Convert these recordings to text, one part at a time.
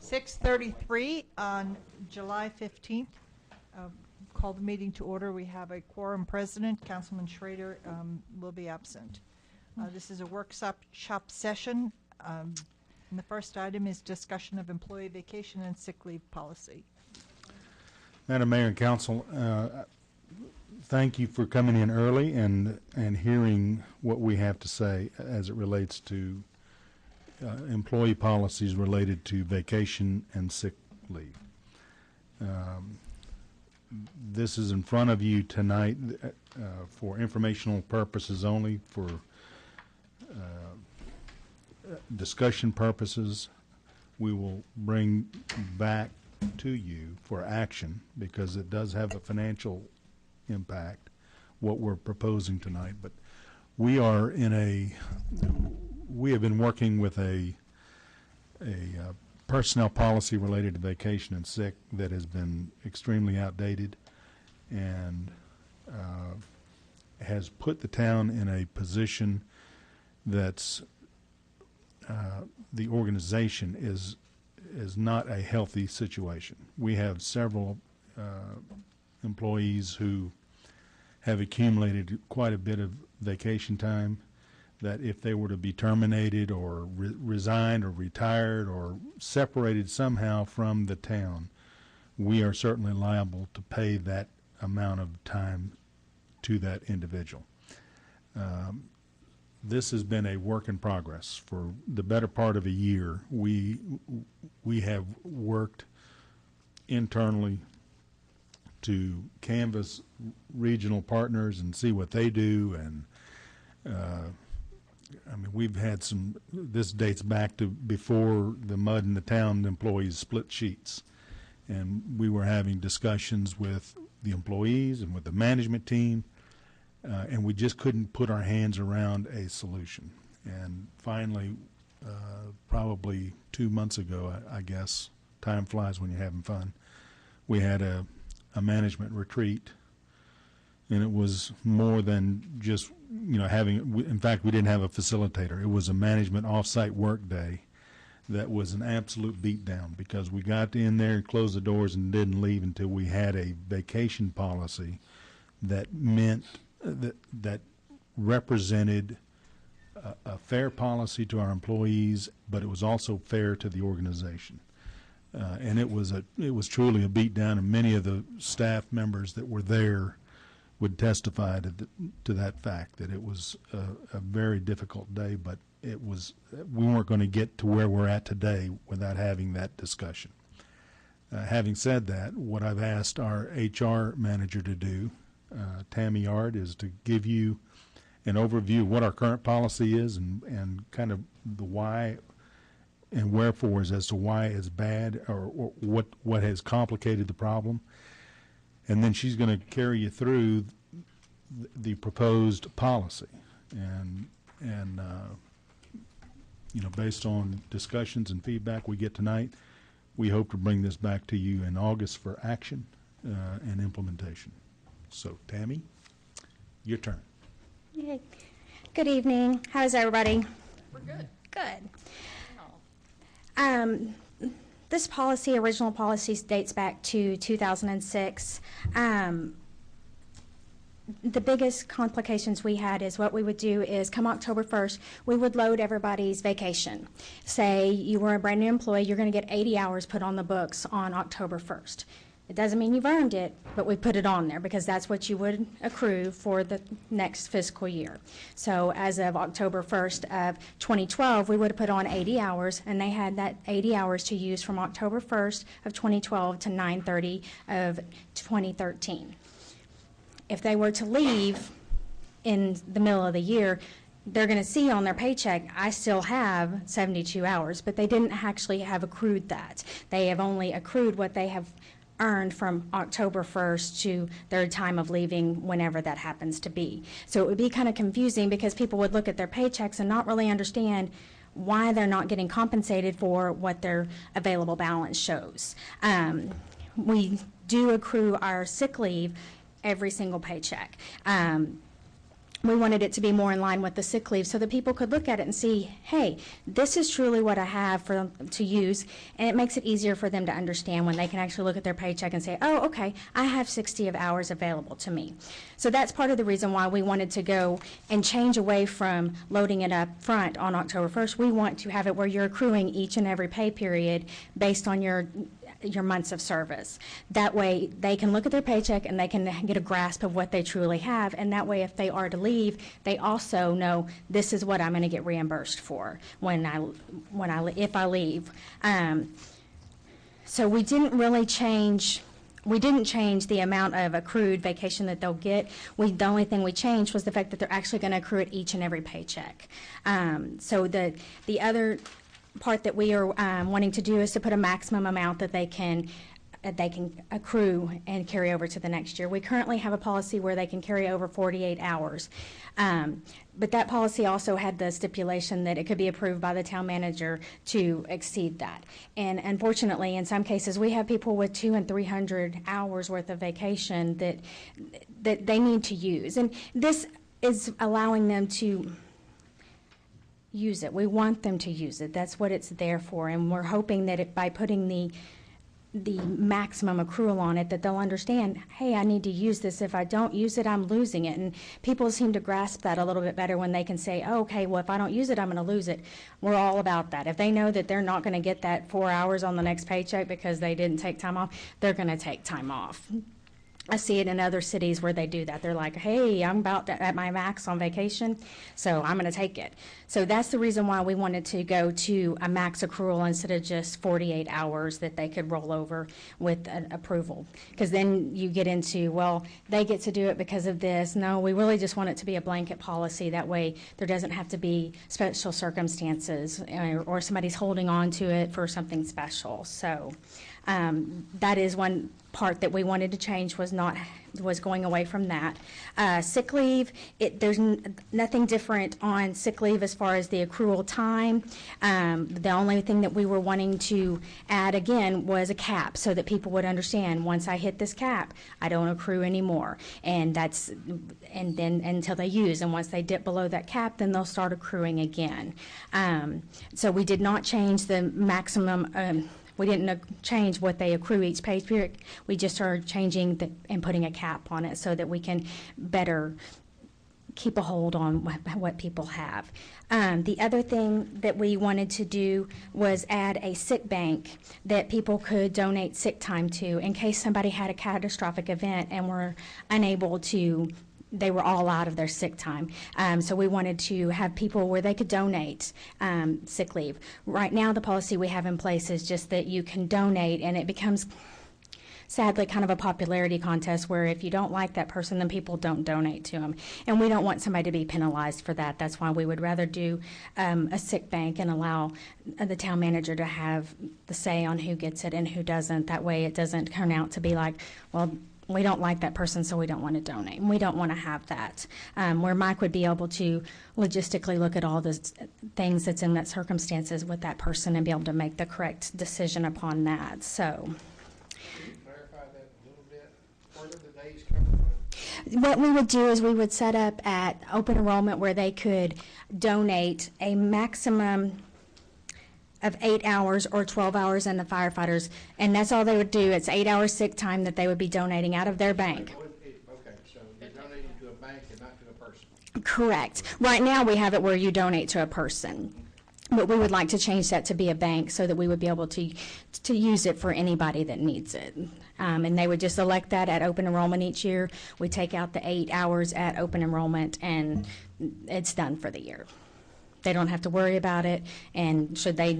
6:33 on July 15th. Call the meeting to order. We have a quorum present. Councilman Schrader will be absent. This is a workshop session. And the first item is discussion of employee vacation and sick leave policy. Madam Mayor and Council, thank you for coming in early and hearing what we have to say as it relates to employee policies related to vacation and sick leave. This is in front of you tonight for informational purposes only, for discussion purposes. We will bring back to you for action because it does have a financial impact, what we're proposing tonight. But we are we have been working with a personnel policy related to vacation and sick that has been extremely outdated and has put the town in a position that's the organization is not a healthy situation. We have several employees who have accumulated quite a bit of vacation time that if they were to be terminated or resigned or retired or separated somehow from the town, we are certainly liable to pay that amount of time to that individual. This has been a work in progress for the better part of a year. We have worked internally to canvass regional partners and see what they do, and I mean, we've had some, this dates back to before the Mud in the Town employees split sheets, and we were having discussions with the employees and with the management team, and we just couldn't put our hands around a solution. And finally, probably 2 months ago, I guess, time flies when you're having fun, we had a management retreat, and it was more than just, you know, having, in fact, we didn't have a facilitator. It was a management off-site work day that was an absolute beatdown because we got in there and closed the doors and didn't leave until we had a vacation policy that meant that represented a fair policy to our employees, but it was also fair to the organization. And it was truly a beatdown, and many of the staff members that were there would testify to that fact, that it was a very difficult day, but we weren't going to get to where we're at today without having that discussion. Having said that, what I've asked our HR manager to do, Tammy Yard, is to give you an overview of what our current policy is and kind of the why and wherefores as to why it's bad or what has complicated the problem. And then she's going to carry you through the proposed policy, and you know, based on discussions and feedback we get tonight, we hope to bring this back to you in August for action and implementation. So, Tammy, your turn. Yay. Good evening. How's everybody? We're good. Good. This policy, original policy, dates back to 2006. The biggest complications we had is what we would do is come October 1st, we would load everybody's vacation. Say you were a brand new employee, you're going to get 80 hours put on the books on October 1st. It doesn't mean you've earned it, but we put it on there because that's what you would accrue for the next fiscal year. So as of October 1st of 2012, we would have put on 80 hours, and they had that 80 hours to use from October 1st of 2012 to 9/30 of 2013. If they were to leave in the middle of the year, they're going to see on their paycheck, I still have 72 hours, but they didn't actually have accrued that. They have only accrued what they have earned from October 1st to their time of leaving, whenever that happens to be. So it would be kind of confusing because people would look at their paychecks and not really understand why they're not getting compensated for what their available balance shows. We do accrue our sick leave every single paycheck. we wanted it to be more in line with the sick leave so that people could look at it and see, hey, this is truly what I have for them to use, and it makes it easier for them to understand when they can actually look at their paycheck and say, oh, okay, I have 60 of hours available to me. So that's part of the reason why we wanted to go and change away from loading it up front on October 1st. We want to have it where you're accruing each and every pay period based on your months of service. That way they can look at their paycheck and they can get a grasp of what they truly have, and that way if they are to leave, they also know this is what I'm going to get reimbursed for if I leave. So we didn't change the amount of accrued vacation that they'll get. The only thing we changed was the fact that they're actually going to accrue it each and every paycheck. So the other part that we are wanting to do is to put a maximum amount that they can accrue and carry over to the next year. We currently have a policy where they can carry over 48 hours. But that policy also had the stipulation that it could be approved by the town manager to exceed that. And unfortunately, in some cases, we have people with 200 and 300 hours worth of vacation that they need to use. And this is allowing them to use it. We want them to use it. That's what it's there for. And we're hoping that by putting the maximum accrual on it, that they'll understand, hey, I need to use this. If I don't use it, I'm losing it. And people seem to grasp that a little bit better when they can say, oh, okay, well, if I don't use it, I'm going to lose it. We're all about that. If they know that they're not going to get that 4 hours on the next paycheck because they didn't take time off, they're going to take time off. I see it in other cities where they do that. They're like, hey, I'm about at my max on vacation, so I'm going to take it. So that's the reason why we wanted to go to a max accrual instead of just 48 hours that they could roll over with an approval. Because then you get into, well, they get to do it because of this. No, we really just want it to be a blanket policy. That way there doesn't have to be special circumstances or somebody's holding on to it for something special. So that is one part that we wanted to change, was going away from that. Sick leave, there's nothing different on sick leave as far as the accrual time. The only thing that we were wanting to add again was a cap so that people would understand, once I hit this cap, I don't accrue anymore. And then until they use, and once they dip below that cap, then they'll start accruing again. So we did not change the maximum. We didn't change what they accrue each pay period. We just are changing and putting a cap on it so that we can better keep a hold on what people have. The other thing that we wanted to do was add a sick bank that people could donate sick time to in case somebody had a catastrophic event and were unable to. They were all out of their sick time. So we wanted to have people where they could donate sick leave. Right now, the policy we have in place is just that you can donate, and it becomes, sadly, kind of a popularity contest where if you don't like that person, then people don't donate to them. And we don't want somebody to be penalized for that. That's why we would rather do a sick bank and allow the town manager to have the say on who gets it and who doesn't. That way it doesn't turn out to be like, well, we don't like that person, so we don't want to donate. And we don't want to have that. Where Mike would be able to logistically look at all the things that's in that circumstances with that person and be able to make the correct decision upon that. So, Can you clarify that a little bit? Where did the days come from? what we would do is we would set up at open enrollment where they could donate a maximum of 8 hours or 12 hours in the firefighters, and that's all they would do. It's 8 hours sick time that they would be donating out of their bank. Okay, so you're donating to a bank and not to a person. Correct. Right now we have it where you donate to a person, but we would like to change that to be a bank so that we would be able to use it for anybody that needs it. And they would just elect that at open enrollment each year. We take out the 8 hours at open enrollment, and it's done for the year. They don't have to worry about it, and should they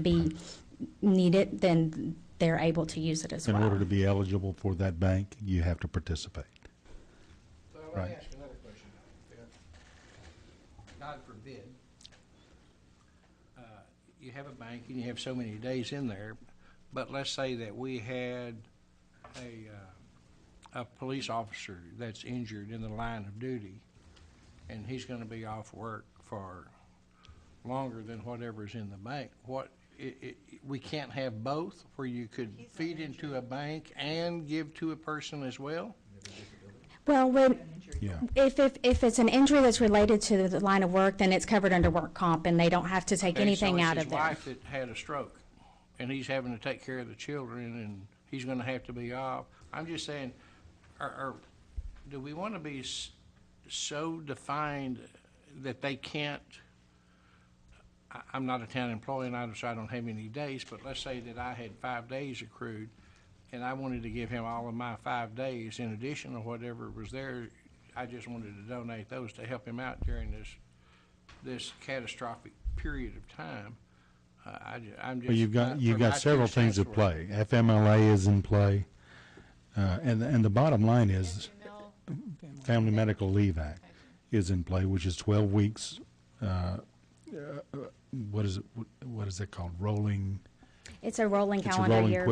need it, then they're able to use it as well. In order to be eligible for that bank, you have to participate. So let Right. me ask another question. God forbid, you have a bank and you have so many days in there, but let's say that we had a police officer that's injured in the line of duty, and he's going to be off work for longer than whatever's in the bank. We can't have both, where you could feed into a bank and give to a person as well? Well, when, Yeah. if it's an injury that's related to the line of work, then it's covered under work comp, and they don't have to take Okay, anything so out it's of his there. wife that had a stroke, and he's having to take care of the children, and he's gonna have to be off. I'm just saying, do we want to be so defined that they can't, I'm not a town employee, and so I don't have any days, but let's say that I had 5 days accrued, and I wanted to give him all of my 5 days in addition to whatever was there. I just wanted to donate those to help him out during this catastrophic period of time. I'm just. Well, you've not- got from my several 2 things cents at worth. play. FMLA is in play, and the bottom line is Family Medical Leave Act is in play, which is 12 weeks. What is it? What is it called? Rolling. It's a rolling It's a calendar rolling year.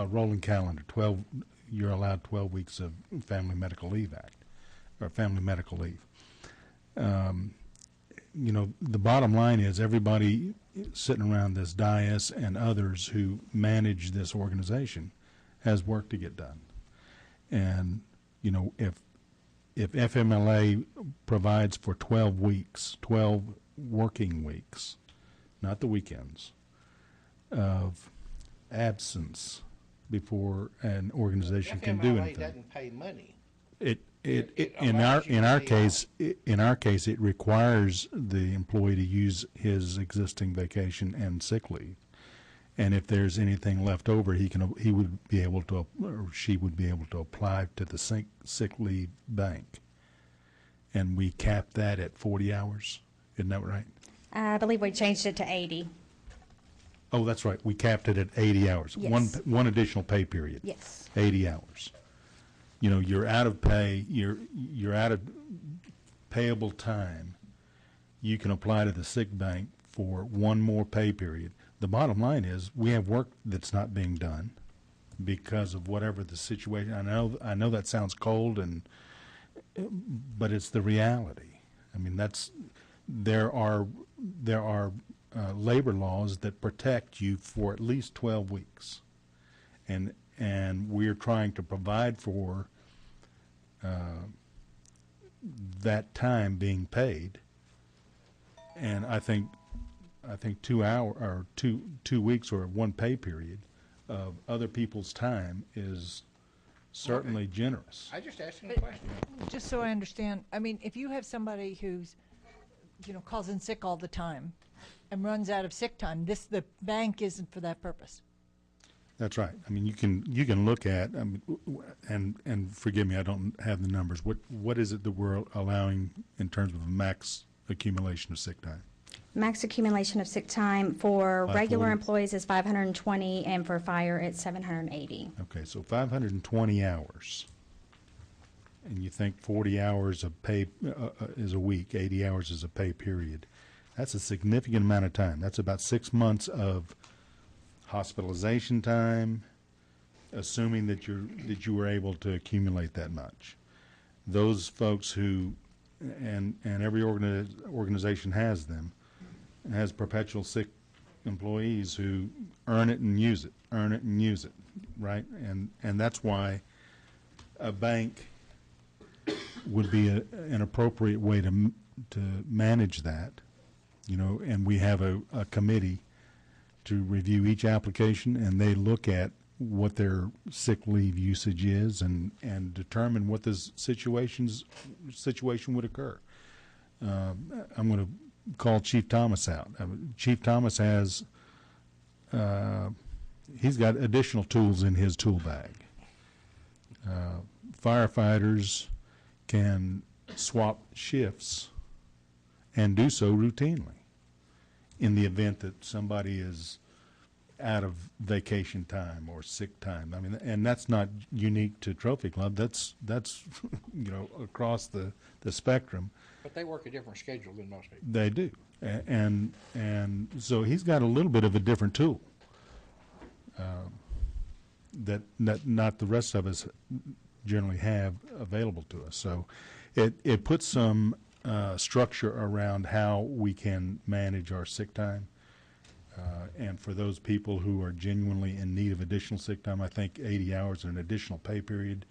rolling calendar. 12. You're allowed 12 weeks of Family Medical Leave Act, or Family Medical Leave. You know, the bottom line is everybody sitting around this dais and others who manage this organization has work to get done. And, you know, if FMLA provides for 12 weeks, 12 working weeks, not the weekends, of absence before an organization can do FMLA anything. doesn't pay money. It It in allows you to pay our case it requires the employee to use his existing vacation and sick leave, and if there's anything left over, he would be able to, or she would be able to apply to the sick leave bank, and we capped that at 40 hours. Isn't that right? I believe we changed it to 80. Oh, that's right. We capped it at 80 hours. Yes. One additional pay period. Yes. 80 hours. You know, you're out of pay, you're out of payable time. You can apply to the sick bank for one more pay period. The bottom line is we have work that's not being done because of whatever the situation. I know that sounds cold, but it's the reality. I mean, there are labor laws that protect you for at least 12 weeks. And we're trying to provide for that time being paid. And I think 2 weeks or one pay period of other people's time is certainly generous. I just asked him a question. Just so I understand, I mean, if you have somebody who's, calls in sick all the time and runs out of sick time, the bank isn't for that purpose. That's right. I mean, you can look at, and forgive me, I don't have the numbers. What is it that we're allowing in terms of a max accumulation of sick time? Max accumulation of sick time for 540. regular employees is 520, and for fire, it's 780. Okay, so 520 hours. And you think 40 hours of pay is a week, 80 hours is a pay period. That's a significant amount of time. That's about 6 months of hospitalization time, assuming that you were able to accumulate that much. Those folks who, and every organization has them, has perpetual sick employees who earn it and use it, right? And that's why a bank would be an appropriate way to manage that, and we have a committee to review each application, and they look at what their sick leave usage is and determine what the situation would occur. I'm going to call Chief Thomas out. Chief Thomas has, he's got additional tools in his tool bag. Firefighters can swap shifts and do so routinely in the event that somebody is out of vacation time or sick time. I mean, and that's not unique to Trophy Club. That's across the spectrum. But they work a different schedule than most people. They do, and so he's got a little bit of a different tool that not the rest of us generally have available to us. So it puts some structure around how we can manage our sick time. And for those people who are genuinely in need of additional sick time, I think 80 hours and an additional pay period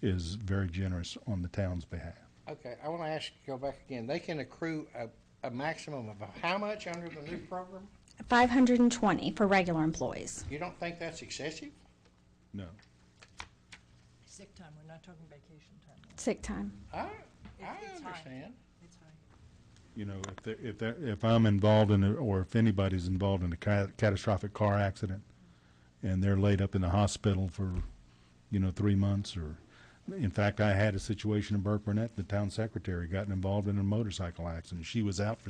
is very generous on the town's behalf. Okay, I want to ask, go back again. They can accrue a maximum of how much under the new program? 520 for regular employees. You don't think that's excessive? No. Sick time, we're not talking vacation time. Sick time. I It's high. understand. It's high. You know, if I'm involved in it, or if anybody's involved in a catastrophic car accident, and they're laid up in the hospital for, 3 months, or, in fact, I had a situation in Burke Burnett. The town secretary got involved in a motorcycle accident. She was out for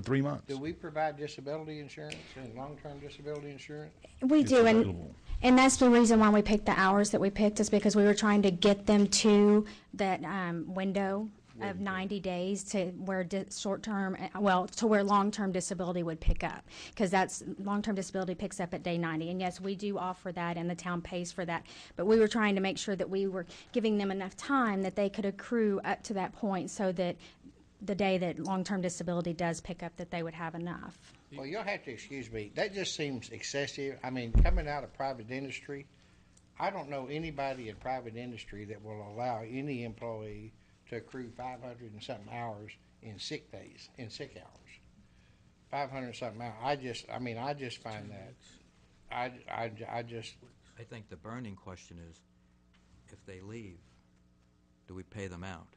3 months. Do we provide disability insurance and long-term disability insurance? We It's do, available. and that's the reason why we picked the hours that we picked, is because we were trying to get them to that window of 90 days to where short-term, to where long-term disability would pick up, because that's, long-term disability picks up at day 90. And yes, we do offer that, and the town pays for that. But we were trying to make sure that we were giving them enough time that they could accrue up to that point, so that the day that long-term disability does pick up, that they would have enough. Well, you'll have to excuse me. That just seems excessive. I mean, coming out of private industry, I don't know anybody in private industry that will allow any employee to accrue 500 and something hours in sick days, in sick hours. 500 and something hours. I just find that, I just, I think the burning question is, if they leave, do we pay them out?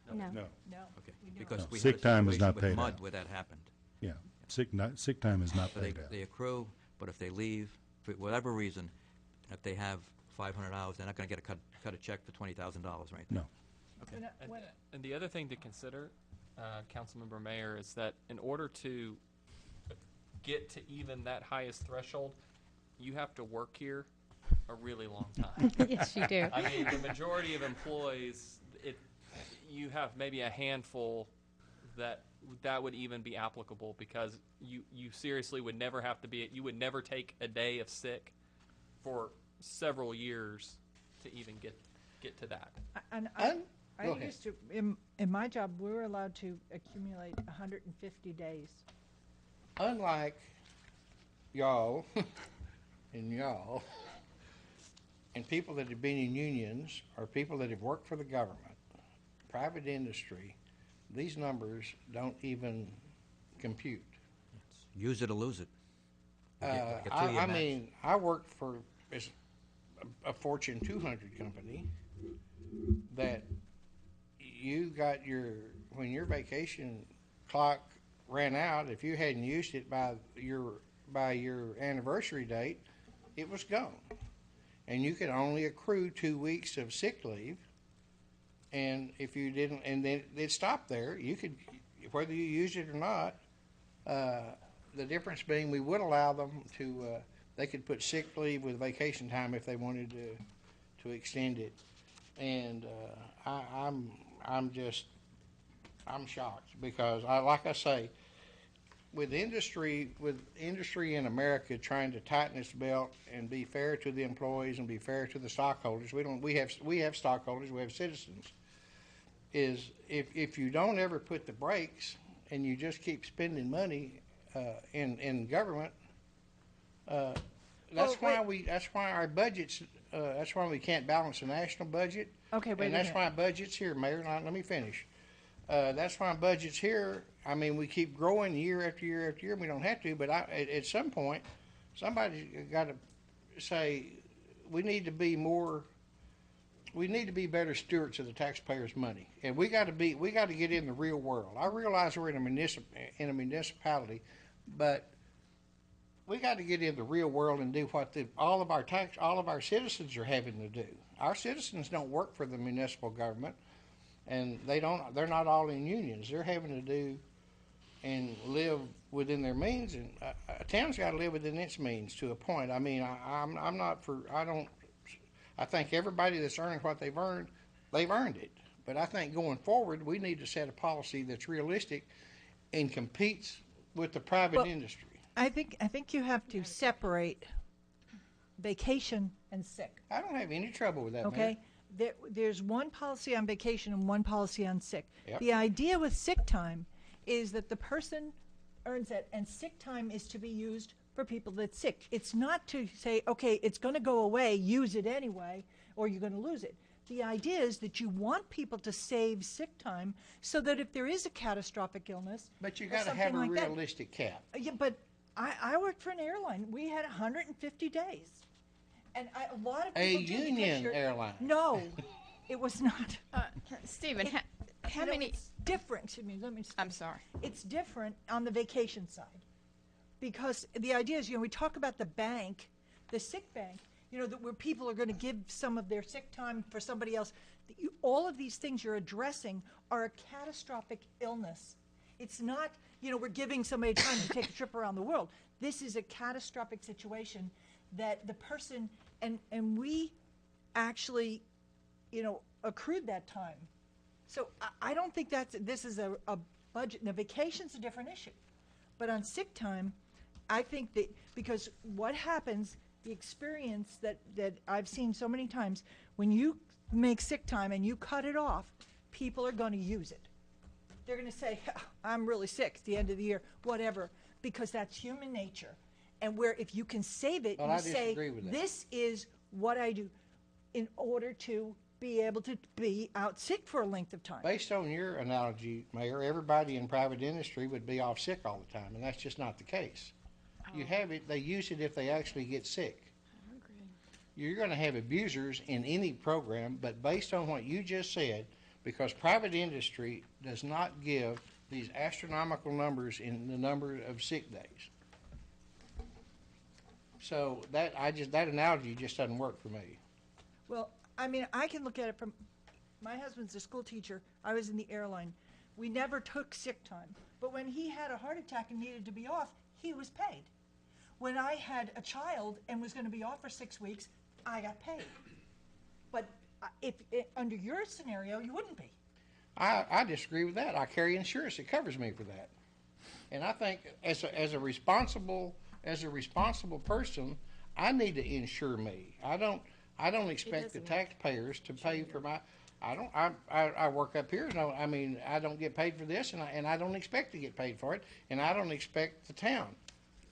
No. No, No. Okay, We don't. because No, we had sick a time is situation not with paid Mudd out. where that happened. yeah, sick time is not So paid out. they accrue, but if they leave, for whatever reason, if they have 500 hours, they're not going to get cut a check for $20,000, right? No. Okay. When I- And, when- and the other thing to consider, Councilmember Mayor, is that in order to get to even that highest threshold, you have to work here a really long time. Yes, you do. I mean, the majority of employees, you have maybe a handful that would even be applicable, because you seriously would never have to you would never take a day of sick for several years to even get to that. And I Go ahead. used to, in my job, we were allowed to accumulate 150 days. unlike y'all and people that have been in unions or people that have worked for the government, private industry, these numbers don't even compute. Use it or lose it. You get like a 2-year I match. mean, I worked for a Fortune 200 company that you got when your vacation clock ran out, if you hadn't used it by your anniversary date, it was gone. And you could only accrue 2 weeks of sick leave. And if you didn't, and then it stopped there, you could, whether you used it or not, the difference being we would allow them to, they could put sick leave with vacation time if they wanted to extend it. And I'm shocked because like I say, with industry in America trying to tighten its belt and be fair to the employees and be fair to the stockholders, we have stockholders, we have citizens. Is if you don't ever put the brakes and you just keep spending money in government, that's why our budgets. That's why we can't balance the national budget. Okay, wait and a that's minute. why budget's here, Mayor. Now, let me finish. That's why budget's here. I mean, we keep growing year after year after year, and we don't have to. But at some point, somebody's got to say we need to be more. We need to be better stewards of the taxpayers' money, and we got to get in the real world. I realize we're in a municipality, but we got to get in the real world and do what all of our citizens are having to do. Our citizens don't work for the municipal government, and they're not all in unions. They're having to do and live within their means, and a town's got to live within its means to a point. I mean, I think everybody that's earning what they've earned it. But I think going forward, we need to set a policy that's realistic and competes with the private industry. I think you have to separate vacation and sick. I don't have any trouble with that. Okay, there's one policy on vacation and one policy on sick. Yep. The idea with sick time is that the person earns it, and sick time is to be used for people that's sick. It's not to say, okay, it's going to go away, use it anyway, or you're going to lose it. the idea is that you want people to save sick time so that if there is a catastrophic illness. But you or gotta have something a like that- realistic cap. Yeah, but I worked for an airline. We had 150 days. And a lot of A people do because union you're- airline. No, it was not. Stephen, It- how you know, many, It's different, excuse me, let me. I'm sorry. It's different on the vacation side. Because the idea is, we talk about the bank, the sick bank, that where people are going to give some of their sick time for somebody else. All of these things you're addressing are a catastrophic illness. It's not, we're giving somebody time to take a trip around the world. This is a catastrophic situation that the person, and we actually, accrued that time. So I don't think this is a budget. Now, vacation's a different issue. But on sick time, I think that, because what happens, the experience that I've seen so many times, when you make sick time and you cut it off, people are going to use it. They're going to say, I'm really sick, it's the end of the year, whatever, because that's human nature. And where if you can save it, Well, you I say, disagree with that. this is what I do in order to be able to be out sick for a length of time. Based on your analogy, Mayor, everybody in private industry would be off sick all the time, and that's just not the case. You have it, they use it if they actually get sick. You're gonna have abusers in any program, but based on what you just said, because private industry does not give these astronomical numbers in the number of sick days. So that analogy just doesn't work for me. Well, I mean, I can look at it from, my husband's a school teacher, I was in the airline. We never took sick time, but when he had a heart attack and needed to be off, he was paid. When I had a child and was going to be off for 6 weeks, I got paid. But under your scenario, you wouldn't be. I disagree with that. I carry insurance that covers me for that. And I think as a responsible person, I need to insure me. I don't expect the taxpayers to pay for my. I work up here. No, I mean I don't get paid for this, and I don't expect to get paid for it, and I don't expect the town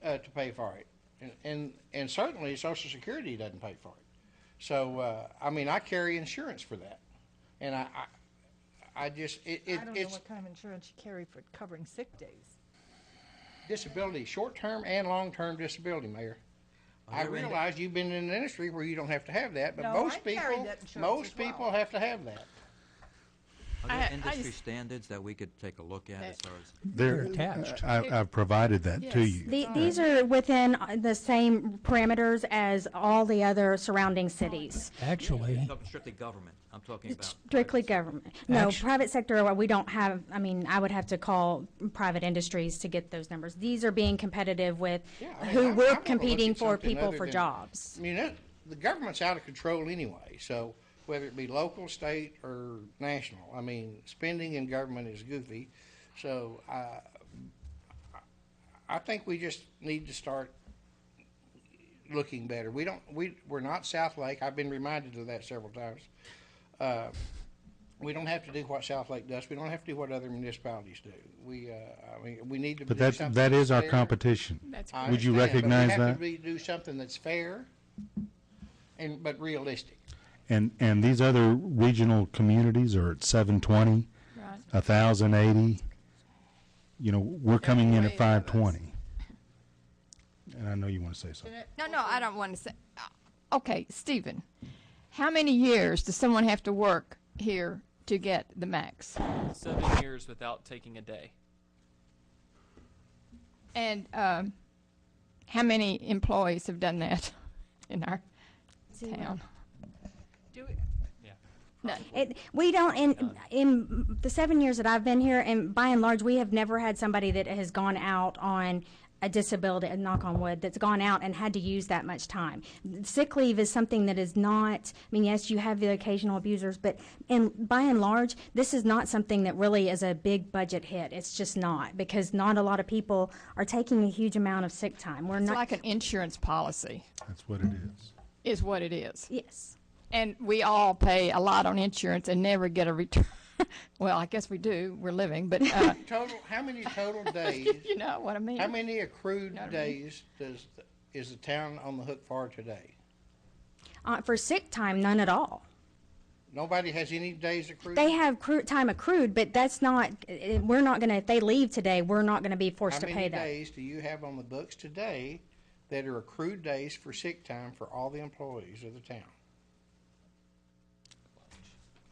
to pay for it, and certainly Social Security doesn't pay for it. So I mean I carry insurance for that, and I just I don't know it's what kind of insurance you carry for covering sick days. disability, short-term and long-term disability, Mayor. Are I there any- realize you've been in an industry where you don't have to have that, but No, most I carry people, that insurance most as well. people have to have that. Are there I industry just- standards that we could take a look at as far as? They're attached. I've provided that to Yes. you. These are within the same parameters as all the other surrounding cities. Actually, I'm talking strictly government. I'm talking about. Strictly private government. No, Actu- private sector, we don't have, I mean, I would have to call private industries to get those numbers. These are being competitive with Yeah, I mean, who I'm we're gonna look competing at for something people other for than- jobs. I mean, the government's out of control anyway, so whether it be local, state, or national, I mean, spending in government is goofy. So I think we just need to start looking better. We're not South Lake. I've been reminded of that several times. We don't have to do what South Lake does. We don't have to do what other municipalities do. I mean, we need to But do that something that is that's our fair. competition. That's I Would you understand, recognize but we that? have to do something that's fair but realistic. And these other regional communities are at 720, right. 1,080. We're coming in way at ahead of us. 520. And I know you want to say something. No, I don't want to say. Okay, Stephen, how many years does someone have to work here to get the max? 7 years without taking a day. And how many employees have done that in our town? Do Yeah. None. We don't, in the 7 years that I've been here, and by and large, we have never had somebody that has gone out on a disability, knock on wood, that's gone out and had to use that much time. Sick leave is something that is not, I mean, yes, you have the occasional abusers, but by and large, this is not something that really is a big budget hit. It's just not, because not a lot of people are taking a huge amount of sick time. We're It's not. like an insurance policy, That's what it is. is what it is. Yes. And we all pay a lot on insurance and never get a return. Well, I guess we do. We're living, but How many total days, you know what I mean. how many accrued Know what I mean? days is the town on the hook for today? For sick time, none at all. Nobody has any days accrued? They have time accrued, but that's not, we're not going to, if they leave today, we're not going to be forced to pay How many that. days do you have on the books today that are accrued days for sick time for all the employees of the town?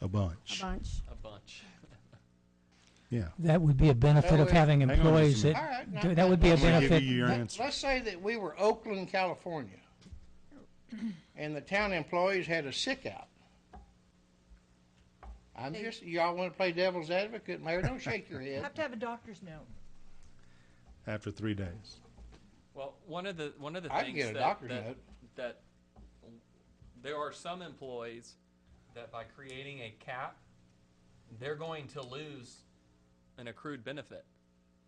A bunch. A bunch. A bunch. Yeah. That would be a benefit of having Hang on just a employees minute. All right, now- that would be a I'm gonna give benefit. you your answer. Let's say that we were Oakland, California, and the town employees had a sick out. Y'all want to play devil's advocate, Mayor? Don't shake your head. Have to have a doctor's note. After 3 days. Well, one of the I can things get a doctor's note. that there are some employees that by creating a cap, they're going to lose an accrued benefit,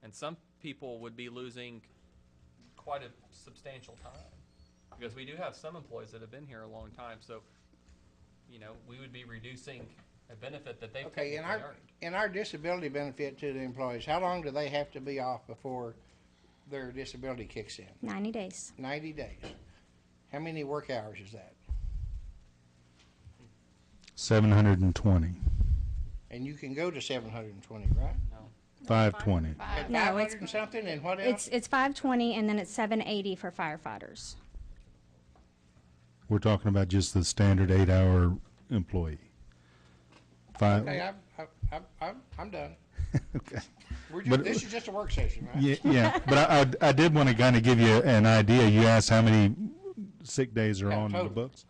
and some people would be losing quite a substantial time, because we do have some employees that have been here a long time. So, we would be reducing a benefit that they've Okay, technically earned. in our disability benefit to the employees, how long do they have to be off before their disability kicks in? 90 days. 90 days. How many work hours is that? 720. And you can go to 720, right? 520. At No, 500 it's- and something, and what else? It's 520, and then it's 780 for firefighters. We're talking about just the standard 8-hour employee. Okay, I'm done. Okay. This is just a work session, right? Yeah, but I did want to kind of give you an idea. You asked how many sick days are Yeah, on the totally. books.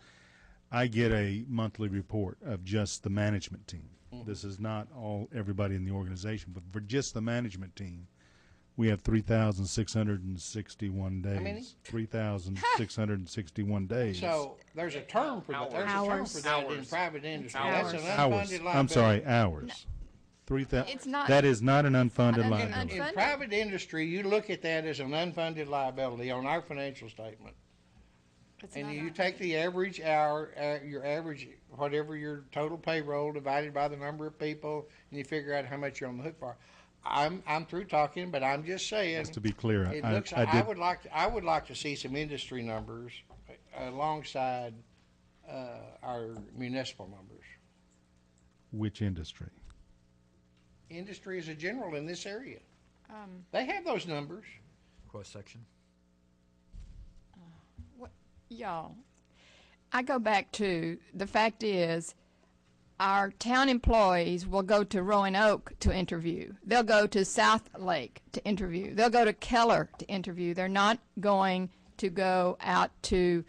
I get a monthly report of just the management team. Mm-hmm. This is not everybody in the organization, but for just the management team, we have 3,661 days. many? 3,661 days. So there's a term for that. There's a term Hours. for that in Hours. private industry. Hours. That's an Hours. unfunded liability. I'm sorry, hours. 3,000. It's not- That is not an unfunded Un- liability. In Unfunded. private industry, you look at that as an unfunded liability on our financial statement. And you take the average hour, your average, whatever your total payroll divided by the number of people, and you figure out how much you're on the hook for. I'm through talking, but I'm just saying. Just to be clear, It I looks. did. I would like to see some industry numbers alongside our municipal numbers. Which industry? Industry is a general in this area. They have those numbers. Cross-section. Y'all, I go back to the fact is our town employees will go to Roanoke to interview. They'll go to South Lake to interview. They'll go to Keller to interview. They're not going to go out to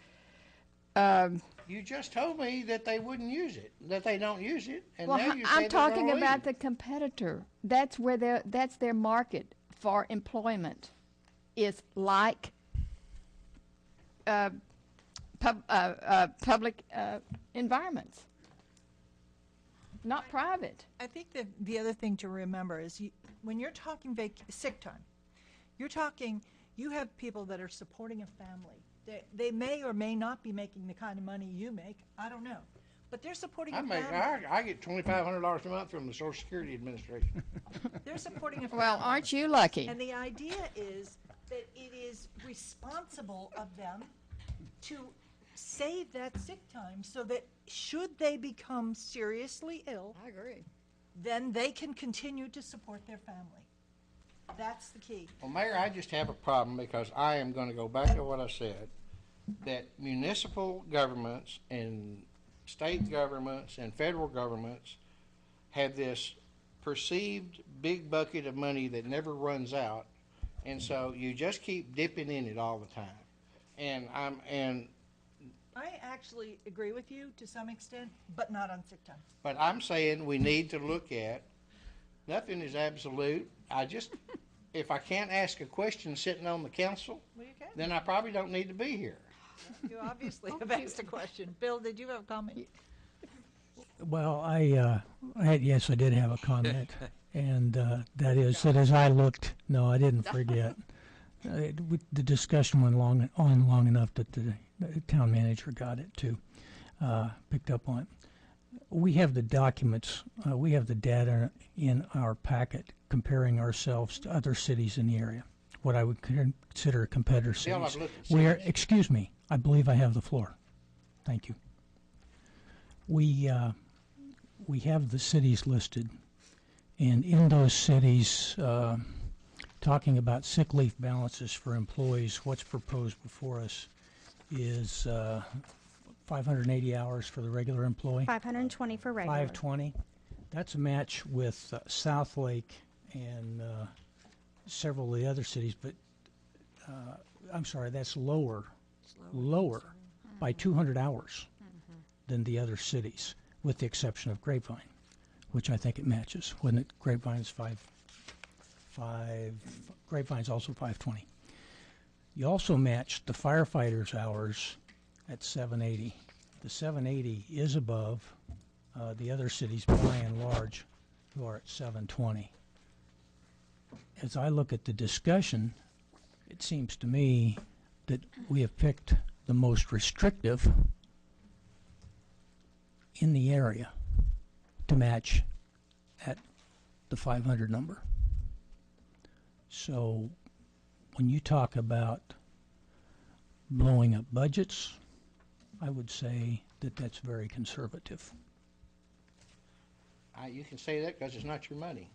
You just told me that they wouldn't use it, that they don't use it, and well, now you say I'm they're talking gonna about leave. the competitor. That's where that's their market for employment. Is like public environments, not private. I think that the other thing to remember is when you're talking sick time, you're talking, you have people that are supporting a family. They may or may not be making the kind of money you make. I don't know. But they're supporting a family. I get $2,500 a month from the Social Security Administration. They're supporting a family. Well, aren't you lucky? And the idea is that it is responsible of them to save that sick time so that should they become seriously ill, I agree. then they can continue to support their family. That's the key. Well, Mayor, I just have a problem because I am going to go back to what I said, that municipal governments and state governments and federal governments have this perceived big bucket of money that never runs out, and so you just keep dipping in it all the time. And I actually agree with you to some extent, but not on sick time. but I'm saying we need to look at, nothing is absolute. If I can't ask a question sitting on the council, Well, you can. then I probably don't need to be here. You obviously have asked a question. Bill, did you have a comment? Well, I did have a comment, and that is that as I looked, no, I didn't forget. The discussion went on long enough that the town manager got it too, picked up on it. We have the documents, we have the data in our packet comparing ourselves to other cities in the area, what I would consider competitor Bill, I've cities. looked at We are, cities. excuse me, I believe I have the floor. Thank you. We we have the cities listed, and in those cities, talking about sick leave balances for employees, what's proposed before us is 580 hours for the regular employee. 520 for regular. 520. That's a match with South Lake and several of the other cities, but I'm sorry, that's lower by 200 hours than the other cities, with the exception of Grapevine, which I think it matches. When it Grapevine's Grapevine's also 520. You also matched the firefighters' hours at 780. The 780 is above the other cities by and large, who are at 720. As I look at the discussion, it seems to me that we have picked the most restrictive in the area to match at the 500 number. So when you talk about blowing up budgets, I would say that that's very conservative. You can say that because it's not your money.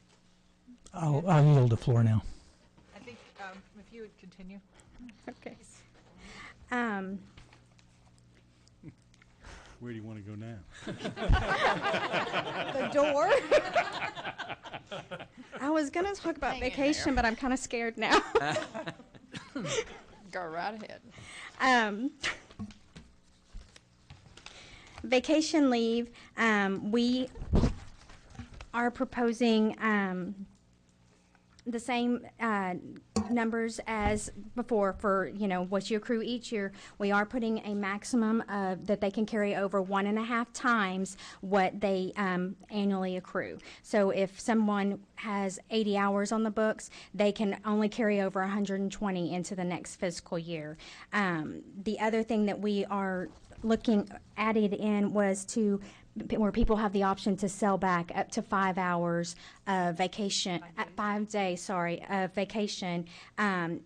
I'll yield the floor now. I think if you would continue. Okay. Where do you want to go now? The door. I was going to talk about Hang in vacation, but I'm kind of scared now. Go right ahead. Vacation leave, we are proposing the same numbers as before for, what you accrue each year. We are putting a maximum of that they can carry over 1.5 times what they annually accrue. So if someone has 80 hours on the books, they can only carry over 120 into the next fiscal year. The other thing that we are added in was where people have the option to sell back up to 5 hours of vacation, 5 days, of vacation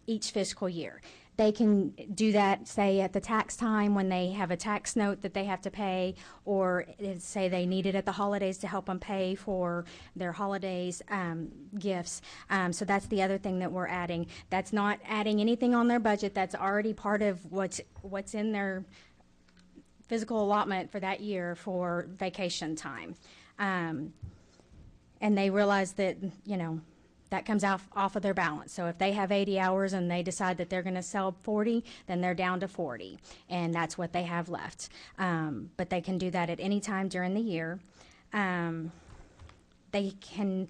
each fiscal year. They can do that, say, at the tax time when they have a tax note that they have to pay, or say they need it at the holidays to help them pay for their holidays gifts. So that's the other thing that we're adding. That's not adding anything on their budget. That's already part of what's in their physical allotment for that year for vacation time. And they realize that, that comes off of their balance. So if they have 80 hours and they decide that they're going to sell 40, then they're down to 40. And that's what they have left. But they can do that at any time during the year. They can...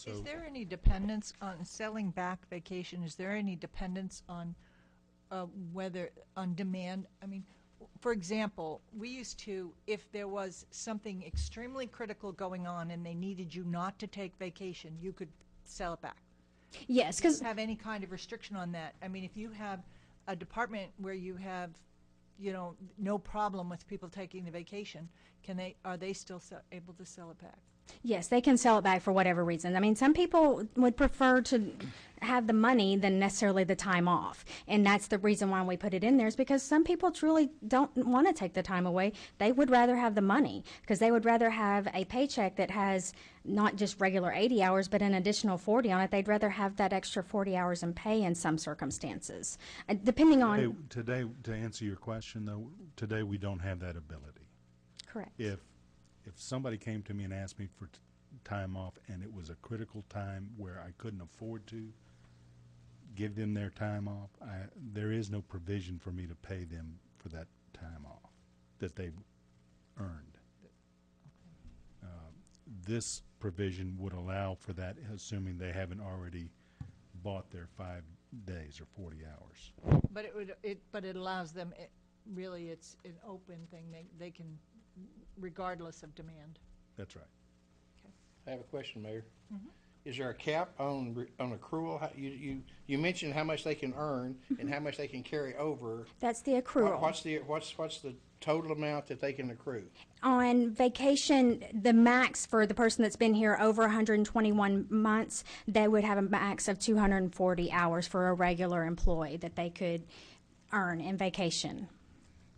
Is there any dependence on selling back vacation? Is there any dependence on on demand? I mean, for example, we used to, if there was something extremely critical going on and they needed you not to take vacation, you could sell it back. Yes, Do you because... have any kind of restriction on that? I mean, if you have a department where you have, no problem with people taking the vacation, are they still able to sell it back? Yes, they can sell it back for whatever reason. I mean, some people would prefer to have the money than necessarily the time off. And that's the reason why we put it in there, is because some people truly don't want to take the time away. They would rather have the money, because they would rather have a paycheck that has not just regular 80 hours, but an additional 40 on it. They'd rather have that extra 40 hours in pay in some circumstances. Depending on... Today, to answer your question, though, today we don't have that ability. Correct. If somebody came to me and asked me for time off and it was a critical time where I couldn't afford to give them their time off, there is no provision for me to pay them for that time off that they've earned. This provision would allow for that, assuming they haven't already bought their 5 days or 40 hours. But it allows them, really, it's an open thing. They can, regardless of demand. That's right. I have a question, Mayor. Mm-hmm. Is there a cap on accrual? You mentioned how much they can earn and how much they can carry over. That's the accrual. What's the total amount that they can accrue? On vacation, the max for the person that's been here over 121 months, they would have a max of 240 hours for a regular employee that they could earn in vacation.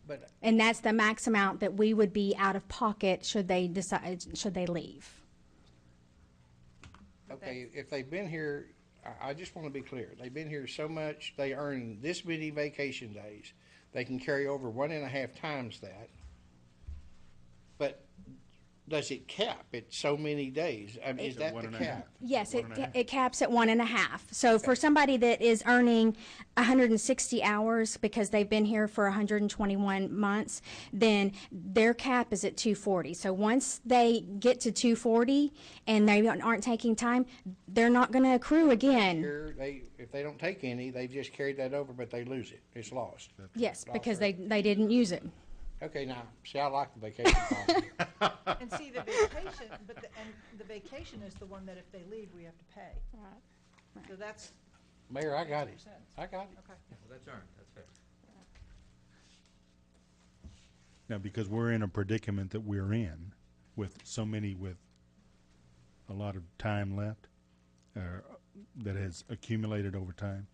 But And that's the max amount that we would be out of pocket should they leave. okay, if they've been here, I just want to be clear. They've been here so much, they earn this many vacation days. They can carry over 1.5 times that. But does it cap at so many days? I mean, is that the cap? Yes, it caps at 1.5. So for somebody that is earning 160 hours because they've been here for 121 months, then their cap is at 240. So once they get to 240 and they aren't taking time, they're not going to accrue again. Here, if they don't take any, they just carried that over, but they lose it. It's lost. Yes, because they didn't use it. Okay, now, see, I like the vacation policy. And see, the vacation, and the vacation is the one that if they leave, we have to pay. So that's, Mayor, I got it. sense. I got it. okay. Well, that's earned, that's fair. Now, because we're in a predicament that we're in, with so many with a lot of time left, that has accumulated over time,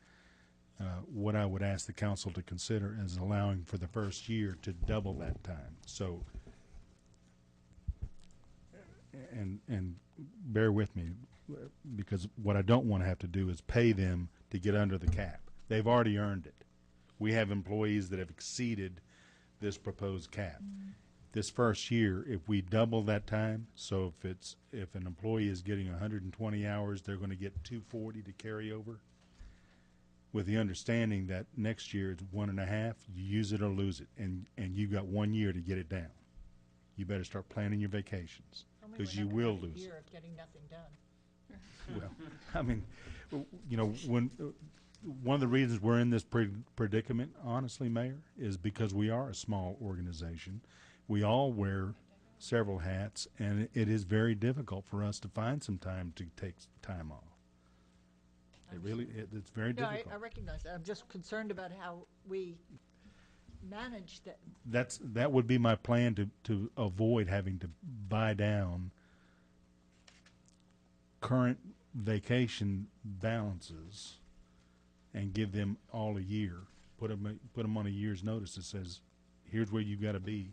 what I would ask the council to consider is allowing for the first year to double that time. So, and bear with me, because what I don't want to have to do is pay them to get under the cap. They've already earned it. We have employees that have exceeded this proposed cap. This first year, if we double that time, so if an employee is getting 120 hours, they're going to get 240 to carry over, with the understanding that next year it's 1.5, you use it or lose it, and you got 1 year to get it down. You better start planning your vacations, because you will lose it. Year of getting nothing done. Well, I mean, you know, when one of the reasons we're in this predicament, honestly, Mayor, is because we are a small organization. We all wear several hats, and it is very difficult for us to find some time to take time off. It's very No, difficult. I recognize that. I'm just concerned about how we manage that. That would be my plan to avoid having to buy down current vacation balances and give them all a year. Put them on a year's notice that says, here's where you got to be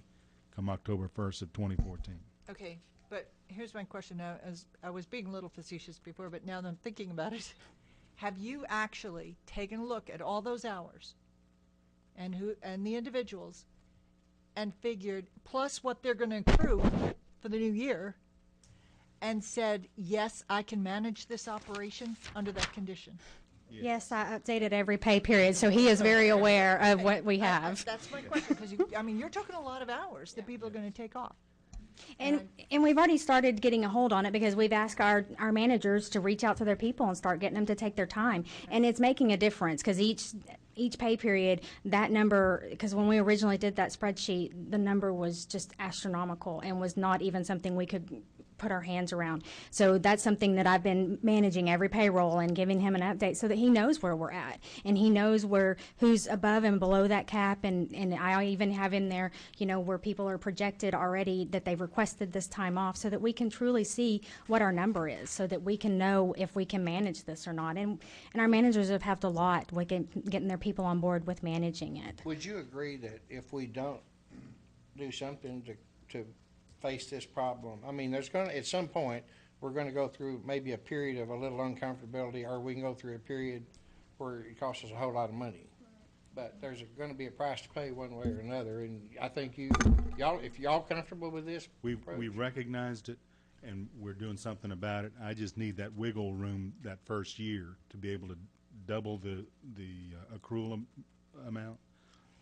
come October 1st of 2014. Okay, but here's my question now. As I was being a little facetious before, but now that I'm thinking about it, have you actually taken a look at all those hours and the individuals and figured, plus what they're going to accrue for the new year, and said, yes, I can manage this operation under that condition? Yes, I updated every pay period, so he is very aware of what we have. That's my question, because you're talking a lot of hours that people are going to take off. And we've already started getting a hold on it because we've asked our managers to reach out to their people and start getting them to take their time. And it's making a difference because each pay period, that number, because when we originally did that spreadsheet, the number was just astronomical and was not even something we could put our hands around. So that's something that I've been managing every payroll and giving him an update so that he knows where we're at and he knows who's above and below that cap. And I even have in there, where people are projected already that they've requested this time off so that we can truly see what our number is so that we can know if we can manage this or not. And our managers have helped a lot with getting their people on board with managing it. Would you agree that if we don't do something to face this problem, I mean, there's going to, at some point, we're going to go through maybe a period of a little uncomfortability, or we can go through a period where it costs us a whole lot of money. But there's going to be a price to pay one way or another, and I think if y'all comfortable with this We approach? recognized it, and we're doing something about it. I just need that wiggle room that first year to be able to double the accrual amount,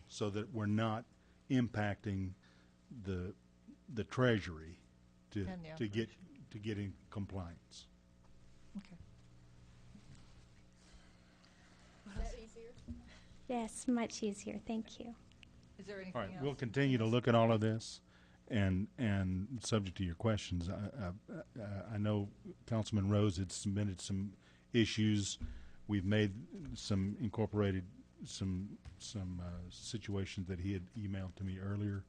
so that we're not impacting the Treasury And the to get in compliance. Okay. Yes, much easier. Thank you. Is there anything All right, else? we'll continue to look at all of this, and subject to your questions, I know Councilman Rose had submitted some issues. We've made incorporated some situations that he had emailed to me earlier.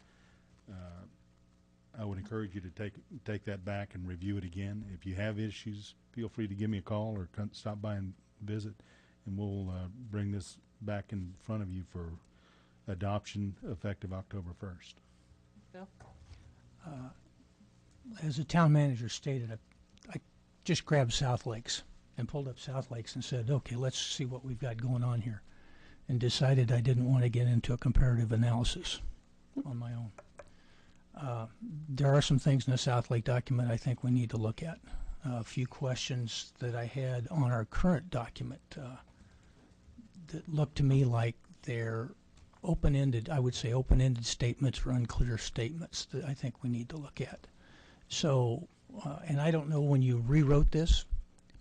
I would encourage you to take that back and review it again. If you have issues, feel free to give me a call or stop by and visit, and we'll bring this back in front of you for adoption effective October 1st. Bill? As the town manager stated, I just grabbed South Lakes and pulled up South Lakes and said, okay, let's see what we've got going on here, and decided I didn't want to get into a comparative analysis on my own. There are some things in the South Lake document I think we need to look at. A few questions that I had on our current document that look to me like they're open-ended, I would say open-ended statements or unclear statements that I think we need to look at. So, and I don't know when you rewrote this,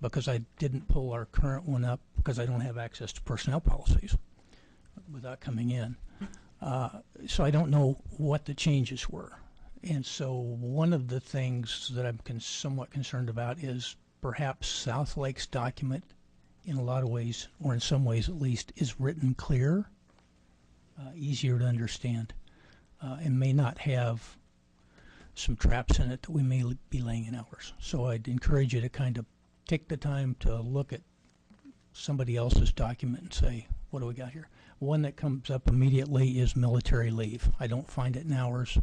because I didn't pull our current one up because I don't have access to personnel policies without coming in. So I don't know what the changes were. And so one of the things that I'm somewhat concerned about is perhaps South Lake's document in a lot of ways, or in some ways at least, is written clearer, easier to understand, and may not have some traps in it that we may be laying in ours. So I'd encourage you to kind of take the time to look at somebody else's document and say, what do we got here? One that comes up immediately is military leave. I don't find it in ours.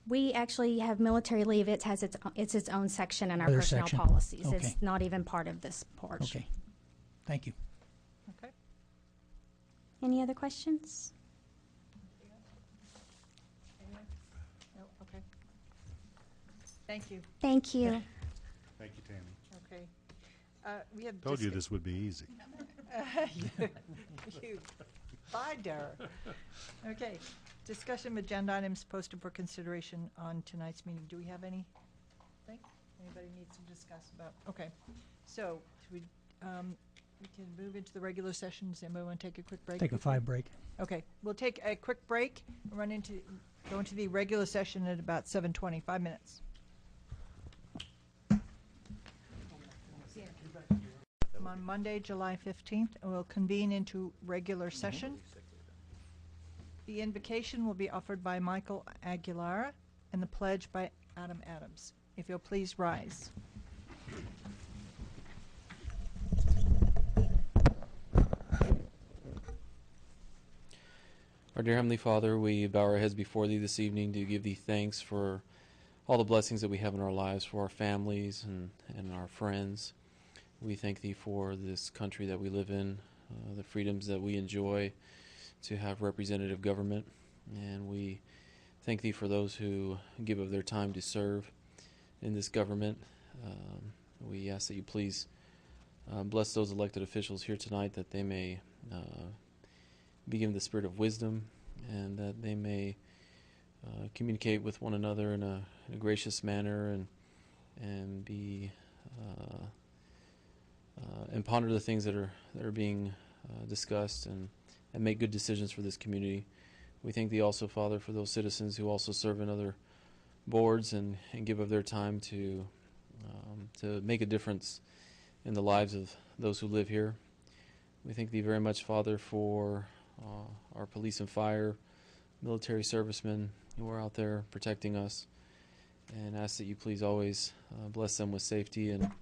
We actually have military leave. It's its own section in our Other personnel section. policies. Okay. It's not even part of this portion. Okay. Thank you. Okay. Any other questions? Anyone? No? Okay. Thank you. Thank you. Thank you, Tammy. Okay. We have Told you this would be easy. You. Bye, Dara. Okay. Discussion of agenda items posted for consideration on tonight's meeting. Do we have anything? Anybody needs to discuss about? Okay. So we can move into the regular session. Does anybody want to take a quick break? Take a 5 break. Okay. We'll take a quick break and go into the regular session at about 7:20. 5 minutes. On Monday, July 15th, and we'll convene into regular session. The invocation will be offered by Michael Aguilar and the pledge by Adam Adams. If you'll please rise. Our dear Heavenly Father, we bow our heads before Thee this evening to give Thee thanks for all the blessings that we have in our lives, for our families and our friends. We thank Thee for this country that we live in, the freedoms that we enjoy to have representative government, and we thank Thee for those who give of their time to serve in this government. We ask that You please bless those elected officials here tonight, that they may be given the spirit of wisdom, and that they may communicate with one another in a gracious manner, and be and ponder the things that are being discussed, and make good decisions for this community. We thank Thee also, Father, for those citizens who also serve in other boards and give of their time to make a difference in the lives of those who live here. We thank Thee very much, Father, for our police and fire, military servicemen who are out there protecting us, and ask that You please always bless them with safety and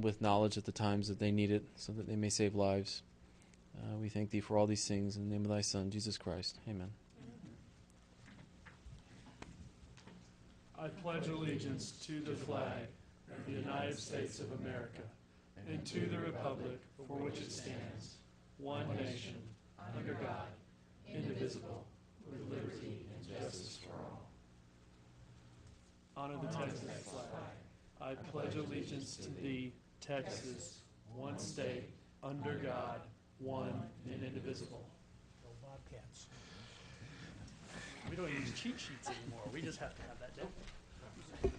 with knowledge at the times that they need it, so that they may save lives. We thank Thee for all these things in the name of Thy Son, Jesus Christ. Amen. I pledge allegiance to the flag of the United States of America and to the republic for which it stands, one nation, under God, indivisible, with liberty and justice for all. Honor the Texas flag. I pledge allegiance to Thee, Texas, one state, under God, one and indivisible. Go Bobcats. We don't use cheat sheets anymore. We just have to have that down. You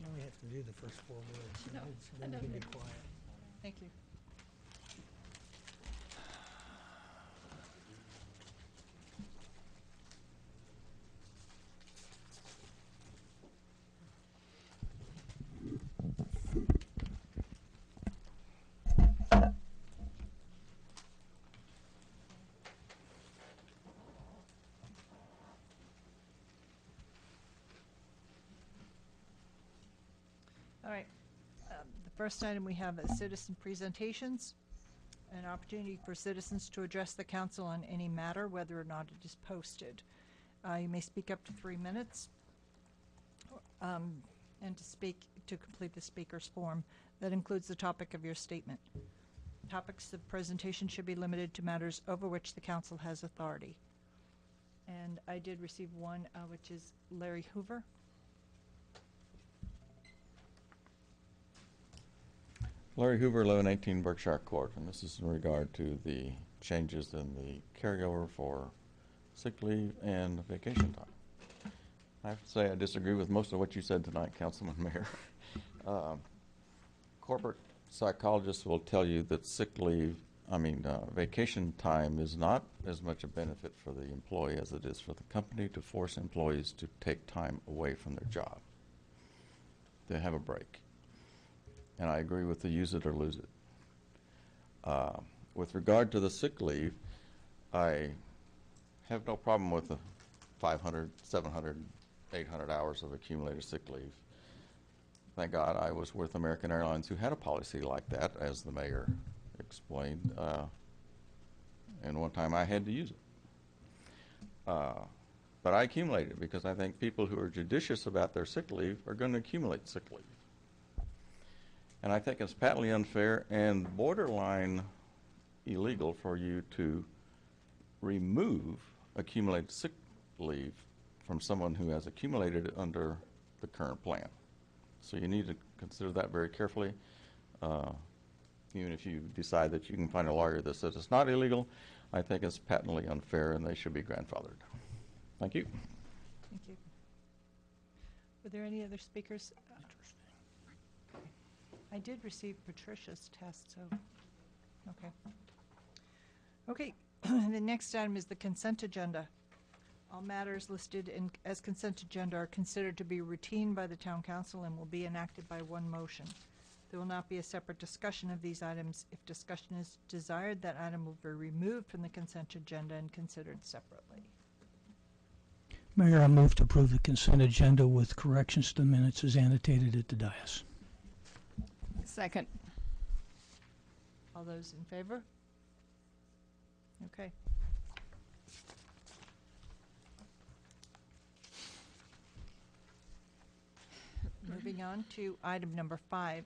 only have to do the first 4 words. Then you can be quiet. Thank you. All right. The first item we have is citizen presentations. an opportunity for citizens to address the council on any matter, whether or not it is posted. You may speak up to 3 minutes, and to complete the speaker's form. That includes the topic of your statement. Topics of presentation should be limited to matters over which the council has authority. And I did receive one, which is Larry Hoover. Larry Hoover, 1118 Berkshire Court, and this is in regard to the changes in the carryover for sick leave and vacation time. I have to say I disagree with most of what you said tonight, Councilman Mayor. Corporate psychologists will tell you that vacation time is not as much a benefit for the employee as it is for the company to force employees to take time away from their job. They have a break. And I agree with the use it or lose it. With regard to the sick leave, I have no problem with the 500, 700, 800 hours of accumulated sick leave. Thank God I was with American Airlines, who had a policy like that, as the mayor explained, and one time I had to use it. But I accumulated it because I think people who are judicious about their sick leave are going to accumulate sick leave. And I think it's patently unfair and borderline illegal for you to remove accumulated sick leave from someone who has accumulated it under the current plan. So you need to consider that very carefully. Even if you decide that you can find a lawyer that says it's not illegal, I think it's patently unfair and they should be grandfathered. Thank you. Thank you. Were there any other speakers? I did receive Patricia's test, so, okay. Okay, the next item is the consent agenda. All matters listed as consent agenda are considered to be routine by the town council and will be enacted by one motion. There will not be a separate discussion of these items. If discussion is desired, that item will be removed from the consent agenda and considered separately. Mayor, I move to approve the consent agenda with corrections to the minutes as annotated at the dais. Second. All those in favor? Okay. Moving on to item number 5.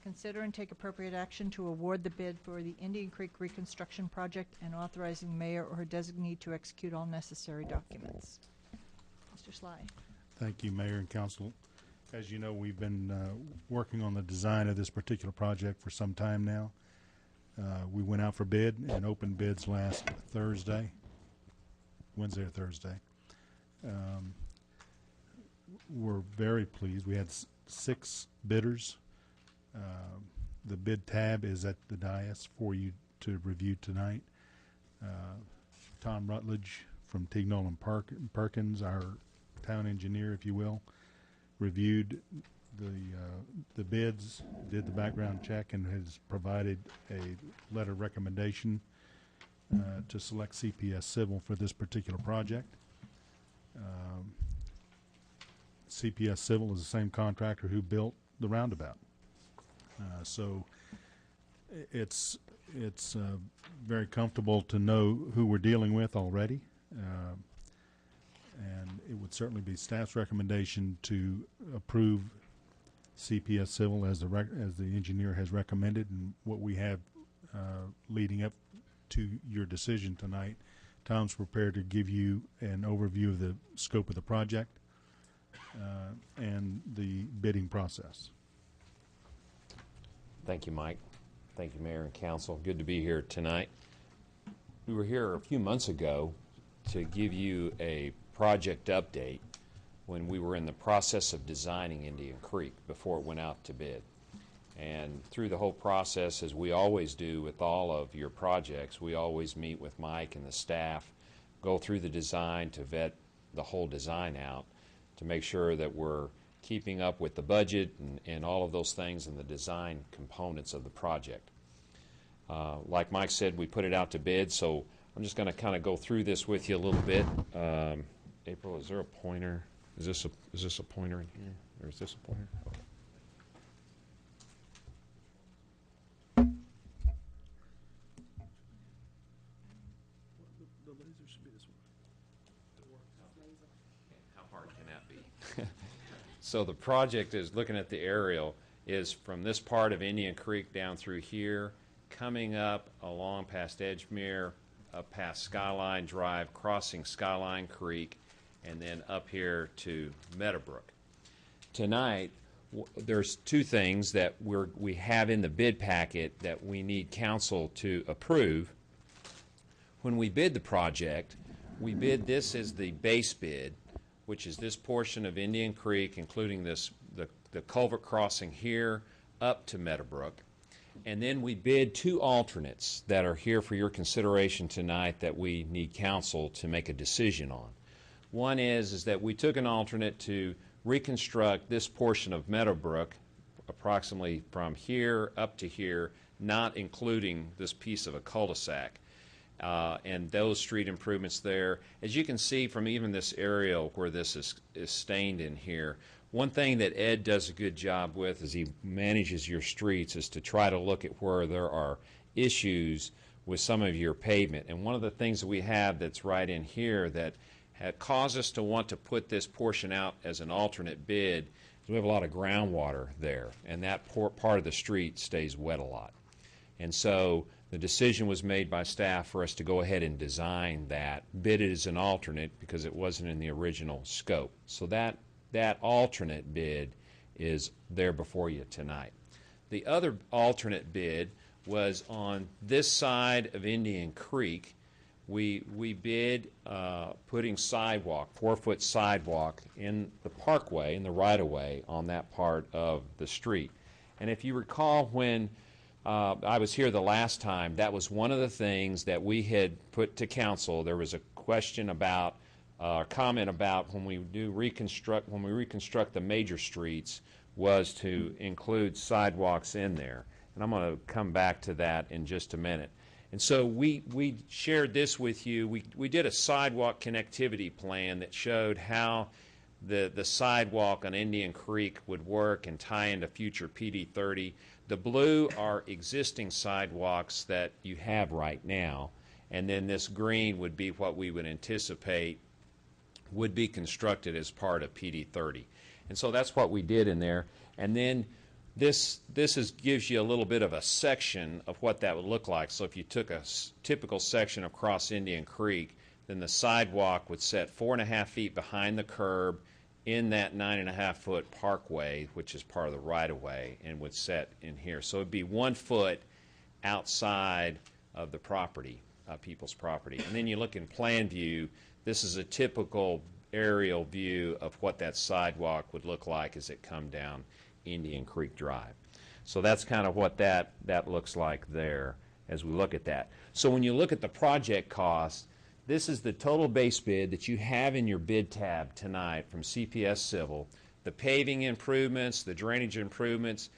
Consider and take appropriate action to award the bid for the Indian Creek Reconstruction Project and authorizing the mayor or her designee to execute all necessary documents. Mr. Sly. Thank you, Mayor and Council. As you know, we've been working on the design of this particular project for some time now. We went out for bid and opened bids last Thursday, Wednesday or Thursday. We're very pleased. We had 6 bidders. The bid tab is at the dais for you to review tonight. Tom Rutledge from Tignall and Perkins, our town engineer, if you will, reviewed the bids, did the background check, and has provided a letter of recommendation to select CPS Civil for this particular project. CPS Civil is the same contractor who built the roundabout. So it's very comfortable to know who we're dealing with already. And it would certainly be staff's recommendation to approve CPS Civil as the engineer has recommended, and what we have leading up to your decision tonight. Tom's prepared to give you an overview of the scope of the project and the bidding process. Thank you, Mike. Thank you, Mayor and Council. Good to be here tonight. We were here a few months ago to give you a project update when we were in the process of designing Indian Creek before it went out to bid. And through the whole process, as we always do with all of your projects, we always meet with Mike and the staff, go through the design to vet the whole design out to make sure that we're keeping up with the budget and all of those things and the design components of the project. Like Mike said, we put it out to bid, so I'm just going to kind of go through this with you a little bit. April, is there a pointer? Is this a pointer in here? Or is this a pointer? Okay. How hard can that be? So the project is, looking at the aerial, is from this part of Indian Creek down through here, coming up along past Edgemere, up past Skyline Drive, crossing Skyline Creek, and then up here to Meadowbrook. Tonight, there's two things that we have in the bid packet that we need council to approve. When we bid the project, we bid this as the base bid, which is this portion of Indian Creek, including the culvert crossing here up to Meadowbrook. And then we bid two alternates that are here for your consideration tonight that we need council to make a decision on. One is that we took an alternate to reconstruct this portion of Meadowbrook, approximately from here up to here, not including this piece of a cul-de-sac. And those street improvements there. As you can see from even this aerial where this is stained in here, one thing that Ed does a good job with as he manages your streets is to try to look at where there are issues with some of your pavement. And one of the things that we have that's right in here that had caused us to want to put this portion out as an alternate bid is we have a lot of groundwater there, and that part of the street stays wet a lot. And so the decision was made by staff for us to go ahead and design that, bid it as an alternate because it wasn't in the original scope. So that alternate bid is there before you tonight. The other alternate bid was on this side of Indian Creek. We bid putting sidewalk, 4-foot sidewalk in the parkway, in the right-of-way on that part of the street. And if you recall when I was here the last time, that was one of the things that we had put to council. There was a question about, comment about when we reconstruct the major streets, was to include sidewalks in there. And I'm going to come back to that in just a minute. And so we shared this with you. We did a sidewalk connectivity plan that showed how the sidewalk on Indian Creek would work and tie into future PD 30. The blue are existing sidewalks that you have right now, and then this green would be what we would anticipate would be constructed as part of PD 30. And so that's what we did in there. And then this gives you a little bit of a section of what that would look like. So if you took a typical section across Indian Creek, then the sidewalk would set 4.5 feet behind the curb in that 9.5-foot parkway, which is part of the right-of-way, and would set in here. So it would be 1 foot outside of the property, people's property. And then you look in plan view, this is a typical aerial view of what that sidewalk would look like as it come down Indian Creek Drive. So that's kind of what that looks like there as we look at that. So when you look at the project cost, this is the total base bid that you have in your bid tab tonight from CPS Civil. The paving improvements, the drainage improvements,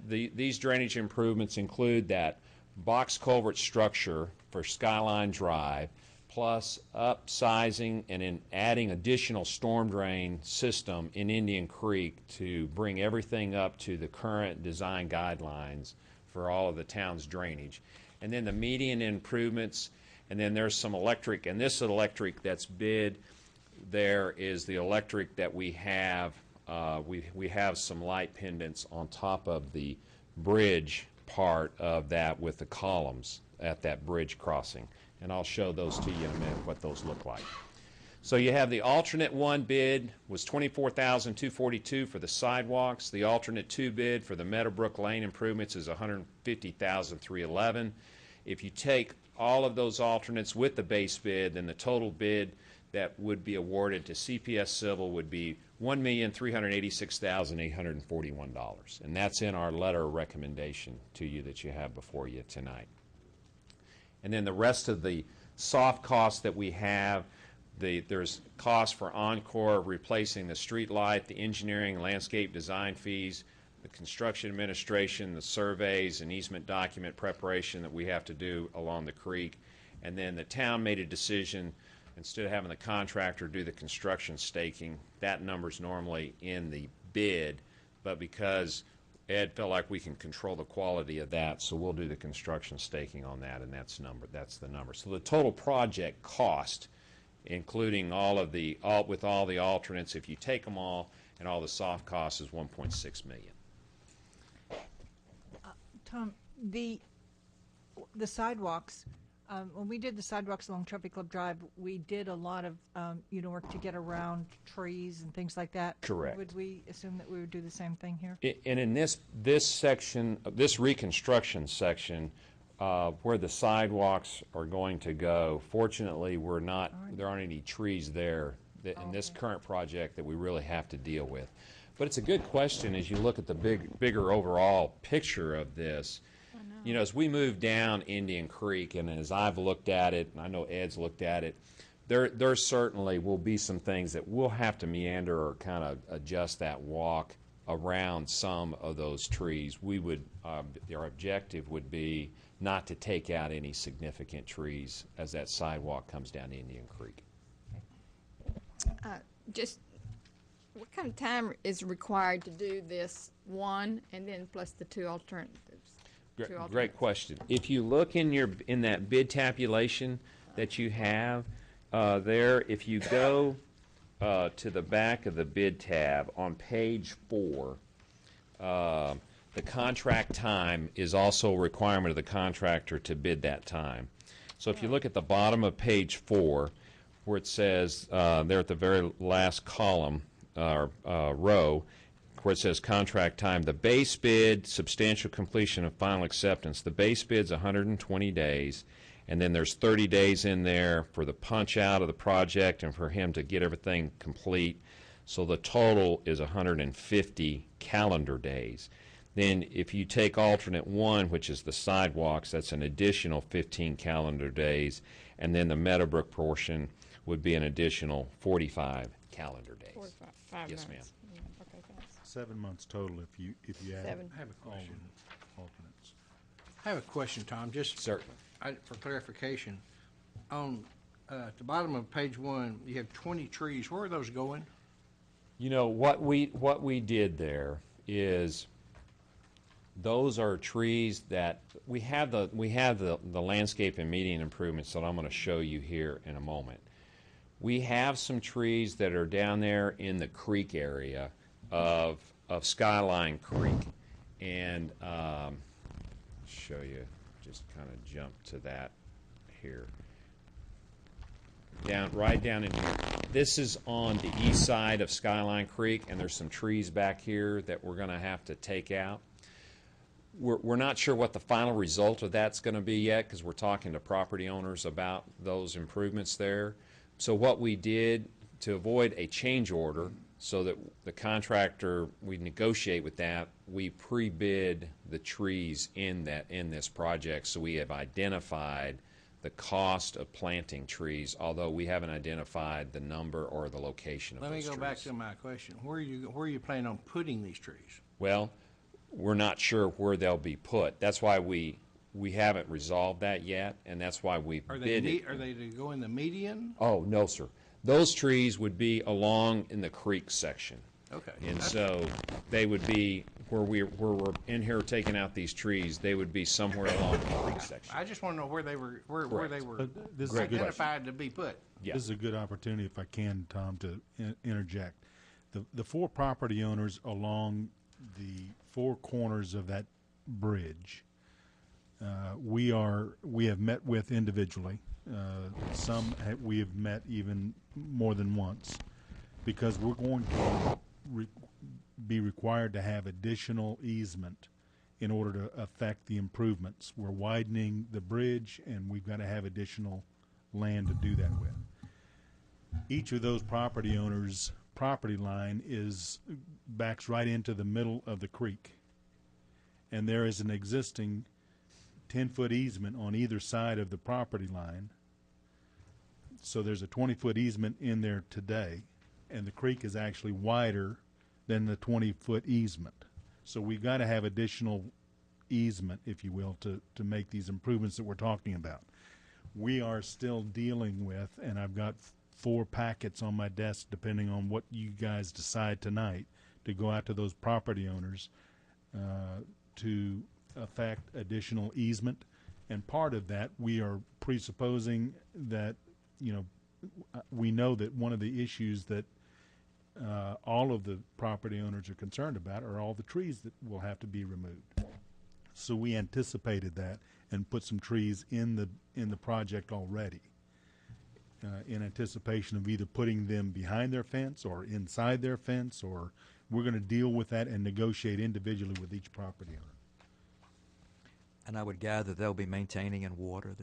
these drainage improvements include that box culvert structure for Skyline Drive, plus upsizing and in adding additional storm drain system in Indian Creek to bring everything up to the current design guidelines for all of the town's drainage. And then the median improvements, and then there's some electric, and this electric that's bid there is the electric that we have. We have some light pendants on top of the bridge part of that with the columns at that bridge crossing. And I'll show those to you in a minute, what those look like. So you have the alternate one bid was $24,242 for the sidewalks. The alternate two bid for the Meadowbrook Lane improvements is $150,311. If you take all of those alternates with the base bid, then the total bid that would be awarded to CPS Civil would be $1,386,841. And that's in our letter of recommendation to you that you have before you tonight. And then the rest of the soft costs that we have, there's costs for Encore replacing the street light, the engineering, landscape design fees, the construction administration, the surveys and easement document preparation that we have to do along the creek. And then the town made a decision, instead of having the contractor do the construction staking, that number's normally in the bid, but because Ed felt like we can control the quality of that, so we'll do the construction staking on that, and that's the number. So the total project cost, including with all the alternates, if you take them all, and all the soft costs, is $1.6 million. Tom, the sidewalks, when we did the sidewalks along Trophy Club Drive, we did a lot of, work to get around trees and things like that. Correct. Would we assume that we would do the same thing here? And in this section, this reconstruction section, where the sidewalks are going to go, fortunately, there aren't any trees there in this current project that we really have to deal with. But it's a good question as you look at the bigger overall picture of this. As we move down Indian Creek, and as I've looked at it, and I know Ed's looked at it, there certainly will be some things that we'll have to meander or kind of adjust that walk around some of those trees. Our objective would be not to take out any significant trees as that sidewalk comes down Indian Creek. Just what kind of time is required to do this one, and then plus the two alternatives? Great question. If you look in that bid tabulation that you have there, if you go to the back of the bid tab on page 4, the contract time is also a requirement of the contractor to bid that time. So if you look at the bottom of page 4, where it says there at the very last column or row, where it says contract time, the base bid, substantial completion of final acceptance, the base bid's 120 days, and then there's 30 days in there for the punch out of the project and for him to get everything complete. So the total is 150 calendar days. Then if you take alternate 1, which is the sidewalks, that's an additional 15 calendar days, and then the Meadowbrook portion would be an additional 45 calendar days. 45 Yes, months. ma'am. Okay, thanks. 7 months total if you add 7. I have a question. alternates. I have a question, Tom, just Certainly. for clarification. On at the bottom of page 1, you have 20 trees. Where are those going? What we did there is those are trees that we have the landscape and median improvements that I'm going to show you here in a moment. We have some trees that are down there in the creek area of Skyline Creek, and show you, just kind of jump to that here. Right down in here. This is on the east side of Skyline Creek, and there's some trees back here that we're going to have to take out. We're not sure what the final result of that's going to be yet, because we're talking to property owners about those improvements there. So what we did to avoid a change order, so that the contractor, we negotiate with that, we pre-bid the trees in this project, so we have identified the cost of planting trees, although we haven't identified the number or the location of those trees. Let me go back to my question. Where are you planning on putting these trees? Well, we're not sure where they'll be put. That's why we haven't resolved that yet, and that's why we bid it. Are they to go in the median? Oh, no, sir. Those trees would be along in the creek section. Okay. And so they would be, where we're in here taking out these trees, they would be somewhere along the creek section. I just want to know where they were This is a good identified to be put. Yeah. This is a good opportunity, if I can, Tom, to interject. The 4 property owners along the 4 corners of that bridge, we have met with individually. Some we have met even more than once, because we're going to be required to have additional easement in order to affect the improvements. We're widening the bridge, and we've got to have additional land to do that with. Each of those property owners' property line backs right into the middle of the creek, and there is an existing 10-foot easement on either side of the property line. So there's a 20-foot easement in there today, and the creek is actually wider than the 20-foot easement. So we've got to have additional easement, if you will, to make these improvements that we're talking about. We are still dealing with, and I've got 4 packets on my desk, depending on what you guys decide tonight, to go out to those property owners to affect additional easement. And part of that, we are presupposing that, we know that one of the issues that all of the property owners are concerned about are all the trees that will have to be removed. So we anticipated that and put some trees in the project already, in anticipation of either putting them behind their fence or inside their fence, or we're going to deal with that and negotiate individually with each property owner. And I would gather they'll be maintaining and water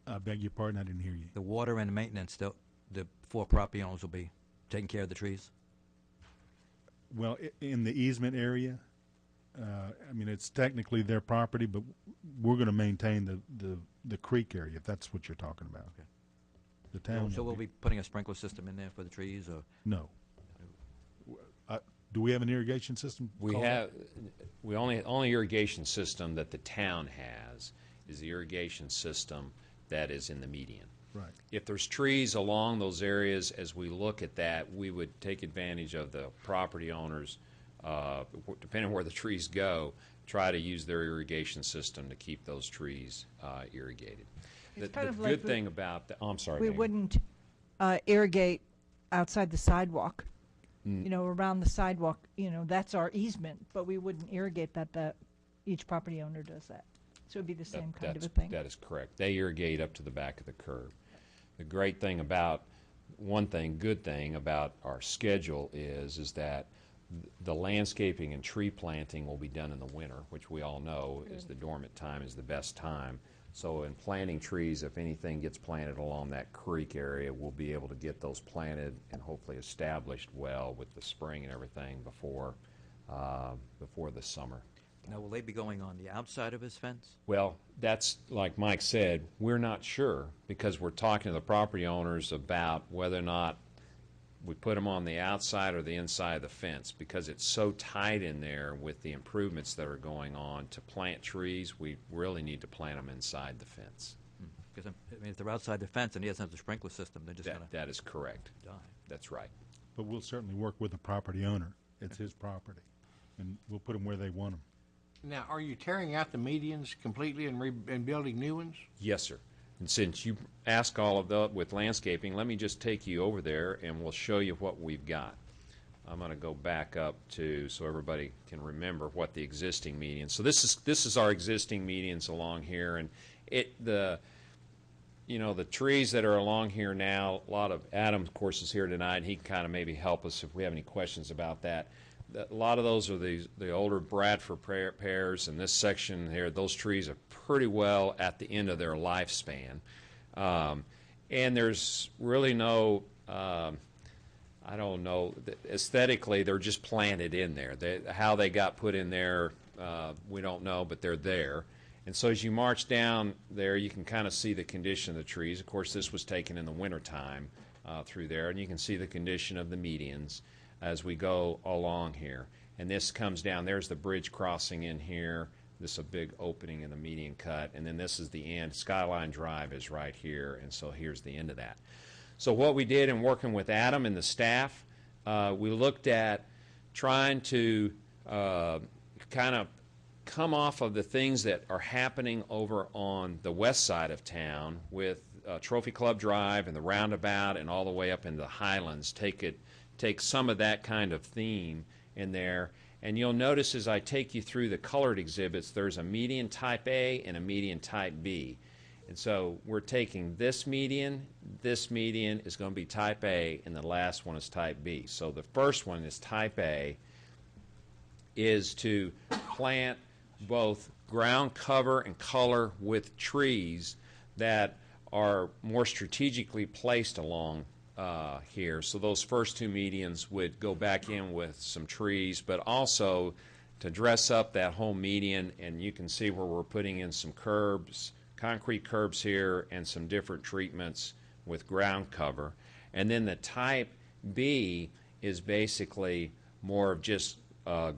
I beg your pardon, I didn't hear you. the water and maintenance. The 4 property owners will be taking care of the trees. Well, in the easement area, it's technically their property, but we're going to maintain the creek area, if that's what you're talking about. Okay. The town. So we'll be putting a sprinkler system in there for the trees, or No. Do we have an irrigation system? We called? have, only irrigation system that the town has is the irrigation system that is in the median. Right. If there's trees along those areas, as we look at that, we would take advantage of the property owners, depending on where the trees go, try to use their irrigation system to keep those trees irrigated. It's The kind of good like thing about the, I'm sorry, We Megan. wouldn't irrigate outside the sidewalk, around the sidewalk, that's our easement, but we wouldn't irrigate that each property owner does that. So it'd be the same kind of a thing. That is correct. They irrigate up to the back of the curb. The great thing about, good thing about our schedule is that the landscaping and tree planting will be done in the winter, which we all know is the dormant time, is the best time. So in planting trees, if anything gets planted along that creek area, we'll be able to get those planted and hopefully established well with the spring and everything before the summer. now will they be going on the outside of his fence? Well, that's, like Mike said, we're not sure because we're talking to the property owners about whether or not we put them on the outside or the inside of the fence, because it's so tight in there with the improvements that are going on. To plant trees, we really need to plant them inside the fence. Because if they're outside the fence and he doesn't have the sprinkler system, they're just going to That is correct. die. That's right. But we'll certainly work with the property owner. It's his property, and we'll put them where they want them. Now, are you tearing out the medians completely and building new ones? Yes, sir. And since you ask all of that with landscaping, let me just take you over there and we'll show you what we've got. I'm going to go back up so everybody can remember what the existing medians. So this is our existing medians along here, and the trees that are along here now. A lot of Adam, of course, is here tonight. And he can kind of maybe help us if we have any questions about that. A lot of those are the older Bradford pears, and this section here, those trees are pretty well at the end of their lifespan. And there's really no, I don't know, aesthetically, they're just planted in there. How they got put in there, we don't know, but they're there. And so as you march down there, you can kind of see the condition of the trees. Of course, this was taken in the wintertime through there, and you can see the condition of the medians as we go along here. And this comes down. There's the bridge crossing in here. This is a big opening in the median cut. And then this is the end. Skyline Drive is right here, and so here's the end of that. So what we did in working with Adam and the staff, we looked at trying to kind of come off of the things that are happening over on the west side of town with Trophy Club Drive and the roundabout and all the way up into the Highlands. Take some of that kind of theme in there. And you'll notice as I take you through the colored exhibits, there's a median type A and a median type B. And so we're taking this median is going to be type A, and the last one is type B. So the first one is type A, is to plant both ground cover and color with trees that are more strategically placed along here. So those first two medians would go back in with some trees, but also to dress up that whole median. And you can see where we're putting in some curbs, concrete curbs here, and some different treatments with ground cover. And then the type B is basically more of just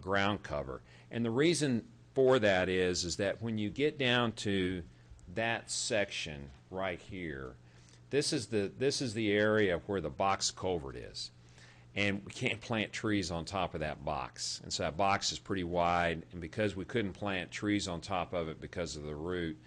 ground cover. And the reason for that is that when you get down to that section right here, this is the area where the box culvert is. and we can't plant trees on top of that box. And so that box is pretty wide, and because we couldn't plant trees on top of it because of the root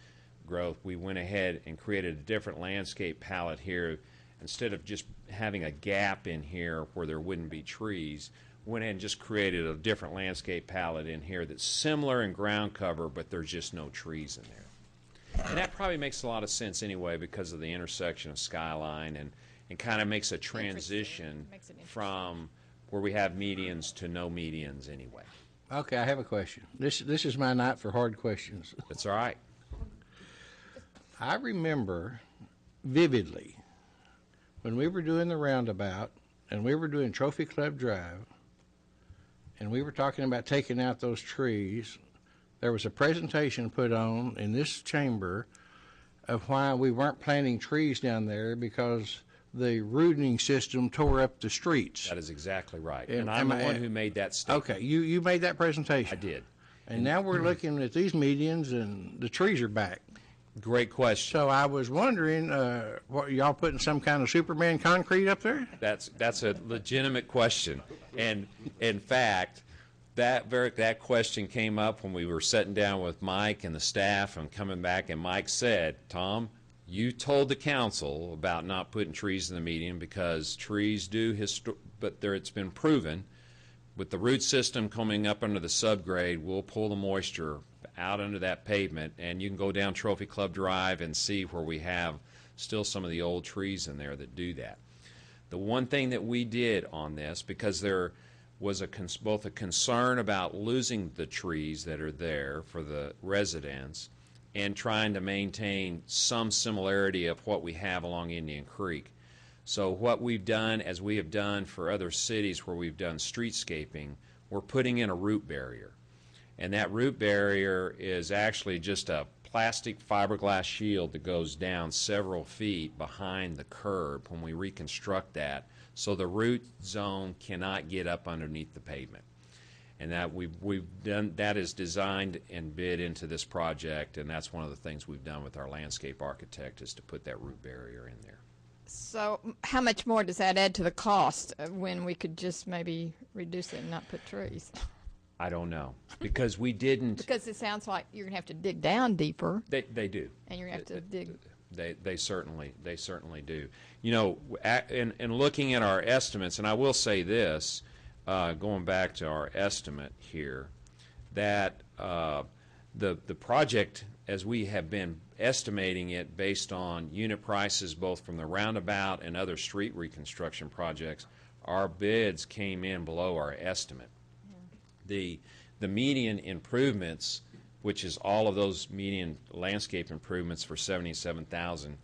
growth, we went ahead and created a different landscape palette here. Instead of just having a gap in here where there wouldn't be trees, went ahead and just created a different landscape palette in here that's similar in ground cover, but there's just no trees in there. And that probably makes a lot of sense anyway because of the intersection of Skyline, and kind of makes a transition from where we have medians to no medians anyway. Okay, I have a question. This is my night for hard questions. That's all right. I remember vividly when we were doing the roundabout and we were doing Trophy Club Drive and we were talking about taking out those trees, there was a presentation put on in this chamber of why we weren't planting trees down there because the rooting system tore up the streets. That is exactly right. And I'm the one who made that statement. Okay, you made that presentation. I did. And now we're looking at these medians and the trees are back. Great question. So I was wondering, what y'all putting some kind of Superman concrete up there? That's a legitimate question, and in fact, that question came up when we were sitting down with Mike and the staff and coming back, and Mike said, "Tom, you told the council about not putting trees in the median because trees do but it's been proven with the root system coming up under the subgrade, we'll pull the moisture out under that pavement, and you can go down Trophy Club Drive and see where we have still some of the old trees in there that do that." The one thing that we did on this, because there was both a concern about losing the trees that are there for the residents and trying to maintain some similarity of what we have along Indian Creek. So what we've done, as we have done for other cities where we've done streetscaping, we're putting in a root barrier. And that root barrier is actually just a plastic fiberglass shield that goes down several feet behind the curb when we reconstruct that, so the root zone cannot get up underneath the pavement. And that we've done, that is designed and bid into this project, and that's one of the things we've done with our landscape architect, is to put that root barrier in there. So how much more does that add to the cost when we could just maybe reduce it and not put trees? I don't know, because we didn't. Because it sounds like you're gonna have to dig down deeper. They do. And you're gonna have to dig. They certainly do. You know, in looking at our estimates, and I will say this, going back to our estimate here, that the project, as we have been estimating it based on unit prices both from the roundabout and other street reconstruction projects, our bids came in below our estimate. The median improvements, which is all of those median landscape improvements for $77,000,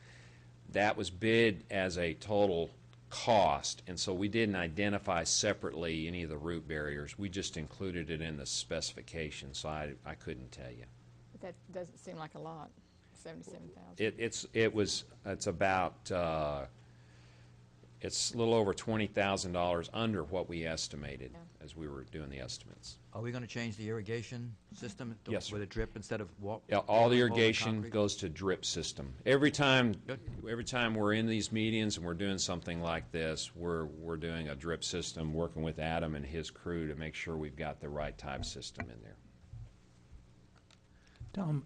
that was bid as a total cost, and so we didn't identify separately any of the root barriers. We just included it in the specification, so I couldn't tell you. But that doesn't seem like a lot, $77,000. It's about it's a little over $20,000 under what we estimated as we were doing the estimates. Are we going to change the irrigation system Yes, sir. with a drip instead of walk? Yeah, all the over irrigation concrete? goes to drip system. Every time we're in these meetings and we're doing something like this, we're doing a drip system, working with Adam and his crew to make sure we've got the right type system in there. Tom,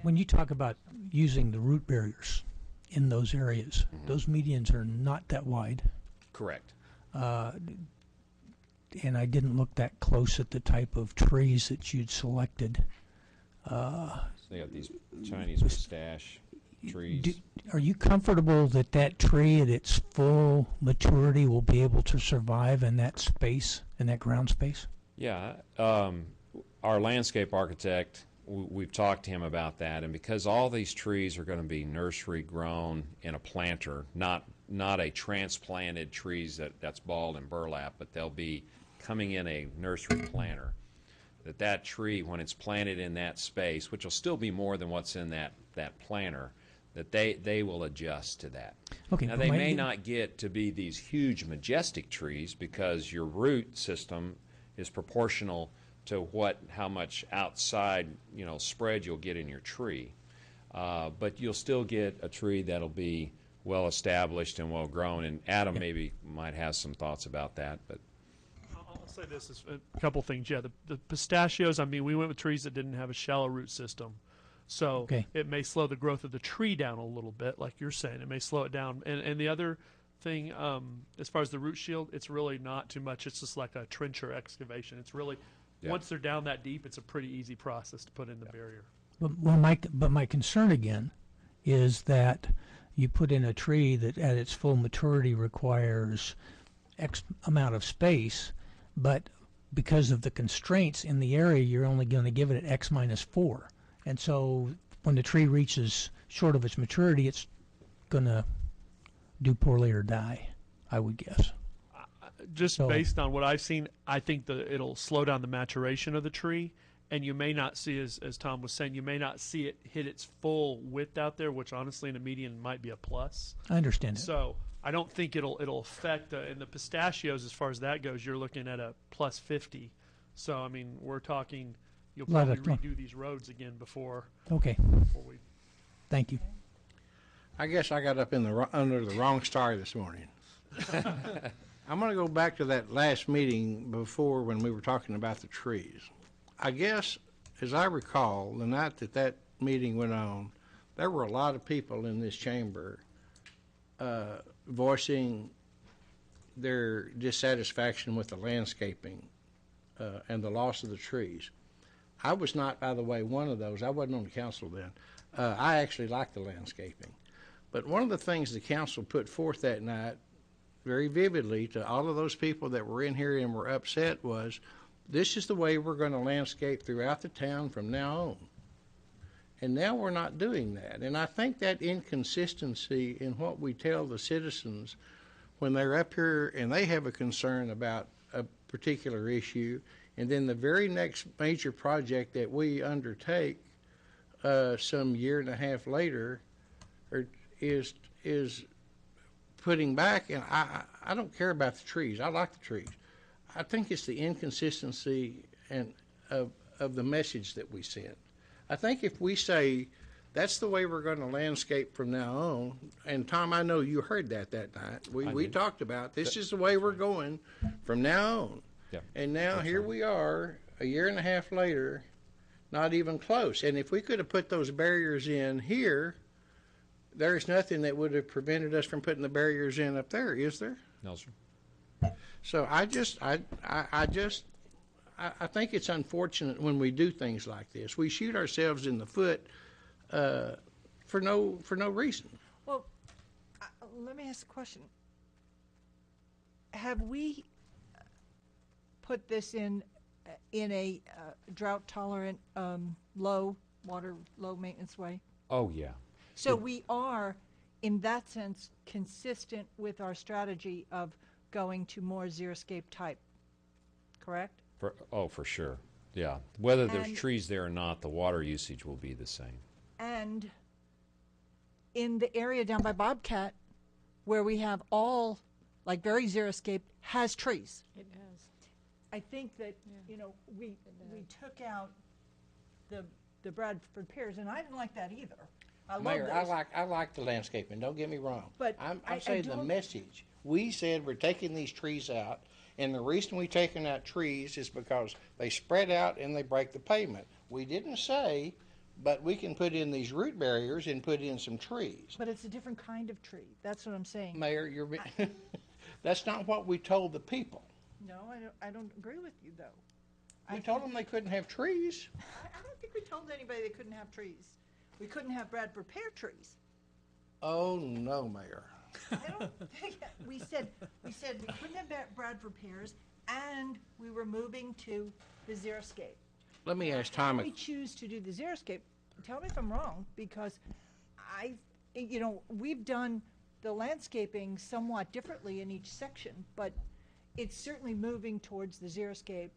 when you talk about using the root barriers in those areas, those medians are not that wide. Correct. And I didn't look that close at the type of trees that you'd selected. So they got these Chinese mustache trees. Are you comfortable that that tree at its full maturity will be able to survive in that space, in that ground space? Yeah. Our landscape architect, we've talked to him about that, and because all these trees are going to be nursery grown in a planter, not a transplanted trees that's balled and burlap, but they'll be coming in a nursery planter, that tree, when it's planted in that space, which will still be more than what's in that planter, that they will adjust to that. Okay, now, they may not get to be these huge, majestic trees because your root system is proportional to how much outside, spread you'll get in your tree. But you'll still get a tree that'll be well established and well grown. And Adam maybe might have some thoughts about that, but I'll say this is a couple things. Yeah, the pistachios, I mean, we went with trees that didn't have a shallow root system. So it may slow the growth of the tree down a little bit, like you're saying. It may slow it down. And the other thing, as far as the root shield, it's really not too much. It's just like a trencher excavation. It's really, once they're down that deep, it's a pretty easy process to put in the barrier. But my concern again is that you put in a tree that at its full maturity requires X amount of space, but because of the constraints in the area, you're only going to give it at X minus 4. And so when the tree reaches short of its maturity, it's going to do poorly or die, I would guess. Just based on what I've seen, I think it'll slow down the maturation of the tree, and you may not see, as Tom was saying, you may not see it hit its full width out there, which honestly in a median might be a plus. I understand it. So I don't think it'll affect, in the pistachios, as far as that goes, you're looking at a plus 50. So, I mean, we're talking, you'll probably redo these roads again before. Okay. Before we. Thank you. I guess I got up under the wrong star this morning. I'm going to go back to that last meeting before when we were talking about the trees. I guess, as I recall, the night that meeting went on, there were a lot of people in this chamber voicing their dissatisfaction with the landscaping and the loss of the trees. I was not, by the way, one of those. I wasn't on the council then. I actually liked the landscaping. But one of the things the council put forth that night very vividly to all of those people that were in here and were upset was, this is the way we're going to landscape throughout the town from now on. And now we're not doing that. And I think that inconsistency in what we tell the citizens when they're up here and they have a concern about a particular issue, and then the very next major project that we undertake some year and a half later is putting back, and I don't care about the trees. I like the trees. I think it's the inconsistency of the message that we send. I think if we say that's the way we're going to landscape from now on, and Tom, I know you heard that night. We talked about this is the way we're going from now on. Yeah, and now here we are, a year and a half later, not even close. And if we could have put those barriers in here, there's nothing that would have prevented us from putting the barriers in up there, is there? No, sir. So I think it's unfortunate when we do things like this. We shoot ourselves in the foot for no reason. Well, let me ask a question. Have we put this in a drought tolerant, low maintenance way? Oh, yeah. So we are, in that sense, consistent with our strategy of going to more xeriscape type, correct? For sure. Yeah. Whether there's trees there or not, the water usage will be the same. And in the area down by Bobcat, where we have all, like very xeriscape, has trees. It does. I think that, we took out the Bradford pears, and I didn't like that either. Mayor, I like the landscaping, don't get me wrong. But I'm saying the message. We said we're taking these trees out, and the reason we're taking out trees is because they spread out and they break the pavement. We didn't say, but we can put in these root barriers and put in some trees. But it's a different kind of tree. That's what I'm saying. Mayor, that's not what we told the people. No, I don't agree with you, though. We told them they couldn't have trees. I don't think we told anybody they couldn't have trees. We couldn't have Bradford pear trees. Oh, no, Mayor. I don't think we said we couldn't have Bradford pears, and we were moving to the xeriscape. Let me ask Tom. If we choose to do the xeriscape, tell me if I'm wrong, because we've done the landscaping somewhat differently in each section, but it's certainly moving towards the xeriscape.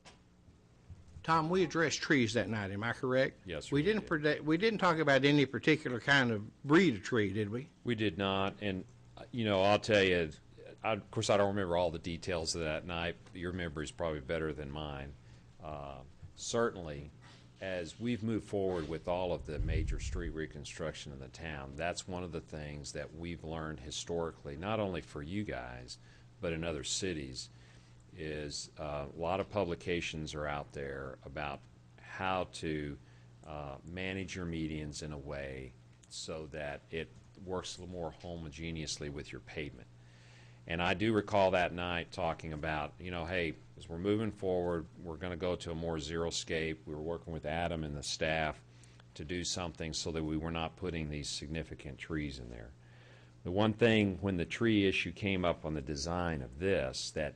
Tom, we addressed trees that night. Am I correct? Yes, we didn't talk about any particular kind of breed of tree, did we? We did not, and I'll tell you. Of course, I don't remember all the details of that night. Your memory is probably better than mine. Certainly, as we've moved forward with all of the major street reconstruction in the town, that's one of the things that we've learned historically, not only for you guys, but in other cities, is a lot of publications are out there about how to manage your medians in a way so that it works a little more homogeneously with your pavement. And I do recall that night talking about, you know, hey, as we're moving forward, we're going to go to a more zero-scape. We were working with Adam and the staff to do something so that we were not putting these significant trees in there. The one thing, when the tree issue came up on the design of this, that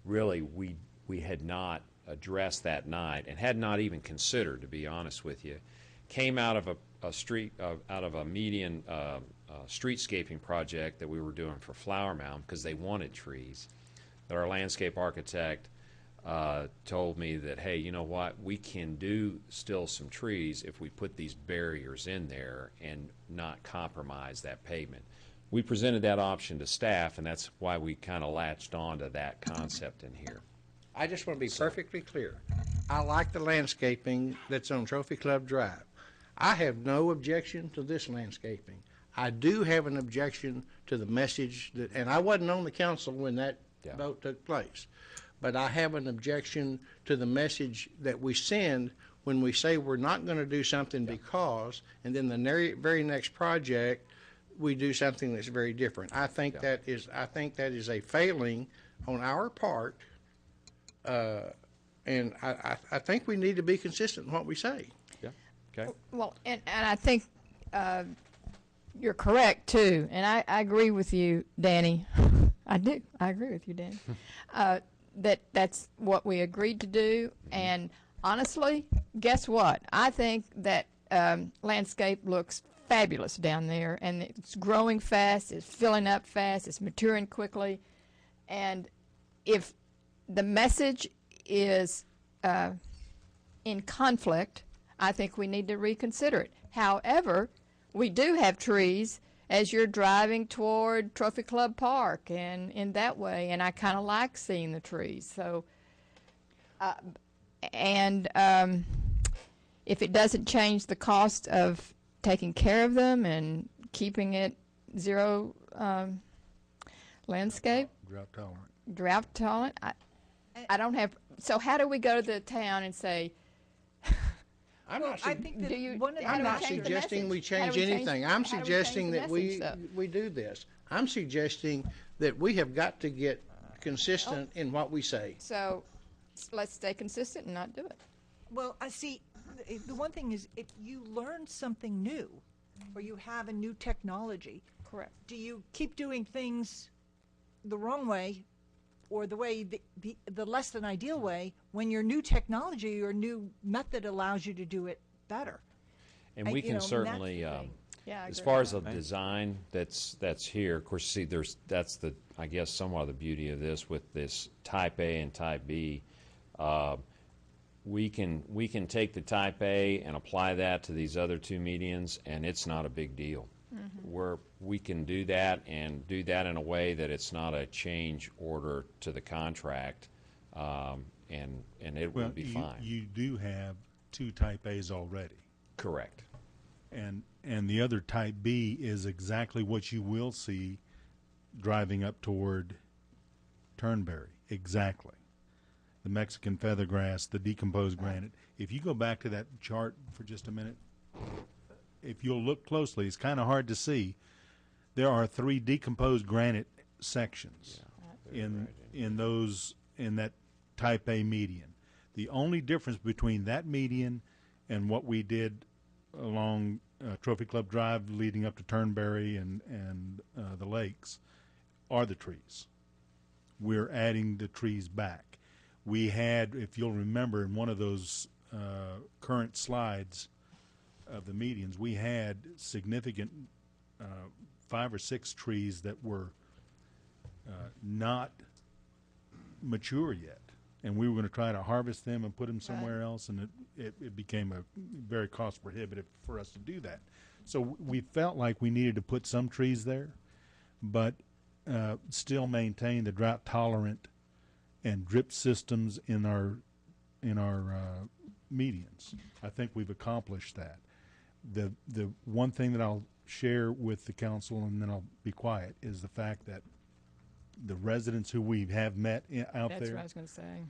really we had not addressed that night and had not even considered, to be honest with you, came out of a median streetscaping project that we were doing for Flower Mound because they wanted trees. That our landscape architect told me that, hey, you know what, we can do still some trees if we put these barriers in there and not compromise that pavement. We presented that option to staff, and that's why we kind of latched on to that concept in here. I just want to be perfectly clear. I like the landscaping that's on Trophy Club Drive. I have no objection to this landscaping. I do have an objection to the message that, and I wasn't on the council when that vote took place, but I have an objection to the message that we send when we say we're not going to do something because, and then the very next project, we do something that's very different. I think that is a failing on our part, and I think we need to be consistent in what we say. Yeah. Okay. Well, and I think you're correct too, and I agree with you, Danny. I do. I agree with you, Danny. That's what we agreed to do, and honestly, guess what? I think that landscape looks fabulous down there, and it's growing fast, it's filling up fast, it's maturing quickly, and if the message is in conflict, I think we need to reconsider it. However, we do have trees as you're driving toward Trophy Club Park, and in that way, and I kind of like seeing the trees. So, if it doesn't change the cost of taking care of them and keeping it zero landscape, drought tolerant, I don't have. So how do we go to the town and say? I'm not change suggesting we change anything. I'm suggesting that we do this. I'm suggesting that we have got to get consistent in what we say. So let's stay consistent and not do it. Well, I see. The one thing is, if you learn something new, or you have a new technology, correct? Do you keep doing things the wrong way, or the way the less than ideal way, when your new technology or new method allows you to do it better? And we can certainly, as far as the design that's here, of course, see, that's the, I guess, somewhat of the beauty of this with this Type A and Type B. We can take the Type A and apply that to these other two medians, and it's not a big deal. Mm-hmm. We can do that and do that in a way that it's not a change order to the contract, and it will be fine. You do have two Type A's already. Correct. And the other Type B is exactly what you will see driving up toward Turnberry. Exactly. The Mexican feathergrass, the decomposed granite. If you go back to that chart for just a minute, if you'll look closely, it's kind of hard to see. There are 3 decomposed granite sections in that Type A median. The only difference between that median and what we did along Trophy Club Drive leading up to Turnberry and the lakes are the trees. We're adding the trees back. We had, if you'll remember, in one of those current slides of the medians, we had significant 5 or 6 trees that were not mature yet, and we were going to try to harvest them and put them somewhere else, and it became a very cost prohibitive for us to do that. So we felt like we needed to put some trees there, but still maintain the drought tolerant and drip systems in our medians. I think we've accomplished that. The one thing that I'll share with the council, and then I'll be quiet, is the fact that the residents who we have met out That's there what I was going to say.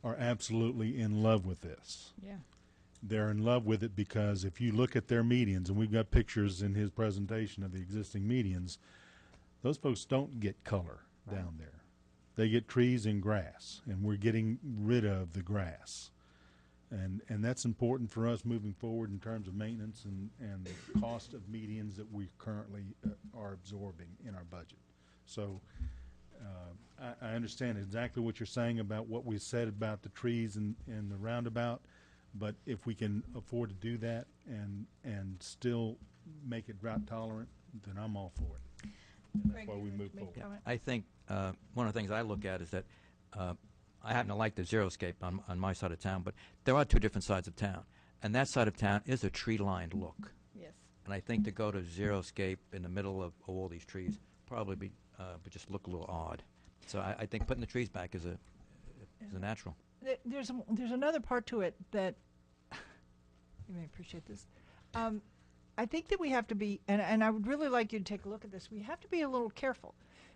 are absolutely in love with this. Yeah. They're in love with it because if you look at their medians, and we've got pictures in his presentation of the existing medians, those folks don't get color down there. They get trees and grass, and we're getting rid of the grass. And that's important for us moving forward in terms of maintenance and the cost of medians that we currently are absorbing in our budget. So I understand exactly what you're saying about what we said about the trees and the roundabout, but if we can afford to do that and still make it drought tolerant, then I'm all for it. That's why we move forward. I think one of the things I look at is that I happen to like the xeriscape on my side of town, but there are two different sides of town. And that side of town is a tree-lined look. Yes. And I think to go to xeriscape in the middle of all these trees probably would just look a little odd. So I think putting the trees back is a natural. There's another part to it that you may appreciate this. I think that we have to be, and I would really like you to take a look at this. We have to be a little careful,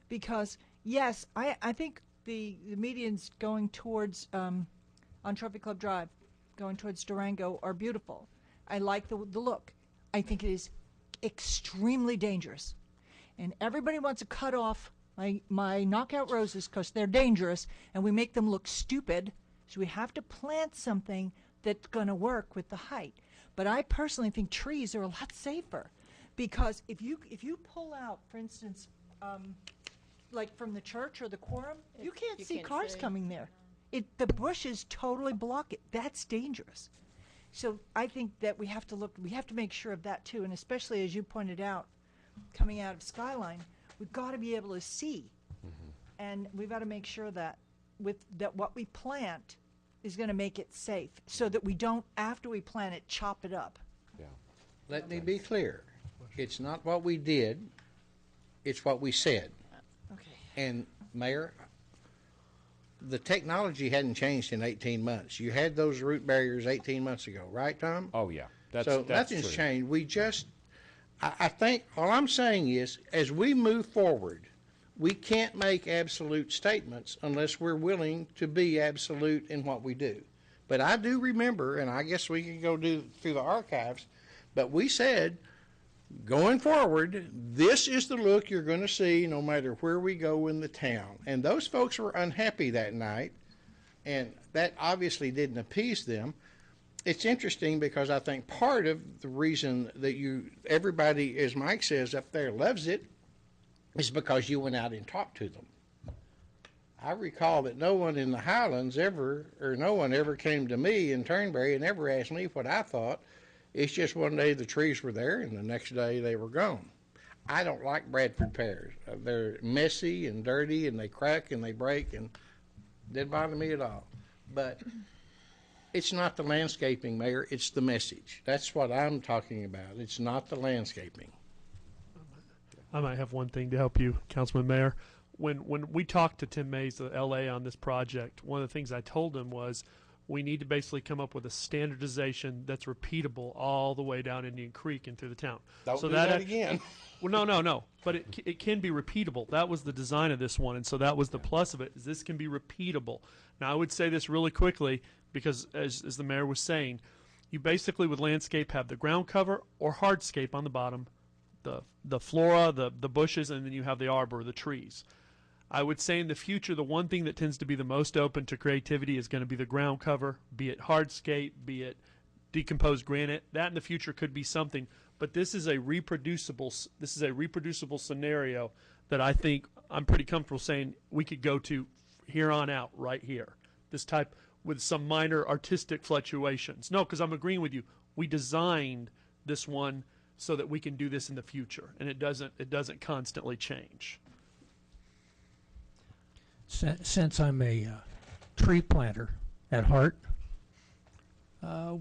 because yes, I think the medians going towards on Trophy Club Drive, going towards Durango, are beautiful. I like the look. I think it is extremely dangerous, and everybody wants to cut off my knockout roses because they're dangerous, and we make them look stupid. So we have to plant something that's going to work with the height. But I personally think trees are a lot safer, because if you pull out, for instance, like from the church or the quorum, you can't see cars coming there. The bushes totally block it. That's dangerous. So I think that we have to make sure of that too, and especially as you pointed out, coming out of Skyline, we've got to be able to see, and we've got to make sure that what we plant is going to make it safe, so that we don't, after we plant it, chop it up. Yeah. Let me be clear. It's not what we did, it's what we said. Okay. And Mayor, the technology hadn't changed in 18 months. You had those root barriers 18 months ago, right, Tom? Oh, yeah. That's nothing's true. changed. We just, I think, all I'm saying is, as we move forward, we can't make absolute statements unless we're willing to be absolute in what we do. But I do remember, and I guess we can go through the archives, but we said, going forward, this is the look you're going to see no matter where we go in the town. And those folks were unhappy that night, and that obviously didn't appease them. It's interesting because I think part of the reason that everybody, as Mike says, up there loves it is because you went out and talked to them. I recall that no one in the Highlands no one ever came to me in Turnberry and ever asked me what I thought. It's just one day the trees were there and the next day they were gone. I don't like Bradford pears. They're messy and dirty and they crack and they break, and it didn't bother me at all. But it's not the landscaping, Mayor, it's the message. That's what I'm talking about. It's not the landscaping. I might have one thing to help you, Councilman Mayor. When we talked to Tim Mays of LA on this project, one of the things I told him was we need to basically come up with a standardization that's repeatable all the way down Indian Creek and through the town. Don't do that again. Well, no. But it can be repeatable. That was the design of this one, and so that was the plus of it, is this can be repeatable. Now, I would say this really quickly because, as the mayor was saying, you basically with landscape have the ground cover or hardscape on the bottom, the flora, the bushes, and then you have the arbor, the trees. I would say in the future, the one thing that tends to be the most open to creativity is going to be the ground cover, be it hardscape, be it decomposed granite. That in the future could be something, but this is a reproducible scenario that I think I'm pretty comfortable saying we could go to here on out right here. This type with some minor artistic fluctuations. No, because I'm agreeing with you. We designed this one so that we can do this in the future, and it doesn't constantly change. Since I'm a tree planter at heart,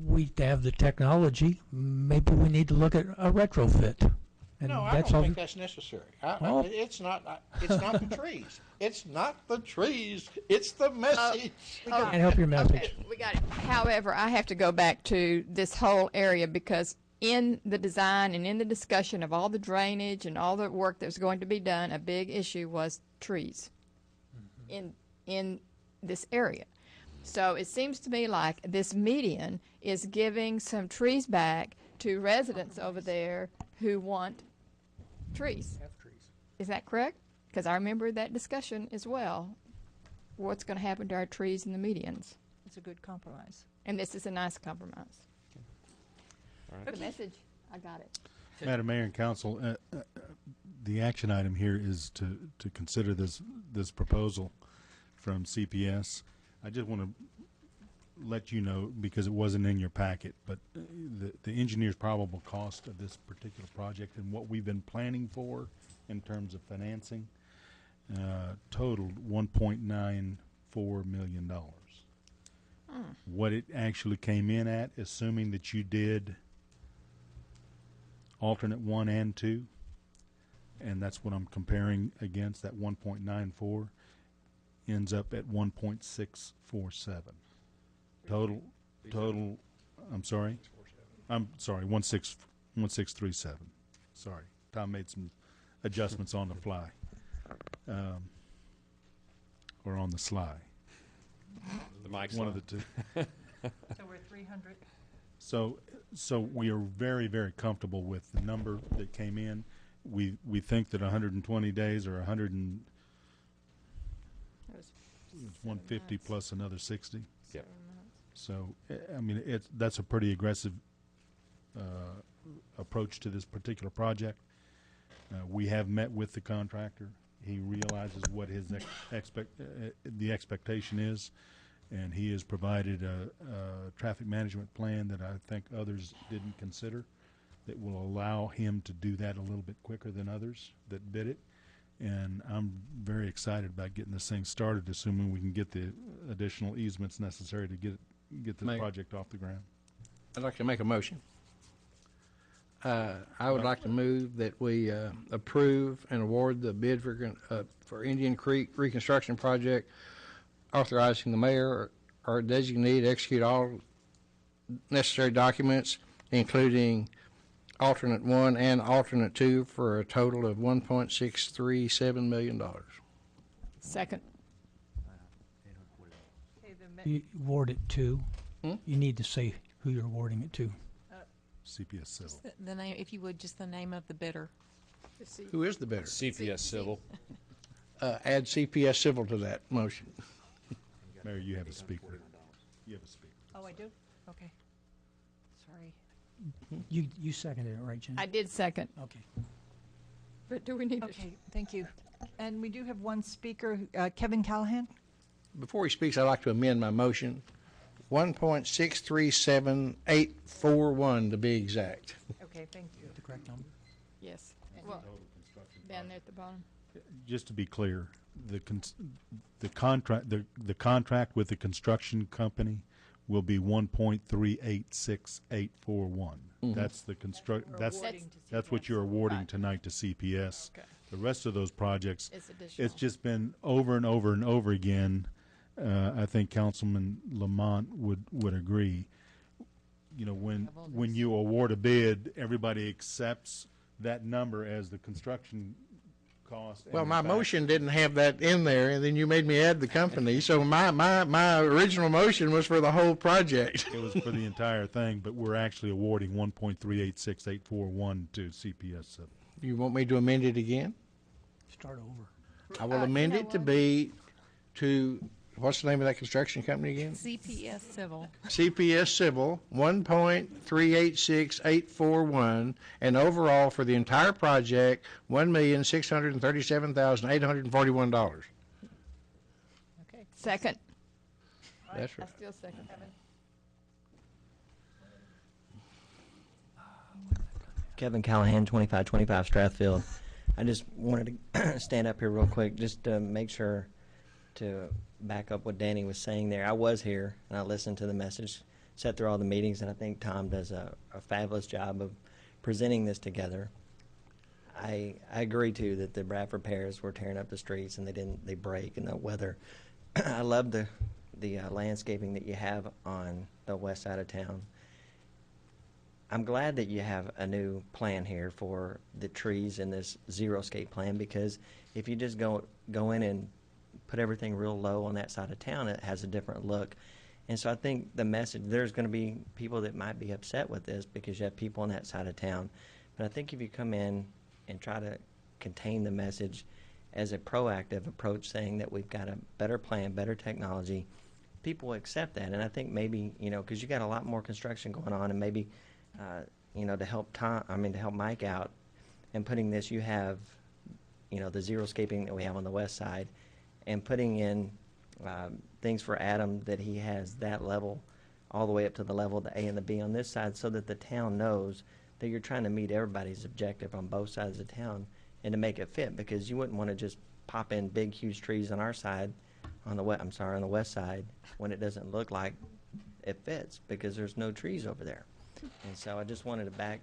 we have the technology. Maybe we need to look at a retrofit And No, I that's don't all. think that's necessary. Well- It's not the trees. It's not the trees. It's the message. Can't help your message. Okay, we got it. However, I have to go back to this whole area because in the design and in the discussion of all the drainage and all the work that was going to be done, a big issue was trees in this area. So it seems to me like this median is giving some trees back to residents over there who want trees. Is that correct? Because I remember that discussion as well. What's going to happen to our trees in the medians? It's a good compromise. And this is a nice compromise. The message, I got it. Madam Mayor and Council, the action item here is to consider this proposal from CPS. I just want to let you know, because it wasn't in your packet, but the engineer's probable cost of this particular project and what we've been planning for in terms of financing totaled $1.94 million. What it actually came in at, assuming that you did alternate 1 and 2, and that's what I'm comparing against, that 1.94 ends up at 1.647. Total, I'm sorry, 1637. Sorry, Tom made some adjustments on the fly, or on the sly. The mic's One on. of the two. So we're 300. So we are very, very comfortable with the number that came in. We think that 120 days or 150 plus another 60. Yep. So I mean, that's a pretty aggressive approach to this particular project. We have met with the contractor. He realizes what his the expectation is, and he has provided a traffic management plan that I think others didn't consider, that will allow him to do that a little bit quicker than others that bid it. And I'm very excited about getting this thing started, assuming we can get the additional easements necessary to get this Mayor. project off the ground. I'd like to make a motion. I would like to move that we approve and award the bid for Indian Creek Reconstruction Project, authorizing the mayor or designee to execute all necessary documents, including alternate 1 and alternate 2, for a total of $1.637 million. Second. Okay, You award it to. You need to say who you're awarding it to. CPS Civil. Just the name, if you would, just the name of the bidder. Who is the bidder? CPS Civil. Add CPS Civil to that motion. Mayor, you have a speaker. You have a speaker. Oh, I do? Okay. Sorry. You seconded it, right, Jen? I did second. Okay. But do we need to? Okay, thank you. And we do have one speaker, Kevin Callahan. Before he speaks, I'd like to amend my motion. 1.637841 to be exact. Okay, thank you. The correct number? Yes. Well, down there at the bottom. Just to be clear, the contract with the construction company will be 1.386841. That's the that's what you're awarding tonight to CPS. Okay. The rest of those projects, It's additional. it's just been over and over and over again. I think Councilman Lamont would agree. You know, when you award a bid, everybody accepts that number as the construction cost. and Well, in my fact- motion didn't have that in there, and then you made me add the company. So my original motion was for the whole project. It was for the entire thing, but we're actually awarding 1.386841 to CPS Civil. You want me to amend it again? Start over. I will amend it to be to, what's the name of that construction company again? CPS Civil. CPS Civil, 1.386841, and overall for the entire project, $1,637,841. Okay. Second. That's I right. still second. Kevin Callahan, 2525 Strathfield. I just wanted to stand up here real quick just to make sure to back up what Danny was saying there. I was here, and I listened to the message, sat through all the meetings, and I think Tom does a fabulous job of presenting this together. I agree too that the Bradford Parish were tearing up the streets and they break in the weather. I love the landscaping that you have on the west side of town. I'm glad that you have a new plan here for the trees in this zero-scape plan, because if you just go in and put everything real low on that side of town, it has a different look. And so I think the message, there's going to be people that might be upset with this because you have people on that side of town. But I think if you come in and try to contain the message as a proactive approach, saying that we've got a better plan, better technology, people will accept that. And I think maybe, because you got a lot more construction going on, and maybe to help to help Mike out and putting this, you have, the zero-scaping that we have on the west side, and putting in things for Adam that he has that level all the way up to the level of the A and the B on this side, so that the town knows that you're trying to meet everybody's objective on both sides of town and to make it fit, because you wouldn't want to just pop in big, huge trees on our side, on the west side, when it doesn't look like it fits because there's no trees over there. And so I just wanted to back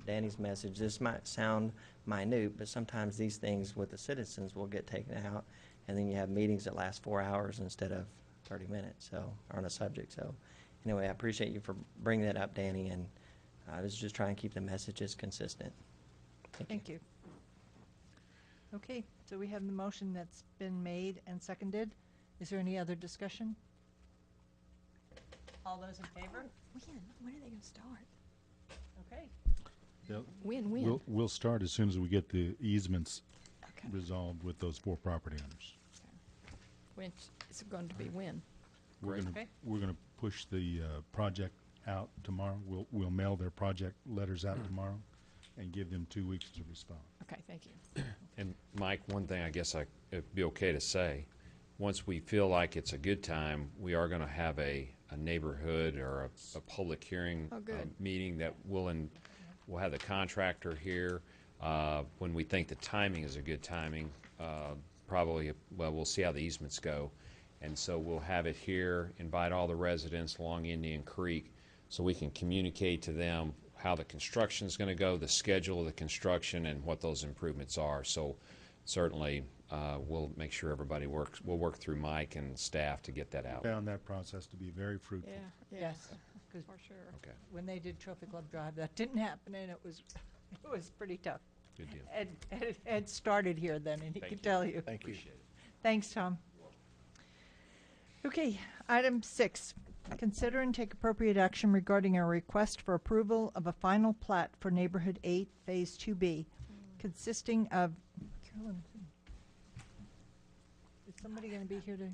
Danny's message. This might sound minute, but sometimes these things with the citizens will get taken out, and then you have meetings that last 4 hours instead of 30 minutes on a subject. So anyway, I appreciate you for bringing that up, Danny, and I was just trying to keep the messages consistent. Thank you. Okay, so we have the motion that's been made and seconded. Is there any other discussion? All those in favor? When are they going to start? Okay. Yep. When? We'll start as soon as we get the easements resolved with those 4 property owners. When is it going to be when? We're gonna Okay. we're gonna push the project out tomorrow. We'll mail their project letters out tomorrow, and give them 2 weeks to respond. Okay, thank you. And Mike, one thing I guess it'd be okay to say, once we feel like it's a good time, we are going to have a neighborhood or a public hearing meeting that we'll have the contractor here when we think the timing is a good timing. Probably, we'll see how the easements go. And so we'll have it here, invite all the residents along Indian Creek so we can communicate to them how the construction is going to go, the schedule of the construction, and what those improvements are. So certainly we'll make sure everybody works. We'll work through Mike and staff to get that out. Found that process to be very fruitful. Yes, because For sure. Okay, when they did Trophy Club Drive, that didn't happen, and it was pretty tough. good deal. Ed started here then, and he Thank could you. tell you. Thank you. Thanks, Tom. Okay, item 6. Consider and take appropriate action regarding a request for approval of a final plat for Neighborhood 8, Phase 2B, consisting of, Carolyn, is somebody going to be here to?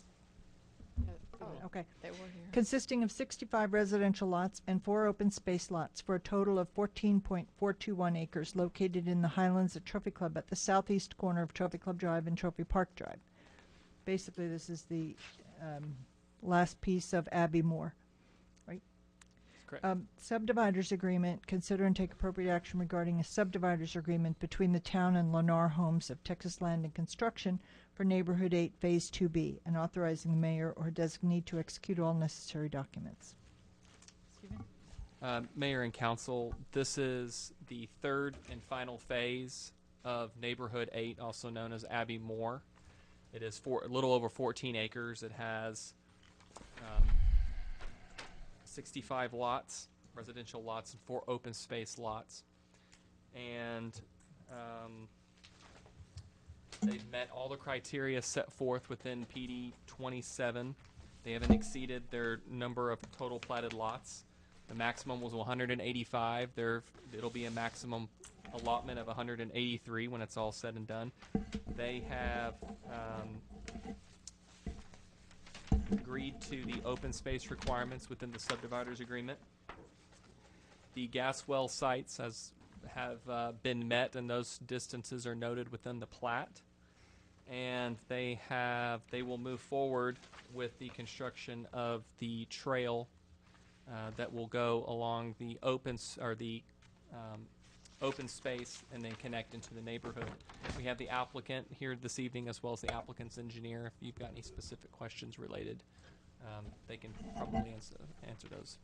Okay. They were here. Consisting of 65 residential lots and 4 open space lots for a total of 14.421 acres located in the Highlands of Trophy Club at the southeast corner of Trophy Club Drive and Trophy Park Drive. Basically, this is the last piece of Abbey Moore, right? Correct. Subdividers agreement. Consider and take appropriate action regarding a subdividers agreement between the town and Lennar Homes of Texas Land and Construction for Neighborhood 8, Phase 2B, and authorizing the mayor or designee to execute all necessary documents. Mayor and council, this is the 3rd and final phase of Neighborhood 8, also known as Abbey Moore. It is a little over 14 acres. It has 65 lots, residential lots, and 4 open space lots. And they've met all the criteria set forth within PD 27. They haven't exceeded their number of total platted lots. The maximum was 185. It'll be a maximum allotment of 183 when it's all said and done. They have agreed to the open space requirements within the subdividers agreement. The gas well sites have been met, and those distances are noted within the plat. And they will move forward with the construction of the trail that will go along the open space and then connect into the neighborhood. We have the applicant here this evening, as well as the applicant's engineer. If you've got any specific questions related, they can probably answer those.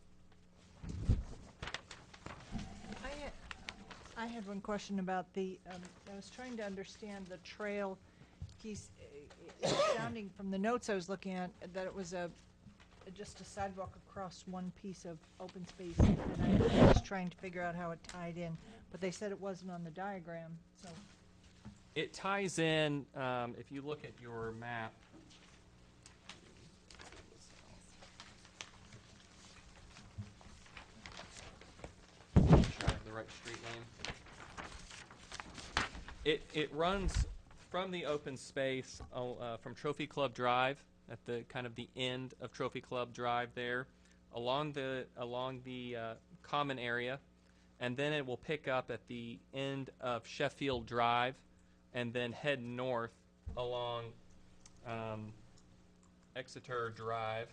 I I had one question about I was trying to understand the trail piece. It's sounding from the notes I was looking at that it was just a sidewalk across one piece of open space, and I was trying to figure out how it tied in, but they said it wasn't on the diagram, so. It ties in, if you look at your map. Make sure I have the right street name. It runs from the open space from Trophy Club Drive at the kind of the end of Trophy Club Drive there, along the common area, and then it will pick up at the end of Sheffield Drive, and then head north along Exeter Drive,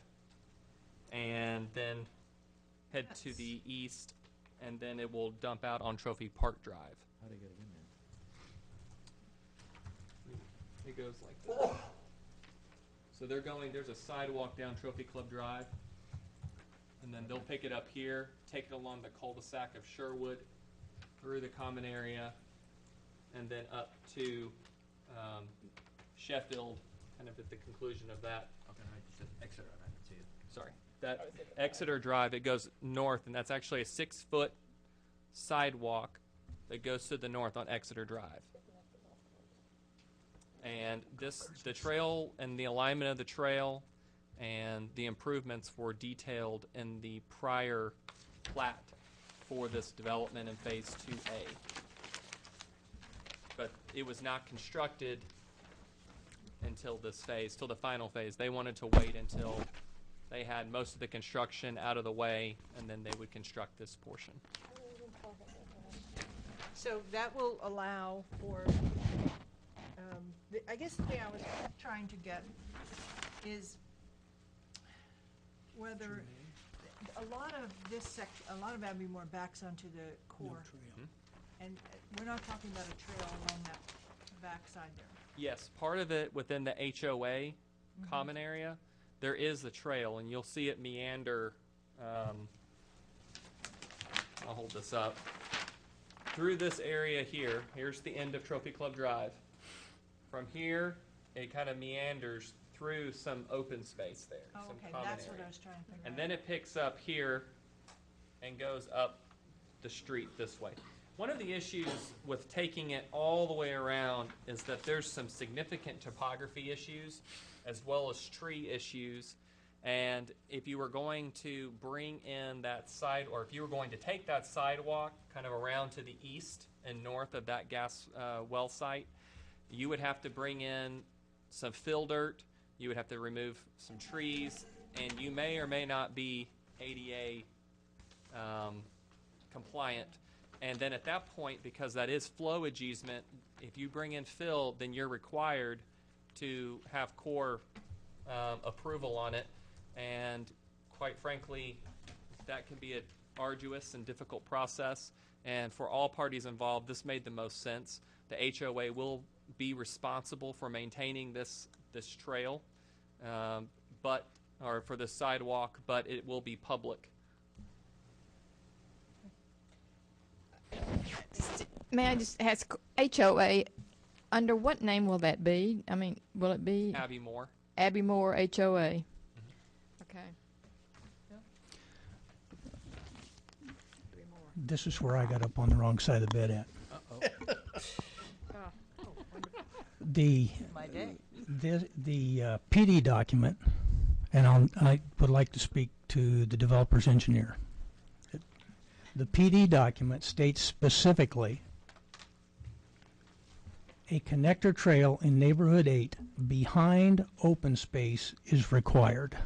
and then head to the east, and then it will dump out on Trophy Park Drive. How do you get it in there? It goes like this. So there's a sidewalk down Trophy Club Drive, and then they'll pick it up here, take it along the cul-de-sac of Sherwood, through the common area, and then up to Sheffield, kind of at the conclusion of that. Okay, I just said Exeter. I didn't see it. Sorry, that Exeter Drive, it goes north, and that's actually a 6-foot sidewalk that goes to the north on Exeter Drive. And the trail and the alignment of the trail and the improvements were detailed in the prior plat for this development in Phase 2A. But it was not constructed until this phase, till the final phase. They wanted to wait until they had most of the construction out of the way, and then they would construct this portion. So that will allow for, I guess the thing I was trying to get is whether a lot of this section, a lot of Abbey-Moore backs onto the core. And we're not talking about a trail along that backside there. Yes, part of it within the HOA common area, there is a trail, and you'll see it meander. I'll hold this up. Through this area here, here's the end of Trophy Club Drive. From here, it kind of meanders through some open space there. Oh, some okay, common that's area. what I was trying to figure out. And then it picks up here and goes up the street this way. One of the issues with taking it all the way around is that there's some significant topography issues as well as tree issues. And if you were going to bring in that side, or if you were going to take that sidewalk kind of around to the east and north of that gas well site, you would have to bring in some fill dirt, you would have to remove some trees, and you may or may not be ADA compliant. And then at that point, because that is flowage easement, if you bring in fill, then you're required to have Corps approval on it. And quite frankly, that can be an arduous and difficult process. And for all parties involved, this made the most sense. The HOA will be responsible for maintaining this trail, or for this sidewalk, but it will be public. May I just ask, HOA, under what name will that be? I mean, will it be? Abbey-Moore. Abbey-Moore HOA. Okay. This is where I got up on the wrong side of the bed at. My day. The PD document, and I would like to speak to the developer's engineer. The PD document states specifically a connector trail in Neighborhood 8 behind open space is required.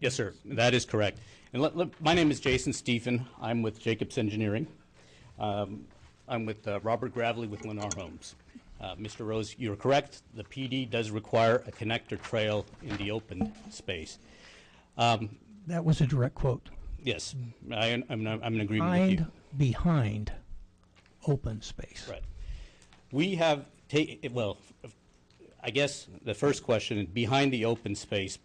Yes, sir. That is correct. And my name is Jason Stephen. I'm with Jacobs Engineering. I'm with Robert Gravely with Lennar Homes. Mr. Rose, you're correct. The PD does require a connector trail in the open space. That was a direct quote. Yes, I'm in agreement with you. Behind open space. Right. We have I guess the first question, behind the open space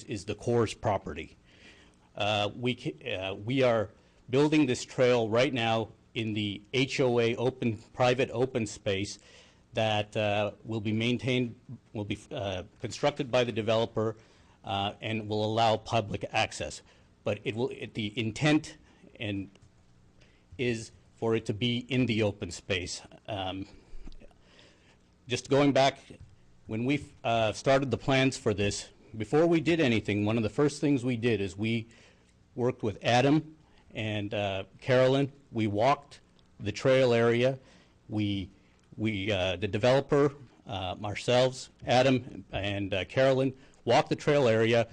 is the Corps' property. We are building this trail right now in the HOA private open space that will be maintained, will be constructed by the developer, and will allow public access. But the intent is for it to be in the open space. Just going back, when we started the plans for this, before we did anything, one of the first things we did is we worked with Adam and Carolyn. We walked the trail area. The developer, ourselves, Adam and Carolyn, walked the trail area.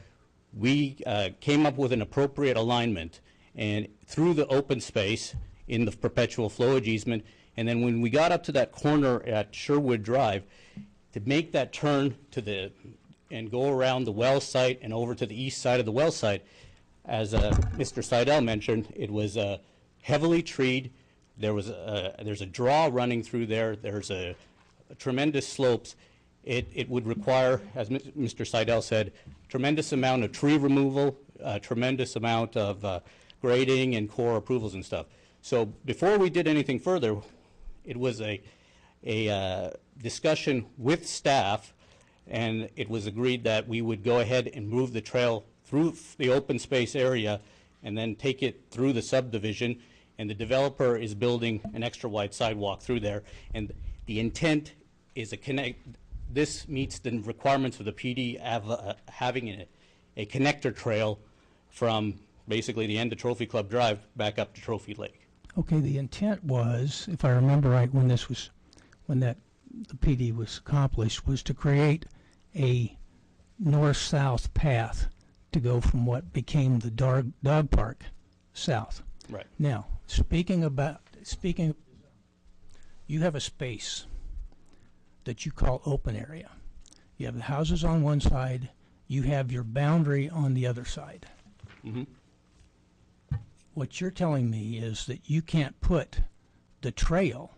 We came up with an appropriate alignment and through the open space in the perpetual flowage easement. And then when we got up to that corner at Sherwood Drive, to make that turn and go around the well site and over to the east side of the well site, as Mr. Seidel mentioned, it was heavily treed. There's a draw running through there. There's a tremendous slopes. It would require, as Mr. Seidel said, tremendous amount of tree removal, tremendous amount of grading and core approvals and stuff. So before we did anything further, it was a discussion with staff, and it was agreed that we would go ahead and move the trail through the open space area and then take it through the subdivision. And the developer is building an extra wide sidewalk through there. And the intent is this meets the requirements of the PD having a connector trail from basically the end of Trophy Club Drive back up to Trophy Lake. Okay, the intent was, if I remember right, when the PD was accomplished, was to create a north-south path to go from what became the dog park south. Right. Now, you have a space that you call open area. You have the houses on one side, you have your boundary on the other side. Mm-hmm. What you're telling me is that you can't put the trail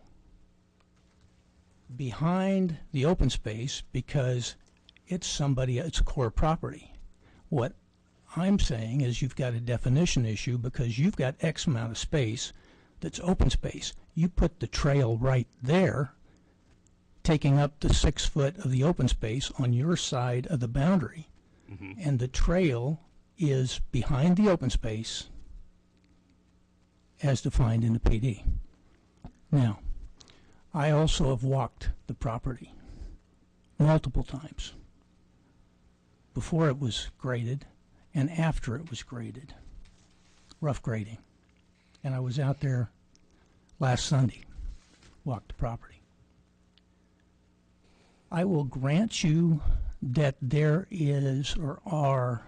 behind the open space because it's core property. What I'm saying is you've got a definition issue because you've got X amount of space that's open space. You put the trail right there, taking up the 6 foot of the open space on your side of the boundary, and the trail is behind the open space as defined in the PD. Now, I also have walked the property multiple times, before it was graded and after it was graded, rough grading. And I was out there last Sunday, walked the property. I will grant you that there is or are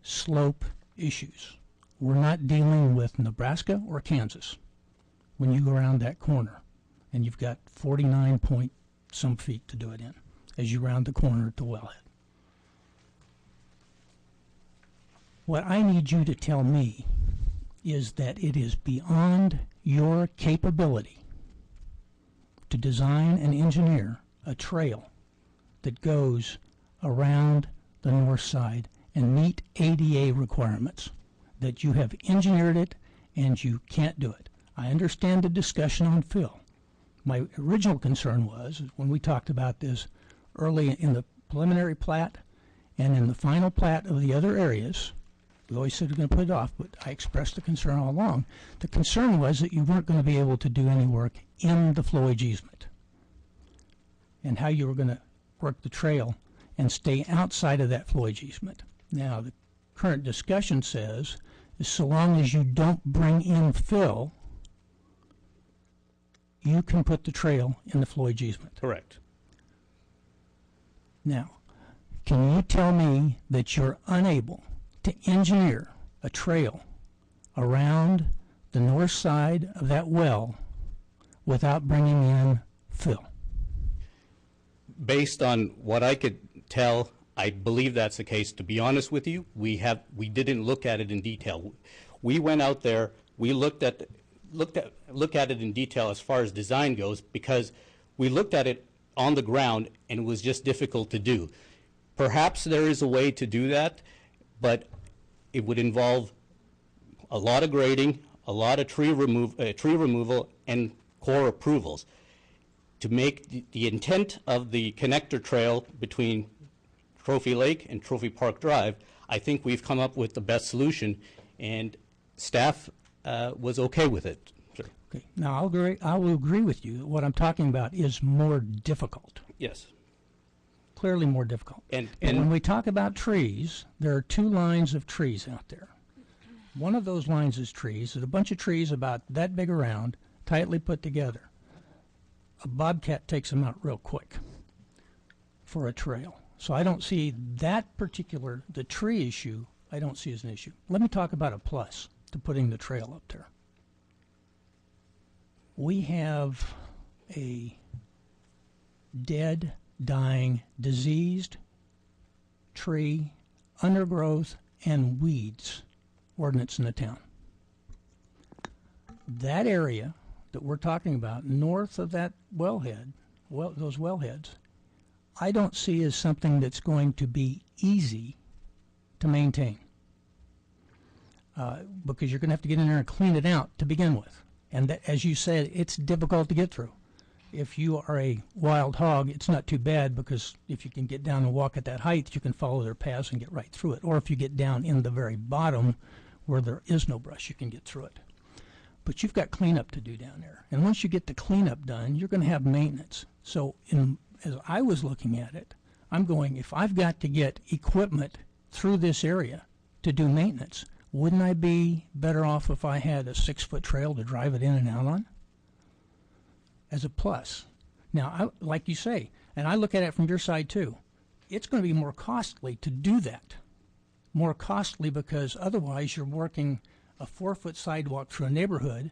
slope issues. We're not dealing with Nebraska or Kansas when you go around that corner and you've got 49 point some feet to do it in as you round the corner at the wellhead. What I need you to tell me is that it is beyond your capability to design and engineer a trail that goes around the north side and meet ADA requirements, that you have engineered it and you can't do it. I understand the discussion on fill. My original concern was, when we talked about this early in the preliminary plat and in the final plat of the other areas, we always said we're going to put it off, but I expressed the concern all along. The concern was that you weren't going to be able to do any work in the flowage easement and how you were going to work the trail and stay outside of that flowage easement. Now, the current discussion says is so long as you don't bring in fill, you can put the trail in the flowage easement. Correct. Now, can you tell me that you're unable to engineer a trail around the north side of that well without bringing in fill? Based on what I could tell, I believe that's the case. To be honest with you, we didn't look at it in detail. We went out there, we looked at it in detail as far as design goes, because we looked at it on the ground and it was just difficult to do. Perhaps there is a way to do that, but it would involve a lot of grading, a lot of tree removal and core approvals. To make the intent of the connector trail between Trophy Lake and Trophy Park Drive, I think we've come up with the best solution, and staff was okay with it. Sir. Okay. Now, I will agree with you. What I'm talking about is more difficult. Yes. Clearly more difficult. And when we talk about trees, there are two lines of trees out there. One of those lines is trees. There's a bunch of trees about that big around, tightly put together. A bobcat takes them out real quick for a trail. So I don't see that particular, the tree issue, I don't see as an issue. Let me talk about a plus to putting the trail up there. We have a dead, dying, diseased tree, undergrowth, and weeds ordinance in the town. That area that we're talking about, north of that wellhead, those wellheads, I don't see as something that's going to be easy to maintain. Because you're going to have to get in there and clean it out to begin with. And that, as you said, it's difficult to get through. If you are a wild hog, it's not too bad, because if you can get down and walk at that height, you can follow their paths and get right through it. Or if you get down in the very bottom where there is no brush, you can get through it. But you've got cleanup to do down there. And once you get the cleanup done, you're going to have maintenance. So as I was looking at it, I'm going, if I've got to get equipment through this area to do maintenance, wouldn't I be better off if I had a 6-foot trail to drive it in and out on? As a plus. Now, like you say, and I look at it from your side too, it's going to be more costly to do that. More costly because otherwise you're working a 4-foot sidewalk through a neighborhood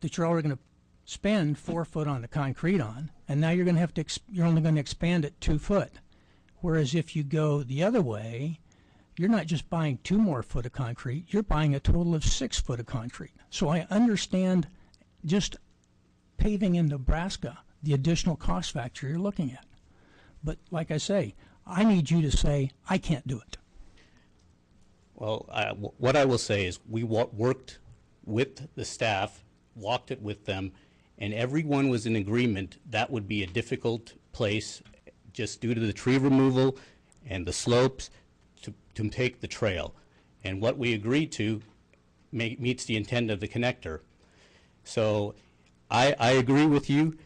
that you're already going to spend 4 foot on the concrete on, and now you're going to have to, you're only going to expand it 2 foot. Whereas if you go the other way, you're not just buying 2 more foot of concrete, you're buying a total of 6 foot of concrete. So I understand just paving in Nebraska, the additional cost factor you're looking at. But like I say, I need you to say, I can't do it. Well, what I will say is we worked with the staff, walked it with them, and everyone was in agreement that would be a difficult place just due to the tree removal and the slopes to take the trail. And what we agreed to meets the intent of the connector. So I agree with you.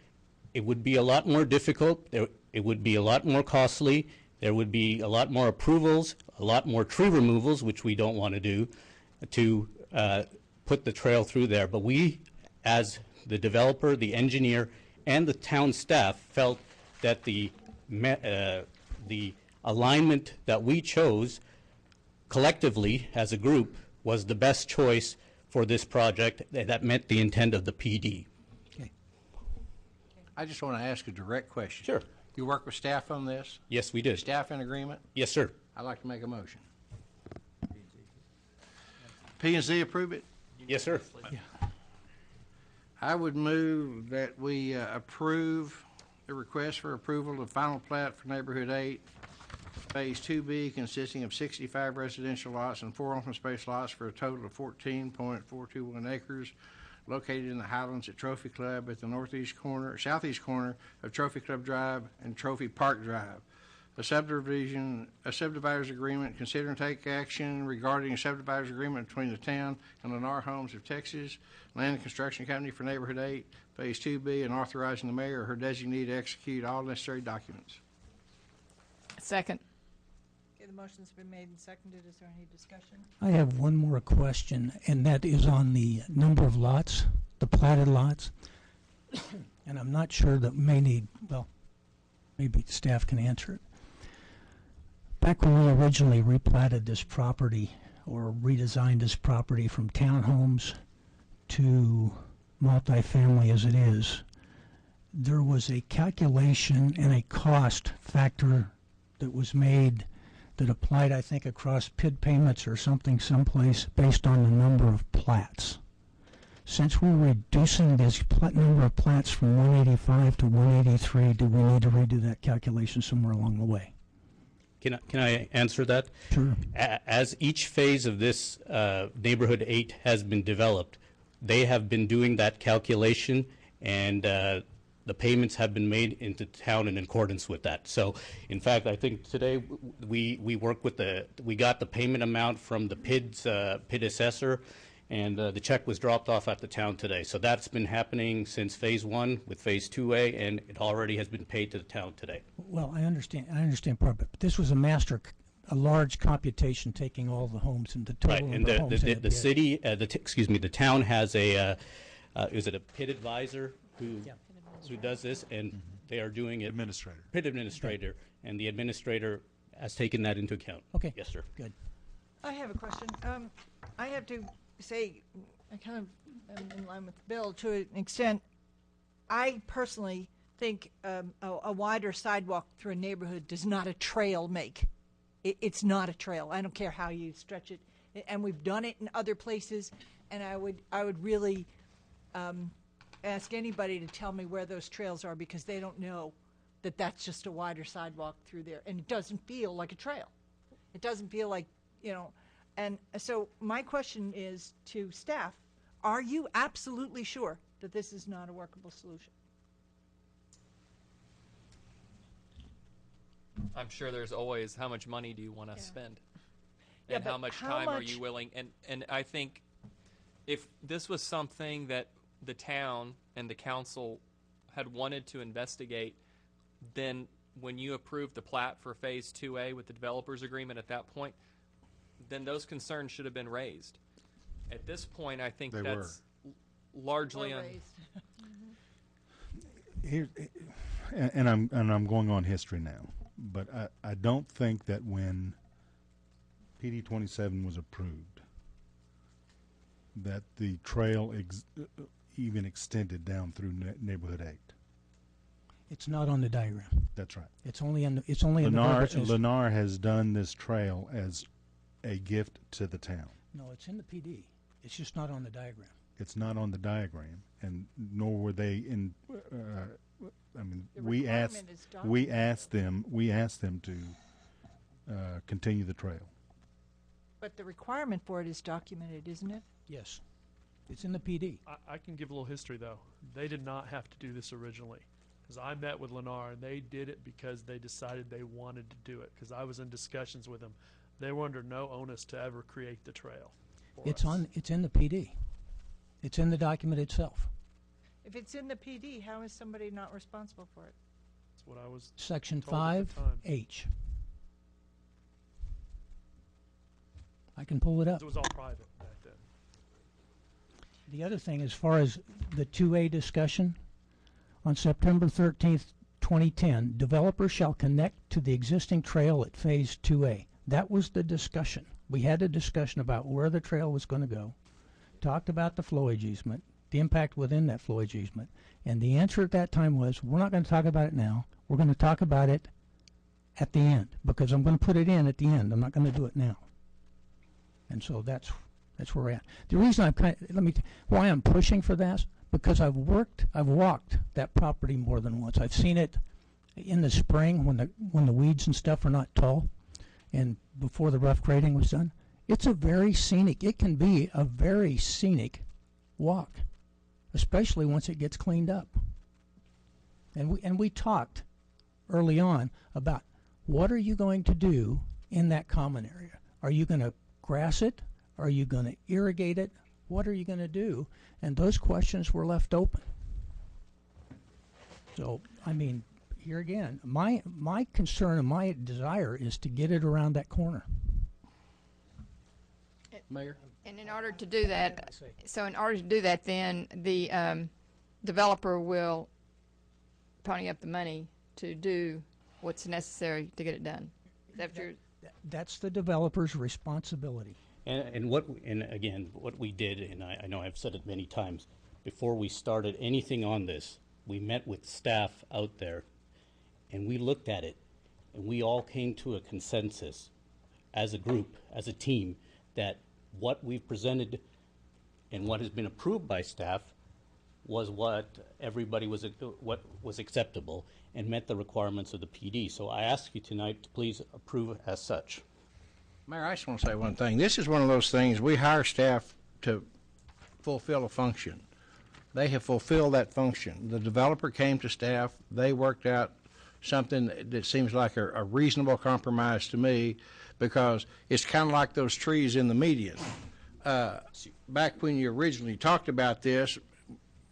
It would be a lot more difficult. It would be a lot more costly. There would be a lot more approvals, a lot more tree removals, which we don't want to do, to put the trail through there. But we, as the developer, the engineer, and the town staff, felt that the alignment that we chose collectively as a group was the best choice for this project that met the intent of the PD. Okay. I just want to ask a direct question. Sure. You work with staff on this? Yes, we did. Staff in agreement? Yes, sir. I'd like to make a motion. P&Z approve it? Yes, sir. Yeah. I would move that we approve the request for approval of final plat for Neighborhood 8, Phase 2B, consisting of 65 residential lots and 4 open space lots for a total of 14.421 acres, located in the Highlands at Trophy Club at the southeast corner of Trophy Club Drive and Trophy Park Drive. A subdividers agreement, consider and take action regarding a subdividers agreement between the town and Lennar Homes of Texas, Land and Construction Company for Neighborhood 8, Phase 2B, and authorizing the mayor or her designee to execute all necessary documents. Second. Okay, the motion's been made and seconded. Is there any discussion? I have one more question, and that is on the number of lots, the platted lots. And I'm not sure that maybe staff can answer it. Back when we originally replatted this property or redesigned this property from townhomes to multifamily as it is, there was a calculation and a cost factor that was made that applied, I think, across PID payments or something someplace based on the number of plats. Since we're reducing this number of plats from 185 to 183, do we need to redo that calculation somewhere along the way? Can I answer that? Sure. As each phase of this Neighborhood 8 has been developed, They have been doing that calculation, and the payments have been made into town in accordance with that. So, in fact, I think today we work with we got the payment amount from the PID assessor, and the check was dropped off at the town today. So that's been happening since Phase 1 with Phase 2A, and it already has been paid to the town today. Well, I understand part of it, but this was a large computation taking all the homes and the total Right, and of the homes. the city, the town has a, is it a PID advisor who does this, and they are doing it. Administrator. PID administrator, and the administrator has taken that into account. Okay. Yes, sir. Good. I have a question. I have to say, I kind of am in line with Bill to an extent. I personally think a wider sidewalk through a neighborhood does not a trail make. It's not a trail. I don't care how you stretch it, and we've done it in other places. And I would really ask anybody to tell me where those trails are, because they don't know that that's just a wider sidewalk through there, and it doesn't feel like a trail. It doesn't feel like, you know. And so my question is to staff: are you absolutely sure that this is not a workable solution? I'm sure there's always how much money do you want to spend, Yeah, and but how much how time are much- you willing? And I think if this was something that the town and the council had wanted to investigate, then when you approved the plat for Phase 2A with the developers agreement at that point, then those concerns should have been raised. At this point, I think They that's largely Or on. raised? Here, and I'm going on history now, but I don't think that when PD 27 was approved, that the trail even extended down through neighborhood 8. It's not on the diagram. That's right. It's only in the verbiage. Lennar has done this trail as a gift to the town. No, it's in the PD. It's just not on the diagram. It's not on the diagram, and nor were they in. I mean, The we requirement is asked them to continue the trail. But the requirement for it is documented, isn't it? Yes. It's in the PD. I can give a little history, though. They did not have to do this originally, because I met with Lennar, and they did it because they decided they wanted to do it, because I was in discussions with them. They were under no onus to ever create the trail. It's in the PD. It's in the document itself. If it's in the PD, how is somebody not responsible for it? That's what I was Section told at the time. 5H. I can pull it up. It was all private back then. The other thing, as far as the 2A discussion, on September 13th, 2010, developers shall connect to the existing trail at Phase 2A. That was the discussion. We had a discussion about where the trail was going to go, talked about the flowage easement, the impact within that flowage easement, and the answer at that time was, we're not going to talk about it now. We're going to talk about it at the end, because I'm going to put it in at the end. I'm not going to do it now. And so that's where we're at. The reason why I'm pushing for this, because I've walked that property more than once. I've seen it in the spring when the weeds and stuff are not tall, and before the rough grading was done. It can be a very scenic walk, especially once it gets cleaned up. And we talked early on about what are you going to do in that common area? Are you going to grass it? Are you going to irrigate it? What are you going to do? And those questions were left open. So, I mean, here again, my concern and my desire is to get it around that corner. Mayor? And in order to do that, then the developer will pony up the money to do what's necessary to get it done. Is that what you're? That's the developer's responsibility. And again, what we did, and I know I've said it many times, before we started anything on this, we met with staff out there, and we looked at it, and we all came to a consensus as a group, as a team, that what we've presented and what has been approved by staff was what was acceptable and met the requirements of the PD. So I ask you tonight to please approve as such. Mayor, I just want to say one thing. This is one of those things, we hire staff fulfill a function. They have fulfilled that function. The developer came to staff. They worked out something that seems like a reasonable compromise to me, because it's kind of like those trees in the median. Back when you originally talked about this,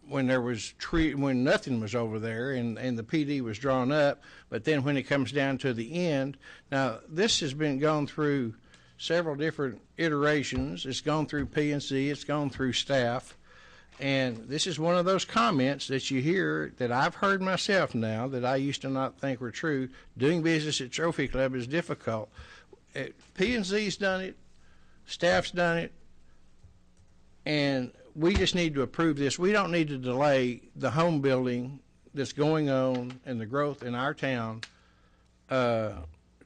when when nothing was over there and the PD was drawn up, but then when it comes down to the end, now this has been gone through several different iterations. It's gone through P&Z, it's gone through staff, and this is one of those comments that you hear that I've heard myself now that I used to not think were true. Doing business at Trophy Club is difficult. P&Z's done it, staff's done it, and we just need to approve this. We don't need to delay the home building that's going on and the growth in our town to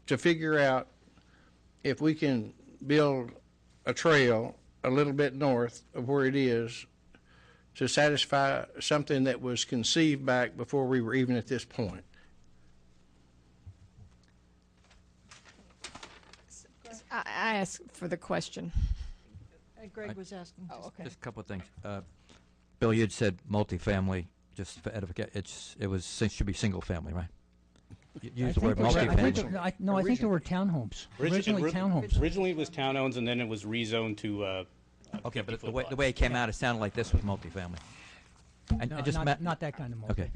figure out if we can build a trail a little bit north of where it is to satisfy something that was conceived back before we were even at this point. I asked for the question. Greg was asking. Oh, okay. Just a couple of things. Bill, you had said multifamily, just for edification. Should be single family, right? You used the word multifamily. I think there were townhomes. Originally townhomes. Originally it was townhomes, and then it was rezoned to. Okay, but the way it came out, it sounded like this was multifamily. No, not that kind of multifamily. Okay.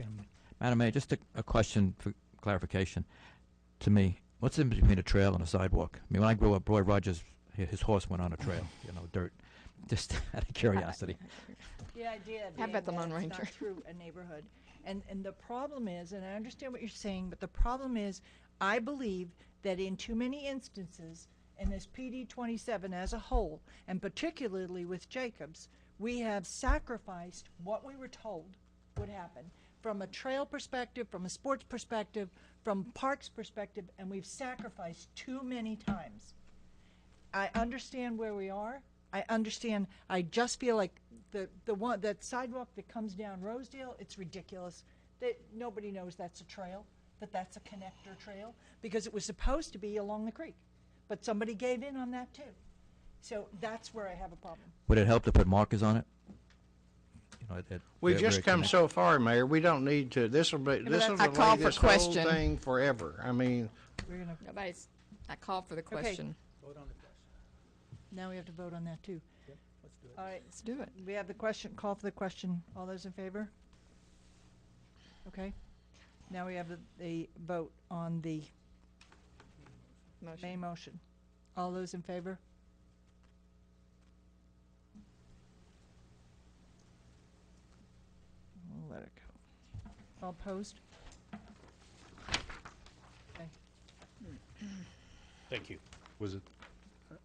Madam Mayor, just a question for clarification. To me, what's the difference between a trail and a sidewalk? I mean, when I grew up, Roy Rogers, his horse went on a trail, dirt. Just out of curiosity. The idea How about the being Lone that it's Ranger? not through a neighborhood. And the problem is, and I understand what you're saying, but the problem is, I believe that in too many instances, in this PD 27 as a whole, and particularly with Jacobs, we have sacrificed what we were told would happen from a trail perspective, from a sports perspective, from parks perspective, and we've sacrificed too many times. I understand where we are. I understand. I just feel like that sidewalk that comes down Rosedale, it's ridiculous that nobody knows that's a trail, that that's a connector trail, because it was supposed to be along the creek, but somebody gave in on that too. So that's where I have a problem. Would it help to put markers on it? We've just come so far, Mayor. We don't need to. This will delay this whole thing forever. I mean, I call for the question. Vote on the question. Now we have to vote on that too. Yep, let's do it. All right, Let's do it. we have the question. Call for the question. All those in favor? Okay. Now we have the vote on the main motion. All those in favor? We'll let it go. All opposed? Okay. Thank you. Was it,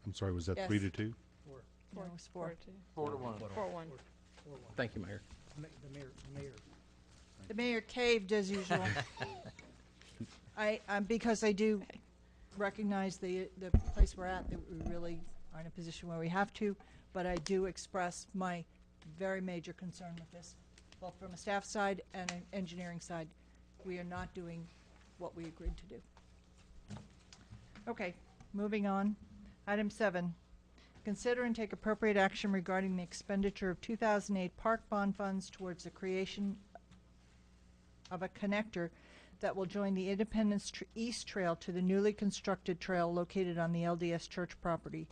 I'm sorry, was that Yes. 3-2? No, it was 4. 4-1. 4-1. thank you, Mayor. The mayor. The mayor caved as usual. Because I do recognize the place we're at, that we really are in a position where we have to, but I do express my very major concern with this, both from a staff side and an engineering side. We are not doing what we agreed to do. Okay, moving on. Item 7, consider and take appropriate action regarding the expenditure of 2008 park bond funds towards the creation of a connector that will join the Independence East Trail to the newly constructed trail located on the LDS Church property,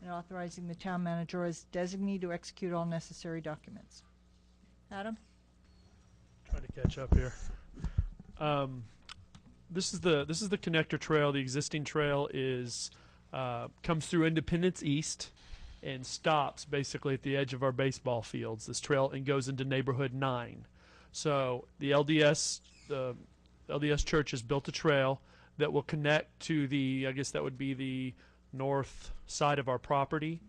and authorizing the town manager as designee to execute all necessary documents. Adam? Trying to catch up here. This is the connector trail. The existing trail is comes through Independence East and stops basically at the edge of our baseball fields. This trail and goes into neighborhood 9. So the LDS Church has built a trail that will connect to I guess that would be the north side of our property,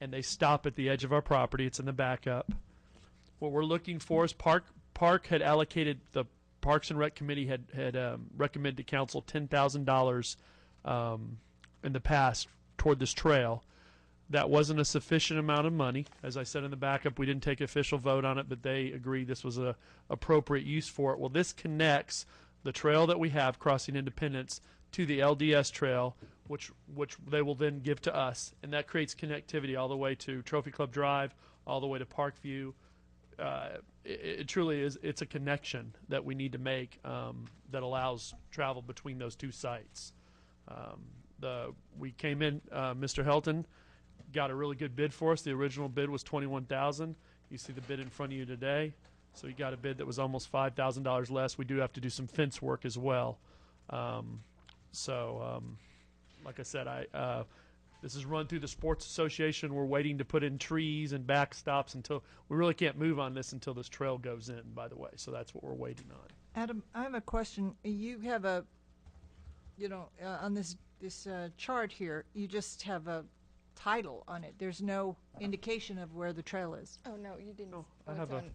and they stop at the edge of our property. It's in the backup. What we're looking for is Park had allocated, the Parks and Rec Committee had recommended to council $10,000 in the past toward this trail. That wasn't a sufficient amount of money. As I said in the backup, we didn't take official vote on it, but they agreed this was a appropriate use for it. Well, this connects the trail that we have crossing Independence to the LDS trail, which they will then give to us, and that creates connectivity all the way to Trophy Club Drive, all the way to Parkview. It truly is. It's a connection that we need to make that allows travel between those two sites. We came in. Mr. Helton got a really good bid for us. The original bid was $21,000. You see the bid in front of you today. So he got a bid that was almost $5,000 less. We do have to do some fence work as well. Like I said, this is run through the Sports Association. We're waiting to put in trees and backstops until we really can't move on this until this trail goes in, by the way. So that's what we're waiting on. Adam, I have a question. You have a, on this chart here, you just have a title on it. There's no indication of where the trail is. Oh, no, you didn't.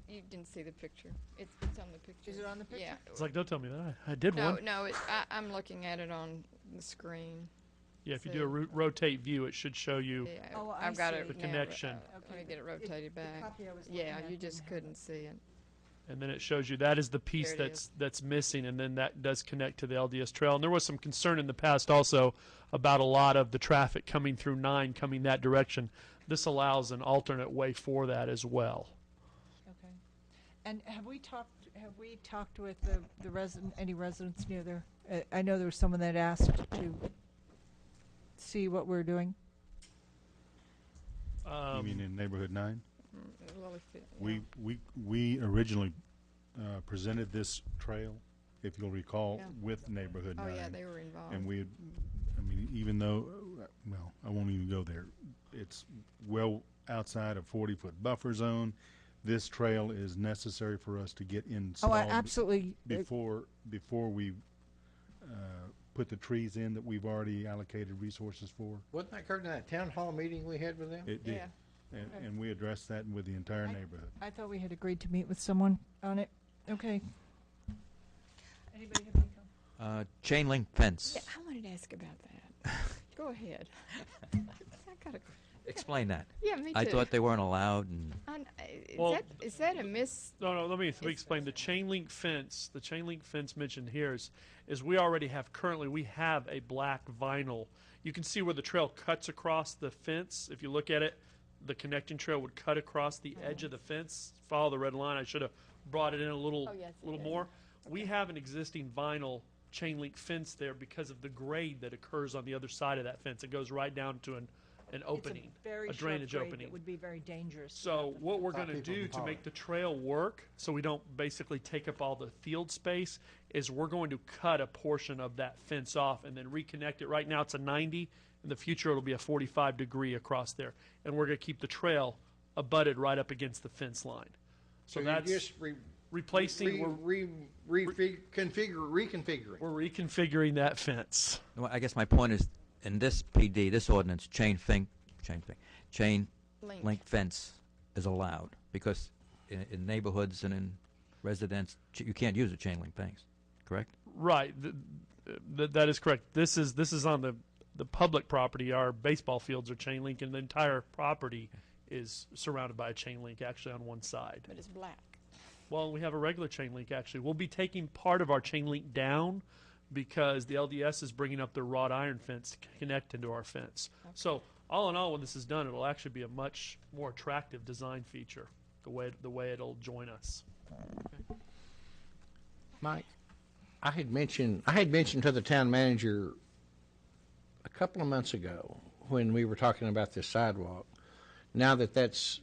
You didn't see the picture. It's on the picture. Is it on the picture? Yeah. It's like, don't tell me that. I did one. No, I'm looking at it on the screen. Yeah, if you do a rotate view, it should show you Yeah, Oh, I've got it the now. connection. Let me get it rotated back. copy I was looking Yeah, at you didn't just have couldn't see it. And then it shows you that is the piece There it that's missing, and then that does connect to the LDS trail. And there was some concern in the past also about a lot of the traffic coming through 9 coming that direction. This allows an alternate way for that as well. Okay. And have we talked with the resident, any residents near there? I know there was someone that asked to see what we're doing. You mean in Neighborhood 9? Well, if it- We originally presented this trail, if you'll recall, Yeah. with Neighborhood 9. Oh, yeah, they were involved. And even though, well, I won't even go there. It's well outside of 40-foot buffer zone. This trail is necessary for us to get installed. Oh, I absolutely. Before we put the trees in that we've already allocated resources for. Wasn't that covered in that town hall meeting we had with them? It did. Yeah. And we addressed that with the entire neighborhood. I thought we had agreed to meet with someone on it. Okay. Anybody have any comments? Chain link fence. Yeah, I wanted to ask about that. Go ahead. I gotta. Explain that. Yeah, me too. I thought they weren't allowed, and Well- Is that a miss? No, let me explain. The chain link fence mentioned here is we already have, currently we have a black vinyl. You can see where the trail cuts across the fence. If you look at it, the connecting trail would cut across the edge of the fence. Follow the red line. I should have brought it in a little, Oh, yes, it little does. more. We have an existing vinyl chain link fence there because of the grade that occurs on the other side of that fence. It goes right down to an opening, It's a very a drainage short grade opening. that would be very dangerous. So what we're Stop going to people do from to hauling. make the trail work, so we don't basically take up all the field space, is we're going to cut a portion of that fence off and then reconnect it. Right now it's a 90. In the future it'll be a 45-degree across there, and we're going to keep the trail abutted right up against the fence line. So you're that's just replacing. reconfiguring. We're reconfiguring that fence. well, I guess my point is, in this PD, this ordinance, chain link fence is allowed, because in neighborhoods and in residence, you can't use a chain link fence, correct? Right. That is correct. This is on the public property. Our baseball fields are chain link, and the entire property is surrounded by a chain link, actually on one side. But it's black. Well, we have a regular chain link, actually. We'll be taking part of our chain link down because the LDS is bringing up their wrought iron fence to connect into our fence. Okay. So all in all, when this is done, it'll actually be a much more attractive design feature, the way it'll join us. Mike, I had mentioned to the town manager a couple of months ago when we were talking about this sidewalk. Now that that's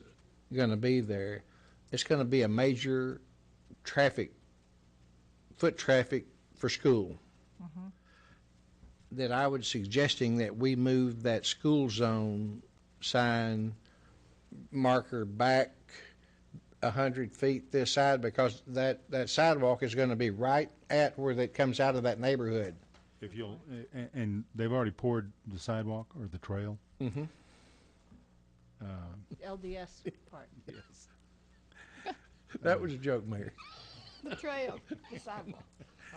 going to be there, it's going to be a major foot traffic for school. That I was suggesting that we move that school zone sign marker back 100 feet this side, because that sidewalk is going to be right at where that comes out of that neighborhood. If you'll, and they've already poured the sidewalk or the trail. Mm-hmm. LDS part. Yes. That was a joke, Mayor. The trail, the sidewalk.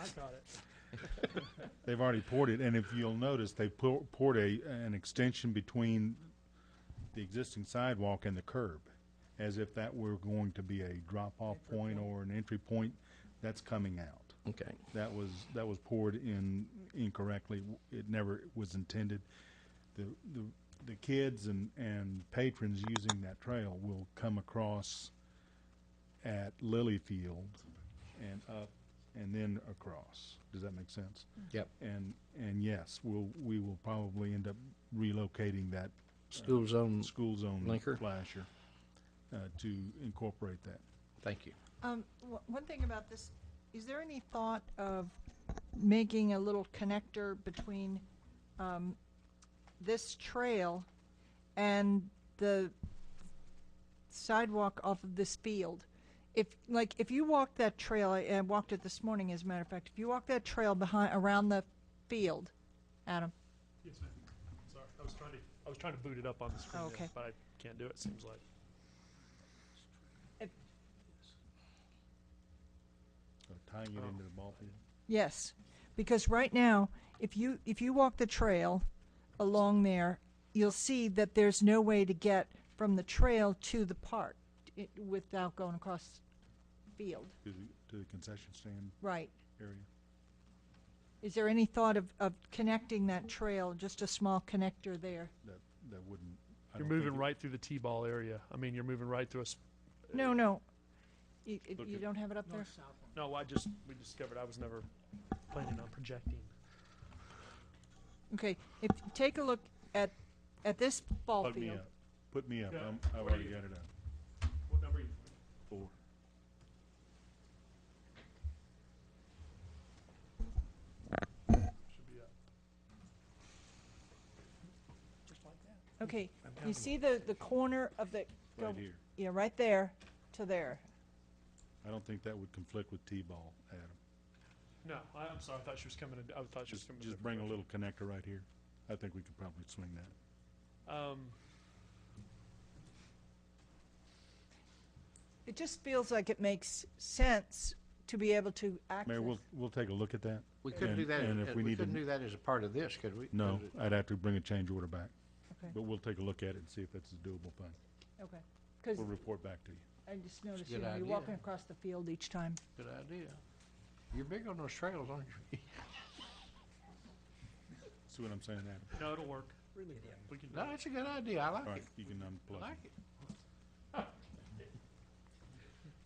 I got it. They've already poured it, and if you'll notice, they poured an extension between the existing sidewalk and the curb, as if that were going to be a drop-off point or an entry point. That's coming out. Okay. That was poured in incorrectly. It never was intended. The the kids and patrons using that trail will come across at Lilyfield and up and then across. Does that make sense? Yep. And yes, we will probably end up relocating that School zone linker flasher to incorporate that. Thank you. One thing about this, is there any thought of making a little connector between this trail and the sidewalk off of this field? If you walk that trail, I walked it this morning, as a matter of fact. If you walk that trail around the field, Adam. Yes, ma'am. Sorry, I was trying to boot it up on the screen, Okay. but I can't do it. Seems like. Tying it into the ball field. Yes, because right now, if you walk the trail along there, you'll see that there's no way to get from the trail to the park without going across the field. To the concession stand Right. area. Is there any thought of connecting that trail, just a small connector there? That wouldn't. I You're don't moving think right through the T-ball area. I mean, you're moving right through No. You at- don't have it up there? No, we discovered I was never planning on projecting. Okay, if you take a look at this ball Put me field. up. Put me up. Yeah. I've Where already you- got it up. What number are you? 4. Should be up. Just like that. Okay, you see the corner of the Right here. Yeah, right there to there. I don't think that would conflict with T-ball, Adam. No, I'm sorry. I thought she was coming. I thought she was coming. Just bring a little connector right here. I think we could probably swing that. It just feels like it makes sense to be able to access. Mayor, we'll take a look at that. We couldn't And- do that. and if we need to- couldn't do that as a part of this, could we? No, Could it- I'd have to bring a change order back. Okay. But we'll take a look at it and see if it's a doable thing. Okay, because We'll report back to you. I just noticed, good you're idea. walking across the field each time. Good idea. You're big on those trails, aren't you? See what I'm saying, Adam? No, it'll work. Really? We can. No, it's a good idea. I like All it. right, you can I unplug. like it.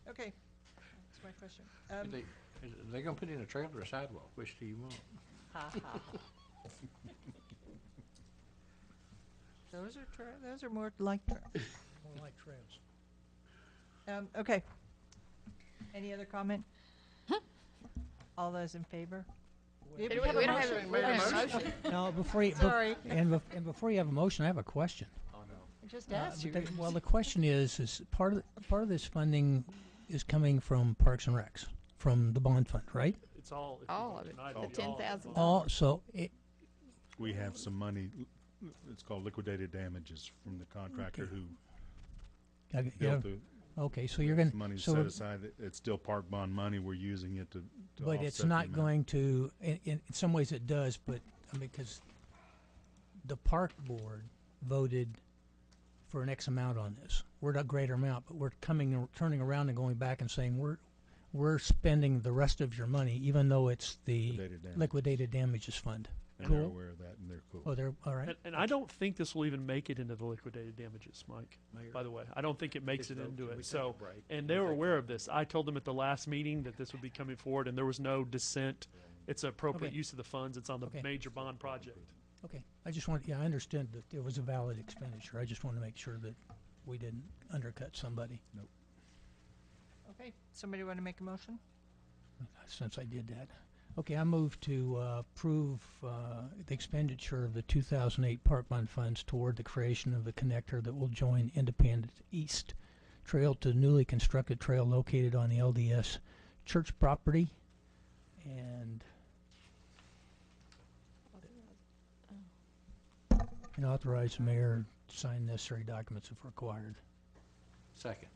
Okay, that's my question. Are they gonna put in a trail or a sidewalk? Which do you want? Those are more like trails. More like trails. Okay. Any other comment? All those in favor? We don't have a motion. No, before you, Sorry. and before you have a motion, I have a question. I just asked you. Well, the question is part of this funding is coming from Parks and Recs, from the bond fund, right? It's all. if you All vote of it. tonight, The it'll be all of it. $10,000. All, so We have some money, it's called liquidated damages from the contractor who yeah, built the. okay, so you're going Money to, set so, aside, it's still park bond money, we're using it to but it's offset the not amount. going to, in some ways it does, but, I mean, because the park board voted for an X amount on this. We're not a greater amount, but we're turning around and going back and saying, we're spending the rest of your money, even though it's the Liquidated damage. liquidated damages fund. And they're Cool. aware of that, and they're cool. Oh, they're, all right. And I don't think this will even make it into the liquidated damages, Mike. Mayor? By the way, I don't think it makes Please it vote. into Can we it. take So, a break? and they were aware of this. I told them at the last meeting that this would be coming forward, and there was no dissent. It's appropriate Okay. use of the funds. It's on the Okay. major bond project. Okay, I just want, I understood that it was a valid expenditure. I just want to make sure that we didn't undercut somebody, Okay, somebody want to make a motion? since I did that. Okay, I move to approve the expenditure of the 2008 Park Bond funds toward the creation of the connector that will join Independent East Trail to newly constructed trail located on the LDS church property. And authorize the mayor to sign necessary documents if required. Second.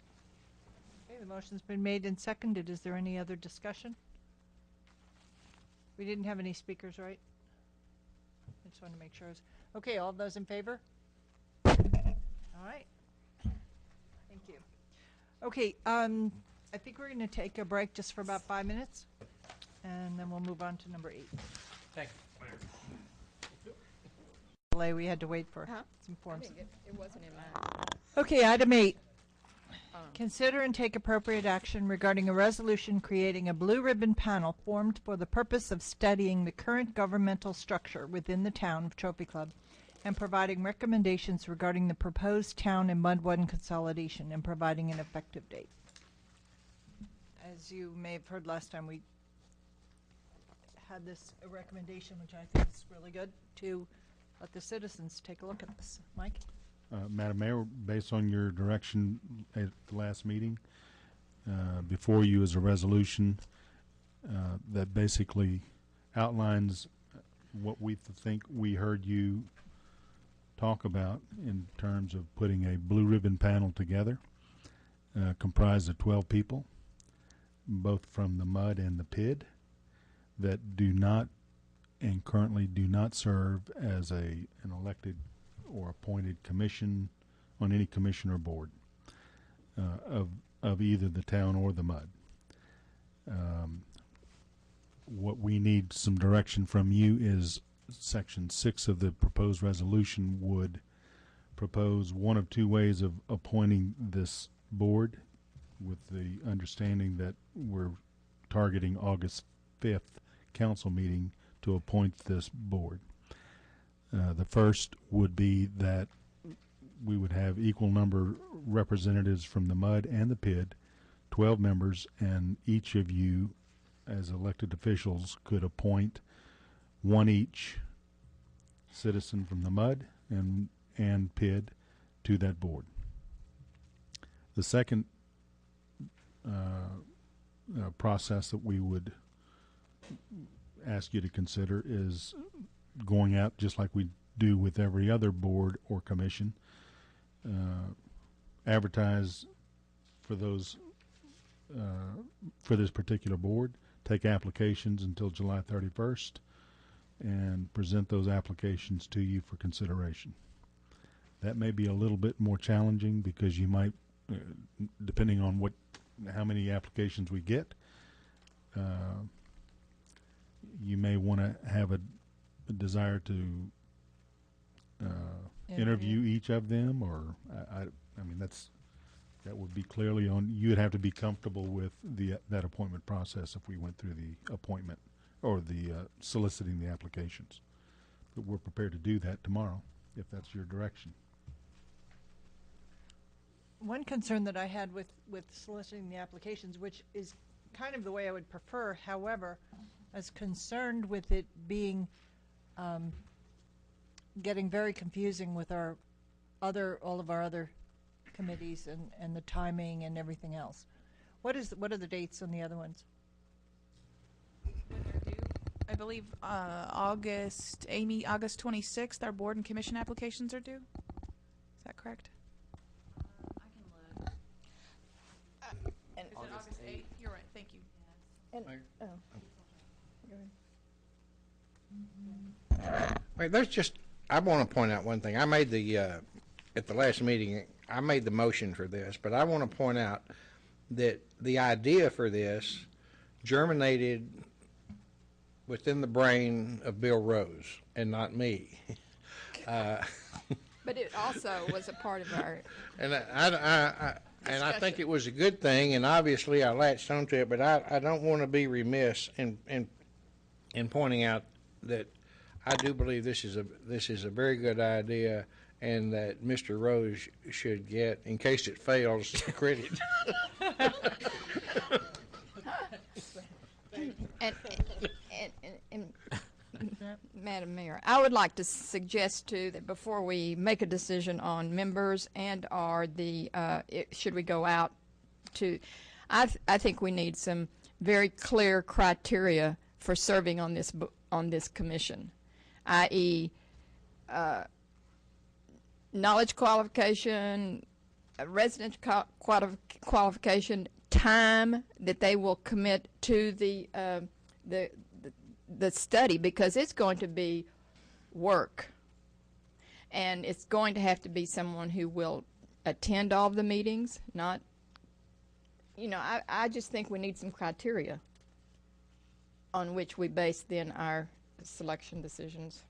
Okay, the motion's been made and seconded. Is there any other discussion? We didn't have any speakers, right? I just want to make sure. Okay, all those in favor? All right. Thank you. Okay, I think we're going to take a break just for about 5 minutes, and then we'll move on to number 8. Thank you. delay. We had to wait for some forms. It wasn't in mine. Okay, item 8. Consider and take appropriate action regarding a resolution creating a blue ribbon panel formed for the purpose of studying the current governmental structure within the town of Trophy Club and providing recommendations regarding the proposed town and Mud One consolidation and providing an effective date. As you may have heard last time, we had this recommendation, which I think is really good, to let the citizens take a look at this. Mike? Madam Mayor, based on your direction at the last meeting, before you is a resolution that basically outlines what we think we heard you talk about in terms of putting a blue ribbon panel together, comprised of 12 people, both from the MUD and the PID, that do not and currently do not serve as an elected or appointed commission on any commission or board of either the town or the MUD. What we need some direction from you is Section 6 of the proposed resolution would propose one of two ways of appointing this board, with the understanding that we're targeting August 5th council meeting to appoint this board. The first would be that we would have equal number representatives from the MUD and the PID, 12 members, and each of you as elected officials could appoint one each citizen from the MUD and PID to that board. The second process that we would ask you to consider is going out, just like we do with every other board or commission, advertise for those for this particular board, take applications until July 31st, and present those applications to you for consideration. That may be a little bit more challenging because you might, depending on how many applications we get, you may want to have a desire to interview each of them, or I mean that would be clearly on. You'd have to be comfortable with that appointment process if we went through the appointment or the soliciting the applications. But we're prepared to do that tomorrow if that's your direction. One concern that I had with soliciting the applications, which is kind of the way I would prefer, however, I was concerned with it being getting very confusing with all of our other committees and the timing and everything else. What are the dates on the other ones? I believe August 26th, our board and commission applications are due. Is that correct? I can look. And is it August 8th? You're right. Thank you. And, oh. Wait, I want to point out one thing. I made at the last meeting, I made the motion for this, but I want to point out that the idea for this germinated within the brain of Bill Rose and not me. But it also was a part of our And I think it was a good thing, and obviously I latched onto it, but I don't want to be remiss in pointing out that I do believe this is a very good idea, and that Mr. Rose should get, in case it fails, credit. and Madam Mayor, I would like to suggest too that before we make a decision on members and or should we go out to, I think we need some very clear criteria for serving on this commission, i.e. knowledge qualification, residence qualification, time that they will commit to the study, because it's going to be work, and it's going to have to be someone who will attend all of the meetings. Not, I just think we need some criteria on which we base then our selection decisions.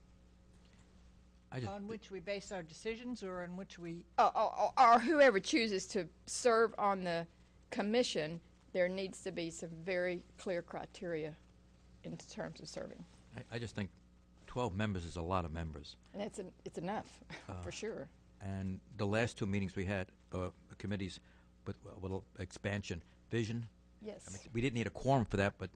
on which we base our decisions or on which we, or whoever chooses to serve on the commission, there needs to be some very clear criteria in terms of serving. I just think 12 members is a lot of members. And it's enough, for sure. And the last two meetings we had, committees with expansion, vision. Yes. I mean, we didn't need a quorum for that, but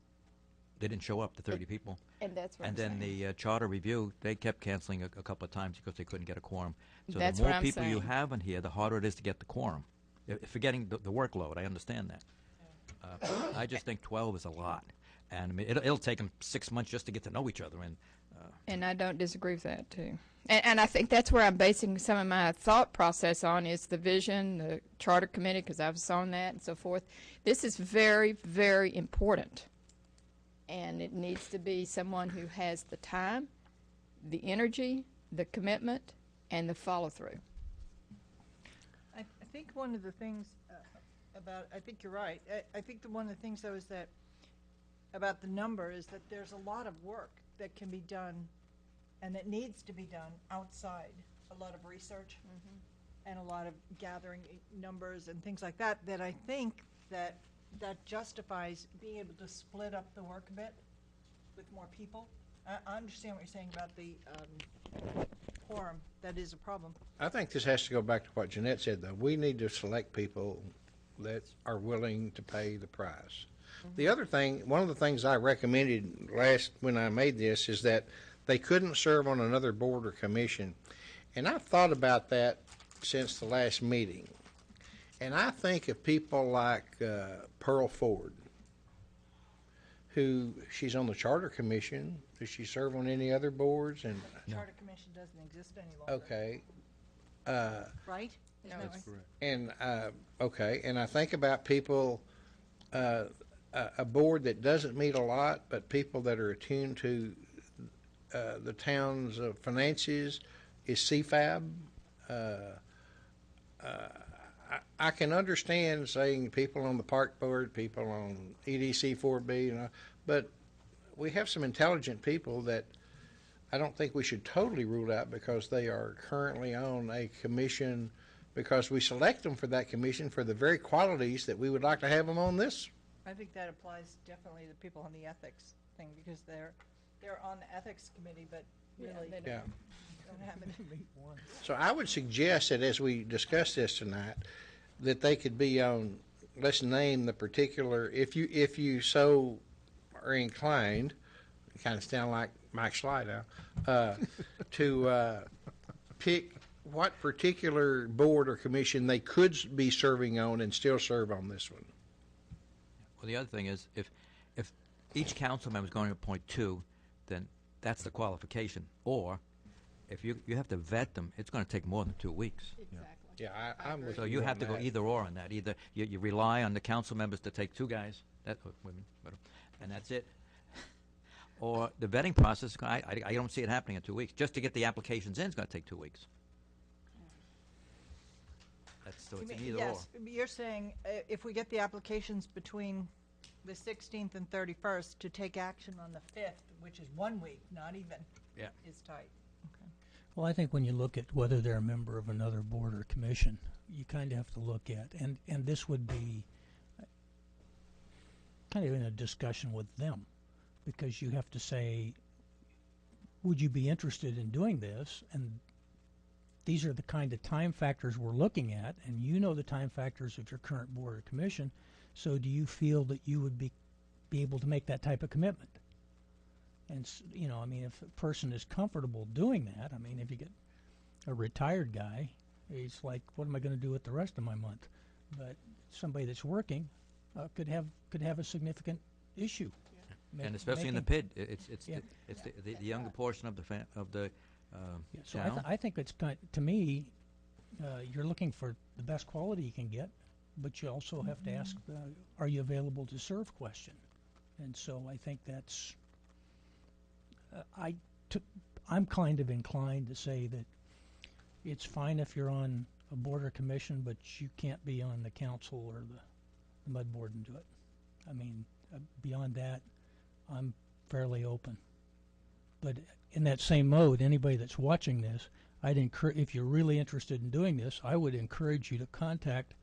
they didn't show up, the 30 people. And that's what And I'm then saying. the charter review, they kept canceling a couple of times because they couldn't get a quorum. So That's the what more I'm people you saying. have in here, the harder it is to get the quorum. Forgetting the workload, I understand that. I just think 12 is a lot. And I mean, it'll take them 6 months just to get to know each other. And I don't disagree with that, too. And I think that's where I'm basing some of my thought process on is the vision, the charter committee, because I was on that and so forth. This is very, very important. And it needs to be someone who has the time, the energy, the commitment, and the follow-through. I think one of the things I think you're right. I think one of the things, though, is that about the number is that there's a lot of work that can be done and that needs to be done outside. A lot of research and a lot of gathering numbers and things like that, that I think that justifies being able to split up the work a bit with more people. I understand what you're saying about the quorum. That is a problem. I think this has to go back to what Jeanette said, though. We need to select people that are willing to pay the price. The other thing, one of the things I recommended when I made this is that they couldn't serve on another board or commission. And I've thought about that since the last meeting. And I think of people like Pearl Ford, who she's on the Charter Commission. Does she serve on any other boards? And Charter Commission doesn't exist any longer. okay. Right? No, Isn't that it's- right? And okay, and I think about people, a board that doesn't meet a lot, but people that are attuned to the town's finances is CFAB. I can understand saying people on the park board, people on EDC 4B, but we have some intelligent people that I don't think we should totally rule out because they are currently on a commission, because we select them for that commission for the very qualities that we would like to have them on this. I think that applies definitely to people on the ethics thing, because they're on the ethics committee, but really they Yeah. don't have it. So I would suggest that as we discuss this tonight, that they could be on, let's name the particular, if you so are inclined, kind of sound like Mike Slido, to pick what particular board or commission they could be serving on and still serve on this one. Well, the other thing is, if each council member is going to appoint two, then that's the qualification. Or if you have to vet them, it's going to take more than 2 weeks. Exactly. Yeah, I'm with So you have to go on that. either or on that. Either you rely on the council members to take two guys, women, and that's it. Or the vetting process, I don't see it happening in 2 weeks. Just to get the applications in is going to take 2 weeks. So it's an either or. Yes, you're saying if we get the applications between the 16th and 31st to take action on the 5th, which is 1 week, not even, Yeah. is tight. Okay. Well, I think when you look at whether they're a member of another board or commission, you kind of have to look at, and this would be kind of in a discussion with them, because you have to say, would you be interested in doing this? And these are the kind of time factors we're looking at, and you know the time factors of your current board or commission, so do you feel that you would be able to make that type of commitment? And, I mean, if a person is comfortable doing that, I mean, if you get a retired guy, he's like, what am I going to do with the rest of my month? But somebody that's working could have a significant issue. And especially in the PID, it's the younger portion of the So town. I think it's to me, you're looking for the best quality you can get, but you also have to ask, are you available to serve question? And so I think that's, I'm kind of inclined to say that it's fine if you're on a board or commission, but you can't be on the council or the mud board and do it. I mean, beyond that, I'm fairly open. But in that same mode, anybody that's watching this, if you're really interested in doing this, I would encourage you to contact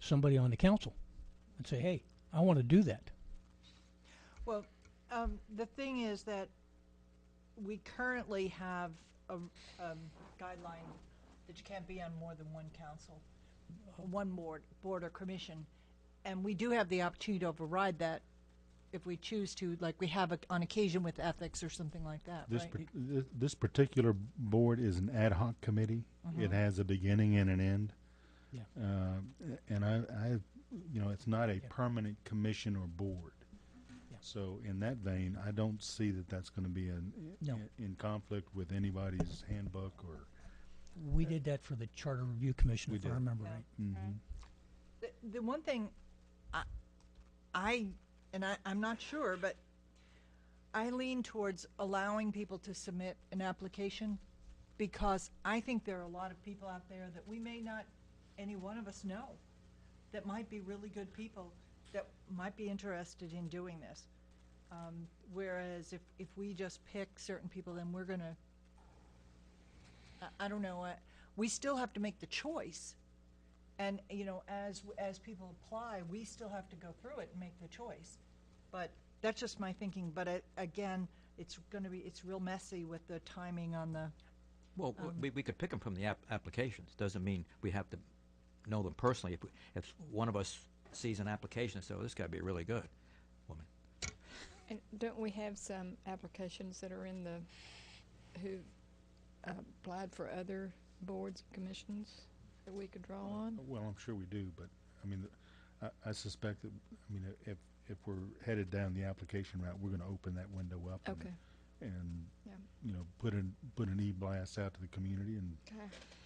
somebody on the council and say, hey, I want to do that. Well, the thing is that we currently have a guideline that you can't be on more than one council, one board or commission, and we do have the opportunity to override that if we choose to, like we have on occasion with ethics or something like that, right? This particular board is an ad hoc committee. It has a beginning and an end. Yeah. And it's not a permanent commission or board. Yeah. So in that vein, I don't see that that's going to be in conflict with anybody's handbook or. We did that for the Charter Review Commission, if I remember right. Mm-hmm. The one thing I'm not sure, but I lean towards allowing people to submit an application because I think there are a lot of people out there that we may not, any one of us know, that might be really good people that might be interested in doing this. Whereas if we just pick certain people, then we're going to, I don't know, we still have to make the choice. And, as people apply, we still have to go through it and make the choice. But that's just my thinking. But again, it's real messy with the timing on the. Well, we could pick them from the applications. Doesn't mean we have to know them personally. If one of us sees an application and says, "Oh, this got to be really good," woman. And don't we have some applications that are in who applied for other boards and commissions that we could draw on? Well, I'm sure we do, but I mean, I suspect that if we're headed down the application route, we're going to open that window up. Okay. And Yeah. put an e-blast out to the community and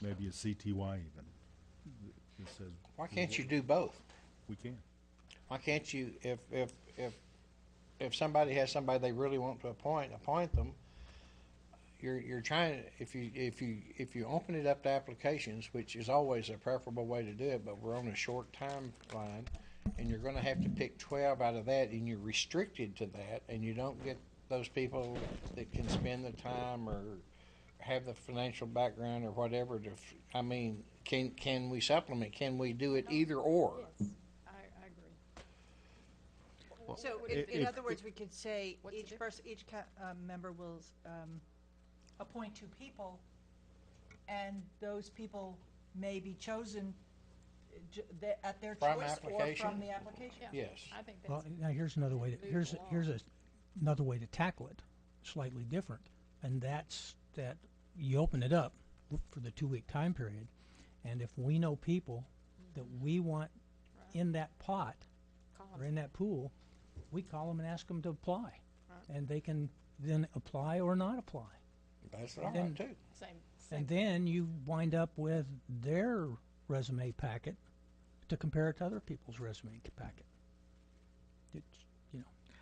maybe a CTY even. It says, Why can't you do both? We can. Why can't you, if somebody has somebody they really want to appoint them? You're trying to, if you open it up to applications, which is always a preferable way to do it, but we're on a short timeline, and you're going to have to pick 12 out of that, and you're restricted to that, and you don't get those people that can spend the time or have the financial background or whatever. Can we supplement? Can we do it either or? Yes, I agree. So in other words, we could say each member will appoint 2 people, and those people may be chosen at their From choice application? or from the application. Yes. I think that's. Well, now here's another way to another way to tackle it, slightly different, and that's that you open it up for the 2-week time period, and if we know people that we want in that pot or in that pool, we call them and ask them to apply, and they can then apply or not apply. That's all right too. Same. And then you wind up with their resume packet to compare it to other people's resume packet. It's,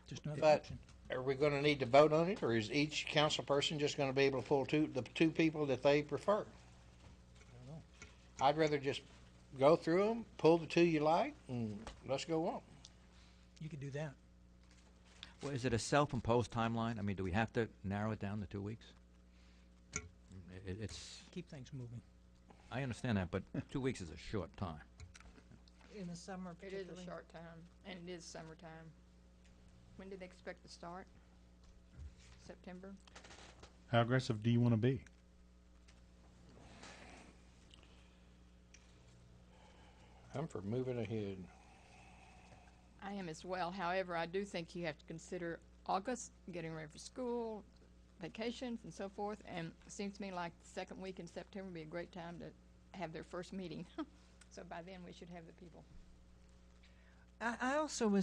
just another But option. are we going to need to vote on it, or is each council person just going to be able to pull the two people that they prefer? I don't know. I'd rather just go through them, pull the 2 you like, and let's go on. You could do that. Well, is it a self-imposed timeline? I mean, do we have to narrow it down to 2 weeks? It's. Keep things moving. I understand that, but 2 weeks is a short time. In the summer It particularly. is a short time, and it is summertime. When do they expect to start? September? How aggressive do you want to be? I'm for moving ahead. I am as well. However, I do think you have to consider August, getting ready for school, vacations, and so forth. And it seems to me like the second week in September would be a great time to have their first meeting. So by then we should have the people. I also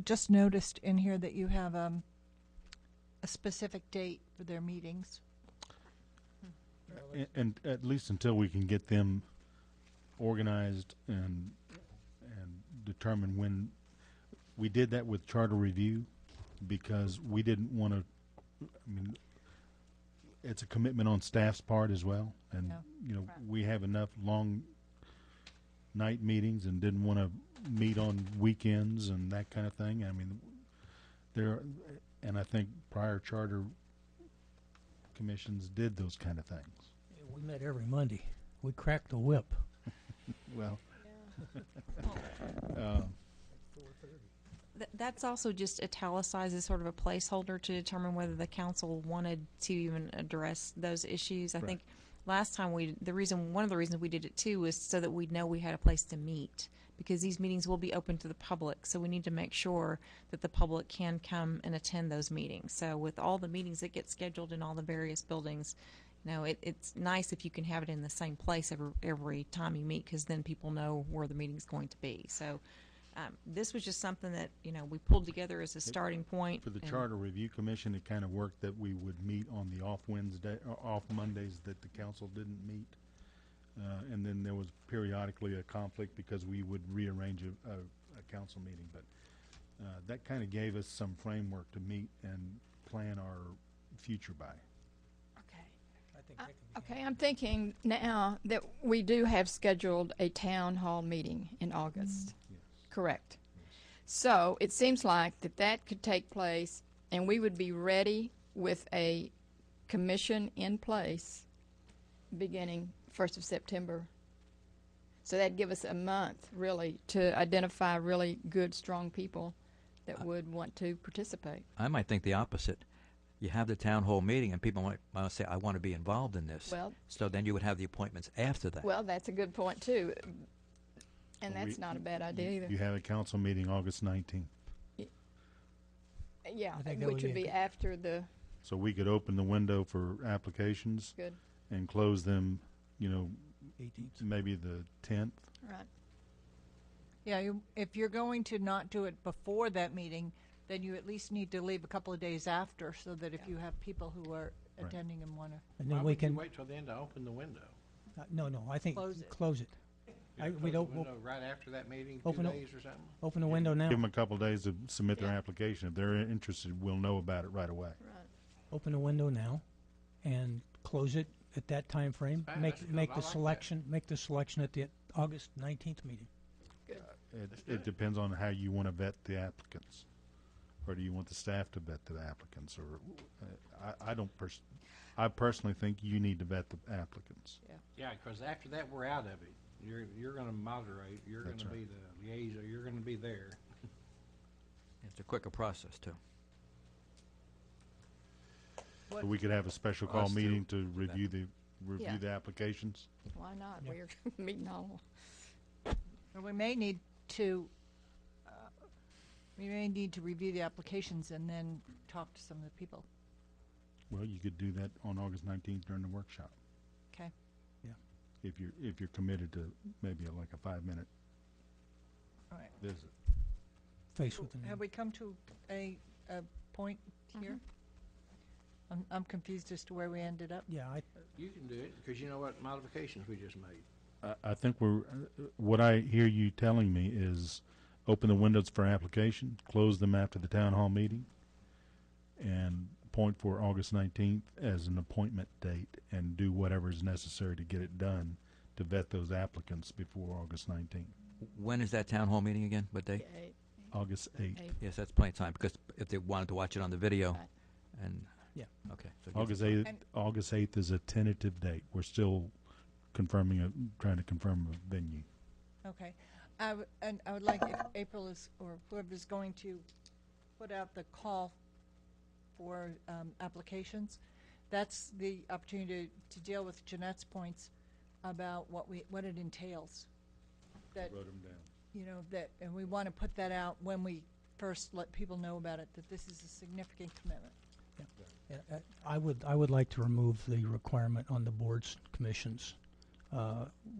just noticed in here that you have a specific date for their meetings. And at least until we can get them organized and determine when. We did that with charter review because we didn't want to. I mean, it's a commitment on staff's part as well, and we have enough long night meetings and didn't want to meet on weekends and that kind of thing. I mean, and I think prior charter commissions did those kind of things. We met every Monday. We cracked the whip. Well, That's also just italicized as sort of a placeholder to determine whether the council wanted to even address those issues. I Right. think last time one of the reasons we did it too was so that we'd know we had a place to meet, because these meetings will be open to the public, so we need to make sure that the public can come and attend those meetings. So with all the meetings that get scheduled in all the various buildings, it's nice if you can have it in the same place every time you meet, because then people know where the meeting's going to be. So this was just something that we pulled together as a starting point. for the and- Charter Review Commission, it kind of worked that we would meet on the off Mondays that the council didn't meet. And then there was periodically a conflict because we would rearrange a council meeting. But that kind of gave us some framework to meet and plan our future by. Okay, I'm thinking now that we do have scheduled a town hall meeting in August. Correct. So it seems like that could take place, and we would be ready with a commission in place beginning 1st of September. So that'd give us a month, really, to identify really good, strong people that would want to participate. I might think the opposite. You have the town hall meeting, and people might say, I want to be involved in this. Well- So then you would have the appointments after that. Well, that's a good point, too. And So that's we- not a bad idea either. You have a council meeting August 19th. Yeah, I think that which would would be be a after the, So we could open the window for applications good, and close them, 18th. maybe the 10th. right. Yeah, if you're going to not do it before that meeting, then you at least need to leave a couple of days after, so that if you have people who are Right. attending and want to. And Why then we would you can, wait till the end to open the window? no, I think Close it. close it. You we close don't- the window right after that meeting, Open 2 it- days or something? Open the window now. Give them a couple of days to submit their application. If they're interested, we'll know about it right away. Open the window now and close it at that time frame. Fine, Make that's good. make I the like that. selection make the selection at the August 19th meeting. It depends on how you want to vet the applicants. Or do you want the staff to vet the applicants? Or I personally think you need to vet the applicants. Yeah, because after that, we're out of it. You're going to moderate, you're going That's to right. be the liaison, you're going to be there. It's a quicker process, too. So we could have a special call Us too. meeting to review Yeah. the applications. Why not? We're meeting all. Or we may need to, review the applications and then talk to some of the people. Well, you could do that on August 19th during the workshop. Okay. If you're committed to maybe like a 5-minute All right. visit. Face with the Have we come to a point here? I'm confused as to where we ended up. Yeah, You can do it, because you know what modifications we just made. I think what I hear you telling me is open the windows for application, close them after the town hall meeting, and point for August 19th as an appointment date, and do whatever is necessary to get it done to vet those applicants before August 19th. When is that town hall meeting again? What day? August 8th. Yes, that's plenty of time, because if they wanted to watch it on the video, Right. and Yeah. okay, so it gives August us time. 8th. August 8th is a tentative date. We're still trying to confirm a venue. Okay. And I would like if April is, or whoever's going to put out the call for applications, that's the opportunity to deal with Jeanette's points about what it entails. That, Wrote them down. and we want to put that out when we first let people know about it, that this is a significant commitment. Yeah, I would like to remove the requirement on the boards, commissions,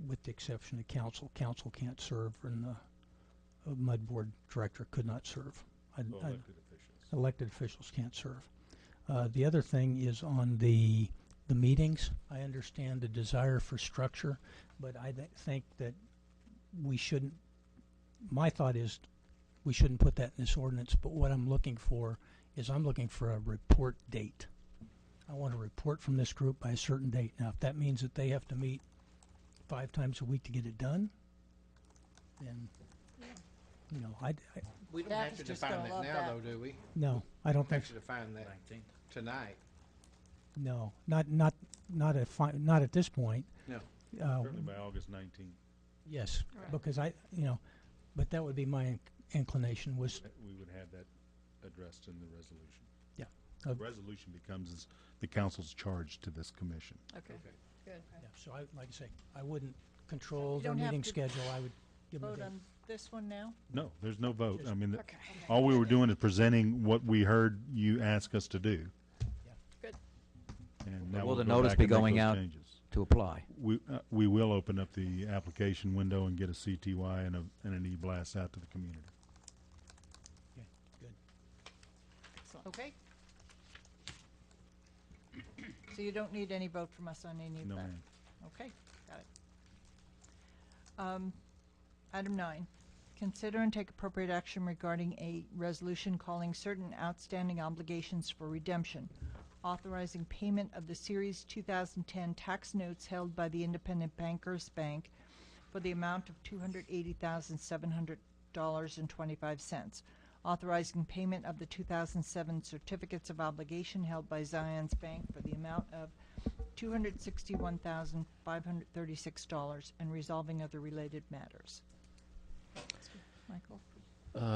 with the exception of council. Council can't serve, and the mud board director could not serve. Elected officials can't serve. The other thing is on the meetings. I understand the desire for structure, but I think that we shouldn't. My thought is we shouldn't put that in this ordinance. But what I'm looking for is a report date. I want a report from this group by a certain date. Now, if that means that they have to meet 5 times a week to get it done, then, We don't Staff have to is just define gonna that love now, that. though, do we? no, I don't We think have to define that tonight. No, not at this point. No. Uh, Certainly by August 19th. Yes, because but that would be my inclination was. We would have that addressed in the resolution. Yeah. The resolution becomes the council's charge to this commission. Okay. Good. Yeah, so like I say, I wouldn't control You their don't have meeting to schedule. I would give them a Vote date. on this one now? No, there's no vote. Just- I mean, Okay. all we were doing is presenting what we heard you ask us to do. Good. And now Will the we'll go notice back be and make going those out changes. to apply? We will open up the application window and get a CTY and an e-blast out to the community. Okay, good. Okay. So you don't need any vote from us on any of No, that? ma'am. Okay, got it. Item 9, consider and take appropriate action regarding a resolution calling certain outstanding obligations for redemption, authorizing payment of the Series 2010 tax notes held by the Independent Bankers Bank for the amount of $280,700.25, authorizing payment of the 2007 certificates of obligation held by Zion's Bank for the amount of $261,536, and resolving other related matters. Michael?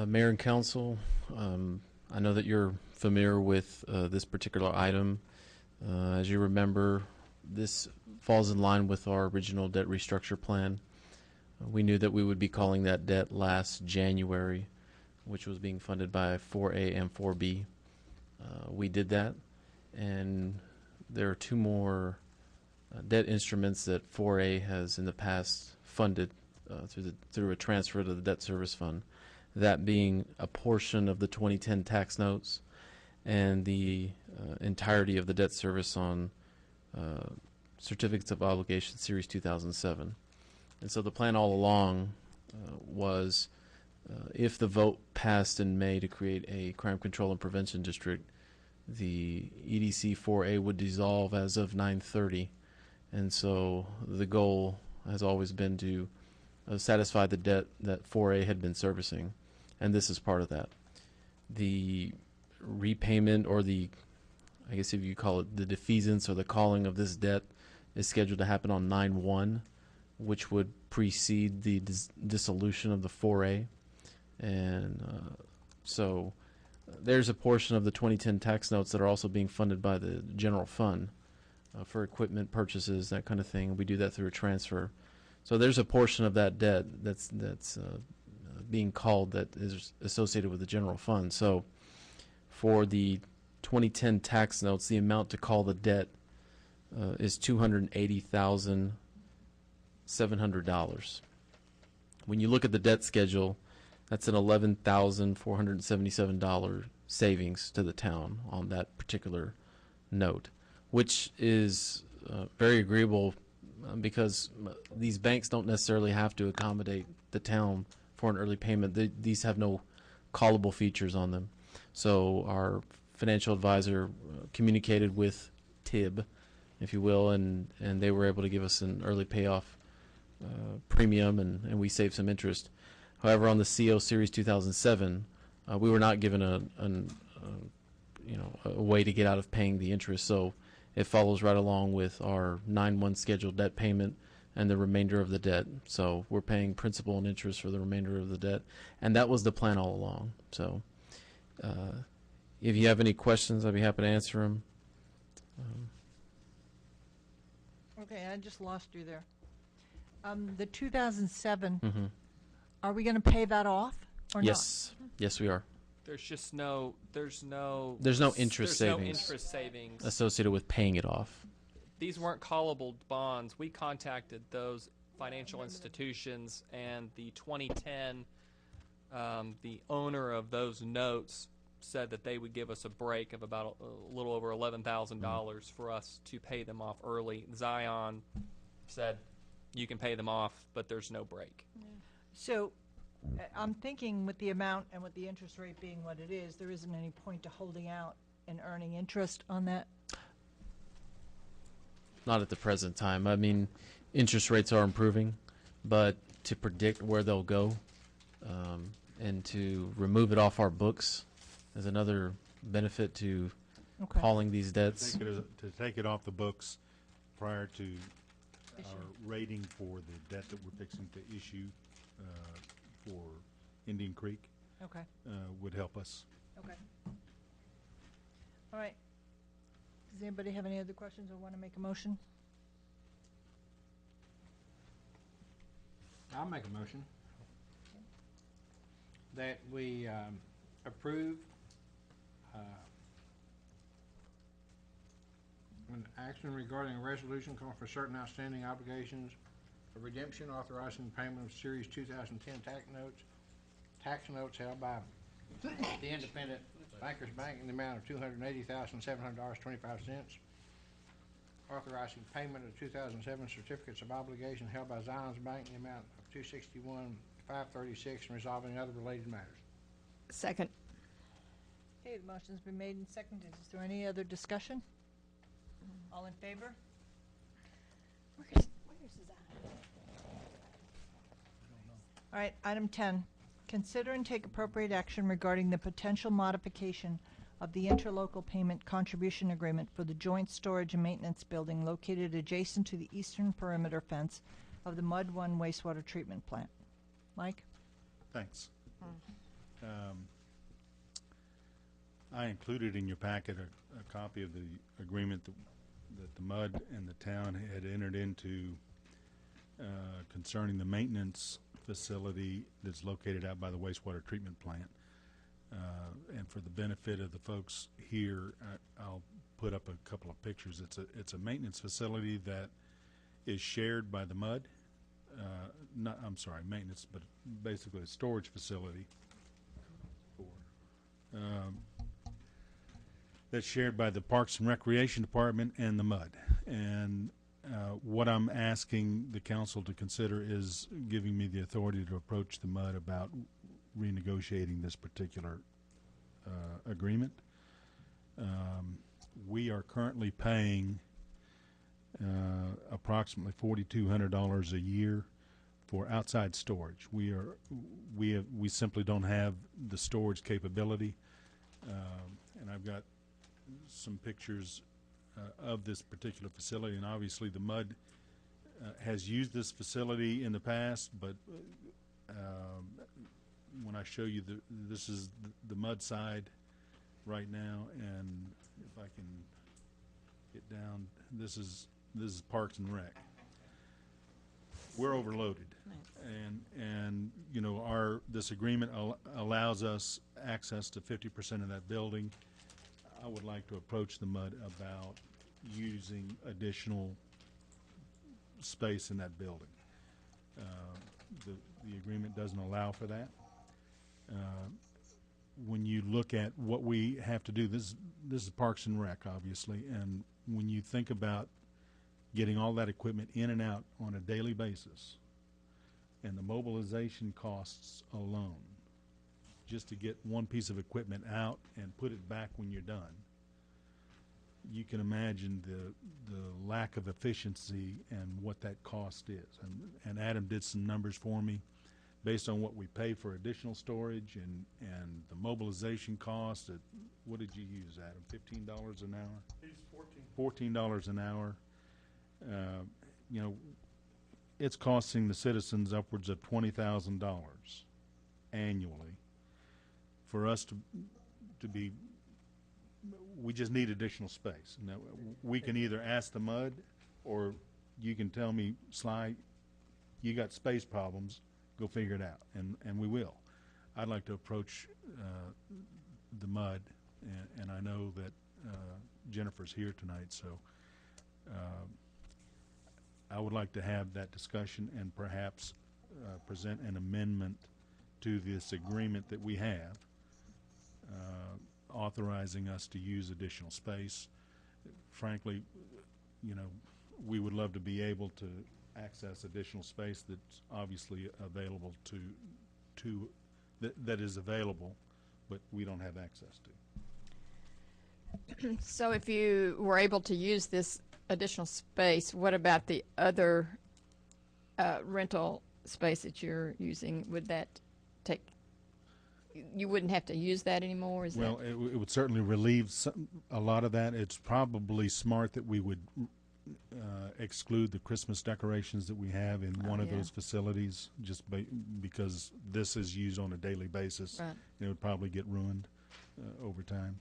Mayor and council, I know that you're familiar with this particular item. As you remember, this falls in line with our original debt restructure plan. We knew that we would be calling that debt last January, which was being funded by 4A and 4B. We did that, and there are two more debt instruments that 4A has in the past funded through a transfer to the debt service fund, that being a portion of the 2010 tax notes and the entirety of the debt service on certificates of obligation series 2007. And so the plan all along was if the vote passed in May to create a crime control and prevention district, the EDC 4A would dissolve as of 9/30. And so the goal has always been to satisfy the debt that 4A had been servicing, and this is part of that. The repayment, or the, I guess if you call it the defeasance or the calling of this debt, is scheduled to happen on 9/1, which would precede the dissolution of the 4A. And so there's a portion of the 2010 tax notes that are also being funded by the general fund for equipment purchases, that kind of thing. We do that through a transfer. So there's a portion of that debt that's being called that is associated with the general fund. So for the 2010 tax notes, the amount to call the debt is $280,700. When you look at the debt schedule, that's an $11,477 savings to the town on that particular note, which is very agreeable because these banks don't necessarily have to accommodate the town for an early payment. These have no callable features on them. So our financial advisor communicated with TIB, if you will, and they were able to give us an early payoff premium, and we saved some interest. However, on the CO Series 2007, we were not given a way to get out of paying the interest. So it follows right along with our 9/1 scheduled debt payment and the remainder of the debt. So we're paying principal and interest for the remainder of the debt, and that was the plan all along. So if you have any questions, I'd be happy to answer them. Okay, I just lost you there. The 2007, Mhm. are we going to pay that off or Yes, yes, we are. There's just no. There's no interest there's savings. No interest savings Associated with paying it off. These weren't callable bonds. We contacted those financial institutions, and the 2010, the owner of those notes said that they would give us a break of about a little over $11,000 for us to pay them off early. Zion said you can pay them off, but there's no break. not? So I'm thinking with the amount and with the interest rate being what it is, there isn't any point to holding out and earning interest on that. Not at the present time. I mean, interest rates are improving, but to predict where they'll go and to remove it off our books is another benefit to Okay. calling these debts. To take it off the books prior to our rating for the debt that we're fixing to issue for Indian Creek Okay. would help us. Okay. All right. Does anybody have any other questions or want to make a motion? I'll make a motion that we approve an action regarding a resolution calling for certain outstanding obligations of redemption, authorizing payment of Series 2010 tax notes held by the Independent Bankers Bank in the amount of $280,700.25. Authorizing payment of 2007 certificates of obligation held by Zions Bank in the amount of $261,536 and resolving other related matters. Second. Okay, the motion's been made and seconded. Is there any other discussion? All in favor? Where's All right, item 10. Consider and take appropriate action regarding the potential modification of the interlocal payment contribution agreement for the joint storage and maintenance building located adjacent to the eastern perimeter fence of the Mud One wastewater treatment plant. Mike? Thanks. I included in your packet a copy of the agreement that the MUD and the town had entered into concerning the maintenance facility that's located out by the wastewater treatment plant. And for the benefit of the folks here, I'll put up a couple of pictures. It's a maintenance facility that is shared by the MUD. I'm sorry, maintenance, but basically a storage facility that's shared by the Parks and Recreation Department and the MUD. And what I'm asking the council to consider is giving me the authority to approach the MUD about renegotiating this particular agreement. We are currently paying approximately $4,200 a year for outside storage. We simply don't have the storage capability, and I've got some pictures of this particular facility, and obviously the MUD has used this facility in the past, but when I show you this is the MUD side right now, and if I can get down, this is Parks and Rec. We're overloaded, and you know this agreement allows us access to 50% of that building. I would like to approach the MUD about using additional space in that building. The agreement doesn't allow for that. When you look at what we have to do, this is Parks and Rec, obviously, and when you think about getting all that equipment in and out on a daily basis, and the mobilization costs alone, just to get one piece of equipment out and put it back when you're done, you can imagine the lack of efficiency and what that cost is. And Adam did some numbers for me based on what we pay for additional storage and the mobilization cost. What did you use, Adam? $15 an hour? He's $14 an hour. You know, it's costing the citizens upwards of $20,000 annually for us to be. We just need additional space. Now, we can either ask the MUD, or you can tell me, Sly, you got space problems, go figure it out, and we will. I'd like to approach the MUD, and I know that Jennifer's here tonight, so I would like to have that discussion and perhaps present an amendment to this agreement that we have, authorizing us to use additional space. Frankly, you know, we would love to be able to access additional space that's obviously available that is available, but we don't have access to. So if you were able to use this additional space, what about the other rental space that you're using? Would that take you wouldn't have to use that anymore? Is Well, that? it would certainly relieve a lot of that. It's probably smart that we would exclude the Christmas decorations that we have in one of yeah. those facilities, just because this is used on a daily basis. Right. It would probably get ruined over time.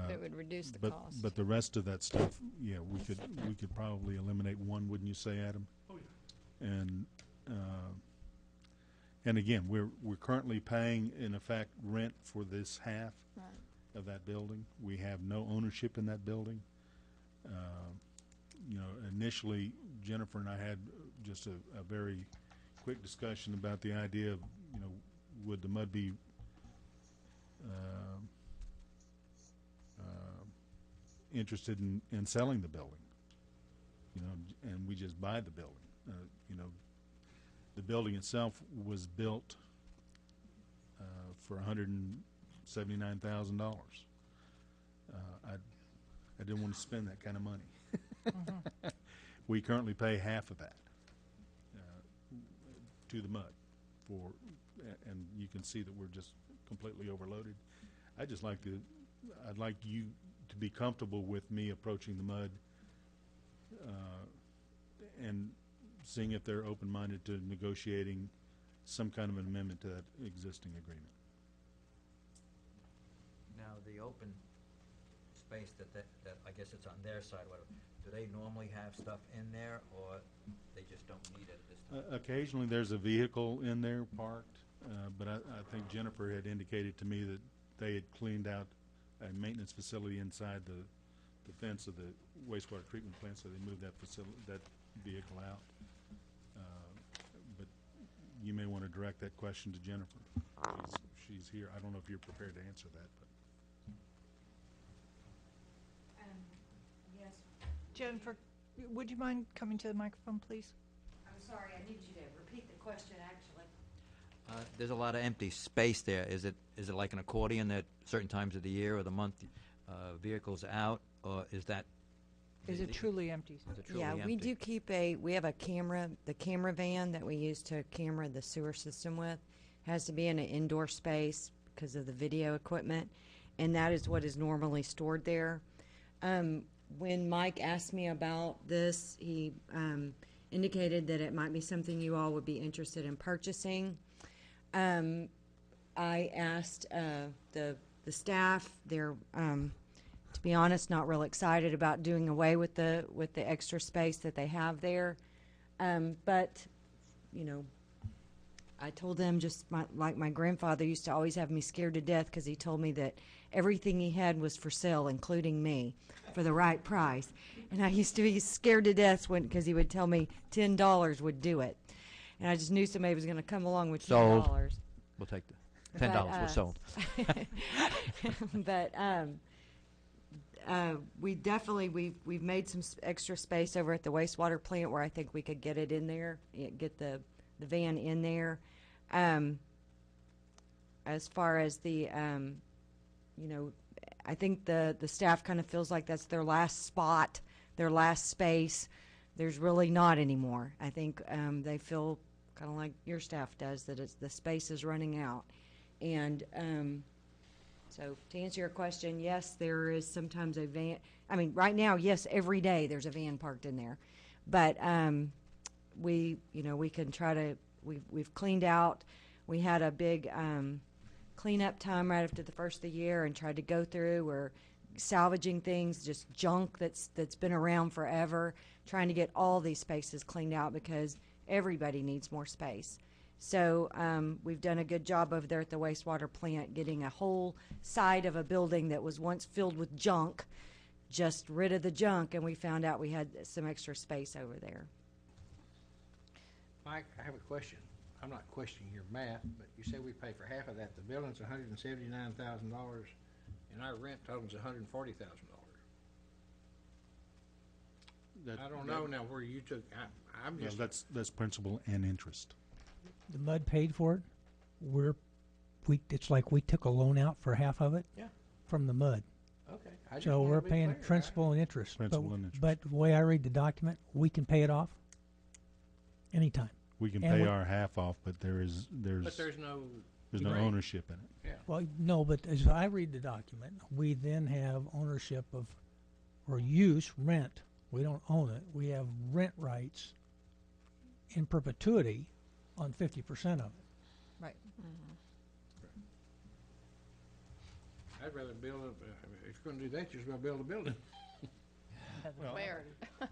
It would reduce the but, cost. But the rest of that stuff, yeah, we could probably eliminate one, wouldn't you say, Adam? Oh, yeah. And again, we're currently paying, in effect, rent for this half Right. of that building. We have no ownership in that building. Initially, Jennifer and I had just a very quick discussion about the idea of, would the MUD be interested in selling the building, and we just buy the building. The building itself was built for $179,000. I didn't want to spend that kind of money. We currently pay half of that to the MUD and you can see that we're just completely overloaded. I'd like you to be comfortable with me approaching the MUD and seeing if they're open-minded to negotiating some kind of an amendment to that existing agreement. Now, the open space that I guess it's on their side, do they normally have stuff in there, or they just don't need it at this time? Occasionally, there's a vehicle in there parked, but I think Jennifer had indicated to me that they had cleaned out a maintenance facility inside the fence of the wastewater treatment plant, so they moved that vehicle out. But you may want to direct that question to Jennifer. She's here. I don't know if you're prepared to answer that, but. Yes. Jennifer, would you mind coming to the microphone, please? I'm sorry, I need you to repeat the question, actually. There's a lot of empty space there. Is it like an accordion that certain times of the year or the month vehicles out, or is that? Is it truly empty? Is it truly Yeah, empty? we do keep we have a camera, the camera van that we use to camera the sewer system with has to be in an indoor space because of the video equipment, and that is what is normally stored there. When Mike asked me about this, he indicated that it might be something you all would be interested in purchasing. I asked the staff, they're to be honest, not real excited about doing away with the extra space that they have there. But, I told them just like my grandfather used to always have me scared to death because he told me that everything he had was for sale, including me, for the right price. And I used to be scared to death because he would tell me $10 would do it. And I just knew somebody was going to come along with $10. Sold. We'll take the $10. We're sold. But we definitely we've made some extra space over at the wastewater plant where I think we could get it in there, get the van in there. As far as the I think the staff kind of feels like that's their last spot, their last space. There's really not anymore. I think they feel kind of like your staff does, that the space is running out. And so to answer your question, yes, there is sometimes a van. I mean, right now, yes, every day there's a van parked in there. But we can try to, we've cleaned out. We had a big cleanup time right after the first of the year and tried to go through. We're salvaging things, just junk that's been around forever, trying to get all these spaces cleaned out because everybody needs more space. So we've done a good job over there at the wastewater plant getting a whole side of a building that was once filled with junk, just rid of the junk, and we found out we had some extra space over there. Mike, I have a question. I'm not questioning your math, but you say we pay for half of that. The building's $179,000, and our rent total's $140,000. I don't know now where you took. I'm just. That's principal and interest. The MUD paid for it. It's like we took a loan out for half of it. Yeah. From the MUD. Okay. I just So wanna we're be paying clear, principal and interest. Principal and interest. But the way I read the document, we can pay it off anytime. We can And pay our half off, but there's But there's no There's no Right. ownership in it. Yeah. Well, no, but as I read the document, we then have ownership of, or use, rent. We don't own it. We have rent rights in perpetuity on 50% of it. Right. I'd rather build if you're gonna do that, you're just gonna build a building. Where?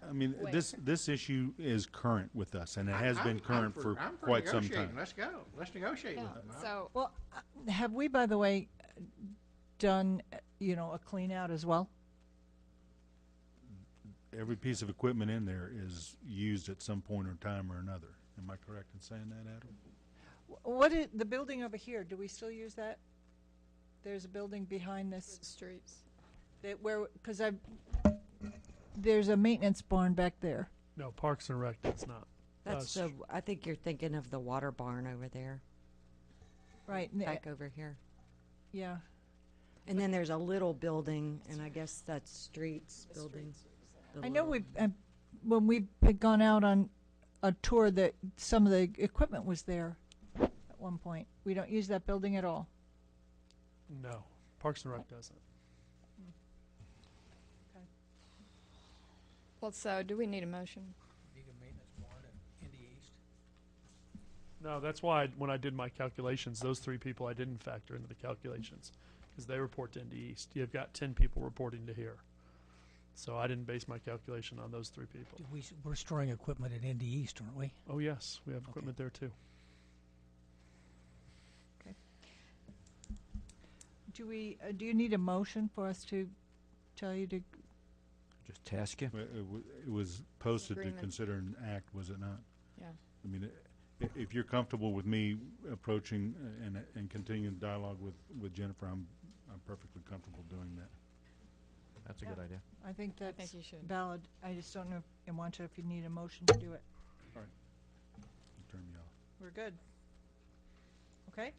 I mean, this issue is current with us, and it has been current for I'm quite some negotiating. time. Let's go. Let's negotiate with them. So, Well, have we, by the way, done, a clean out as well? Every piece of equipment in there is used at some point or time or another. Am I correct in saying that, Adam? What is, the building over here, do we still use that? There's a building behind this, streets. because there's a maintenance barn back there. No, Parks and Rec does not. That's I think you're thinking of the water barn over there, Right. back over here. Yeah. And then there's a little building, and I guess that's streets building. The I know little- when we've gone out on a tour that some of the equipment was there at one point. We don't use that building at all. No, Parks and Rec doesn't. Well, so do we need a motion? No, that's why when I did my calculations, those 3 people I didn't factor into the calculations because they report to Indy East. You've got 10 people reporting to here. So I didn't base my calculation on those 3 people. We're storing equipment at Indy East, aren't we? Oh, yes, we have equipment there too. Do you need a motion for us to tell you to? Just task you. It was posted to Agreement. consider an act, was it not? Yeah. I mean, if you're comfortable with me approaching and continuing dialogue with Jennifer, I'm perfectly comfortable doing that. That's a good idea. I think that's think you should. valid. I just don't know, if you need a motion to do it. Turn me off. We're good. Okay.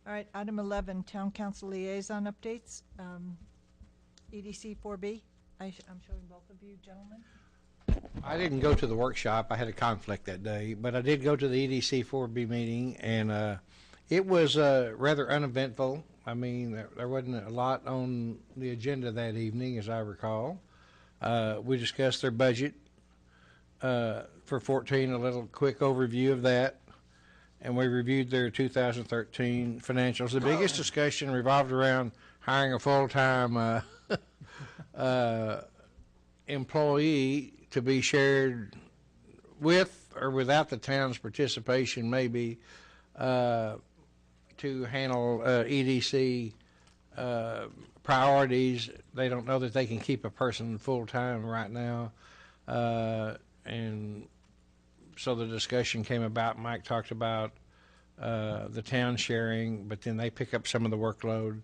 All right, item 11, Town Council Liaison Updates. EDC 4B. I'm showing both of you gentlemen. I didn't go to the workshop. I had a conflict that day, but I did go to the EDC 4B meeting, and it was rather uneventful. I mean, there wasn't a lot on the agenda that evening, as I recall. We discussed their budget for 14, a little quick overview of that, and we reviewed their 2013 financials. The biggest discussion revolved around hiring a full-time employee to be shared with or without the town's participation, maybe, to handle EDC priorities. They don't know that they can keep a person full-time right now. And so the discussion came about. Mike talked about the town sharing, but then they pick up some of the workload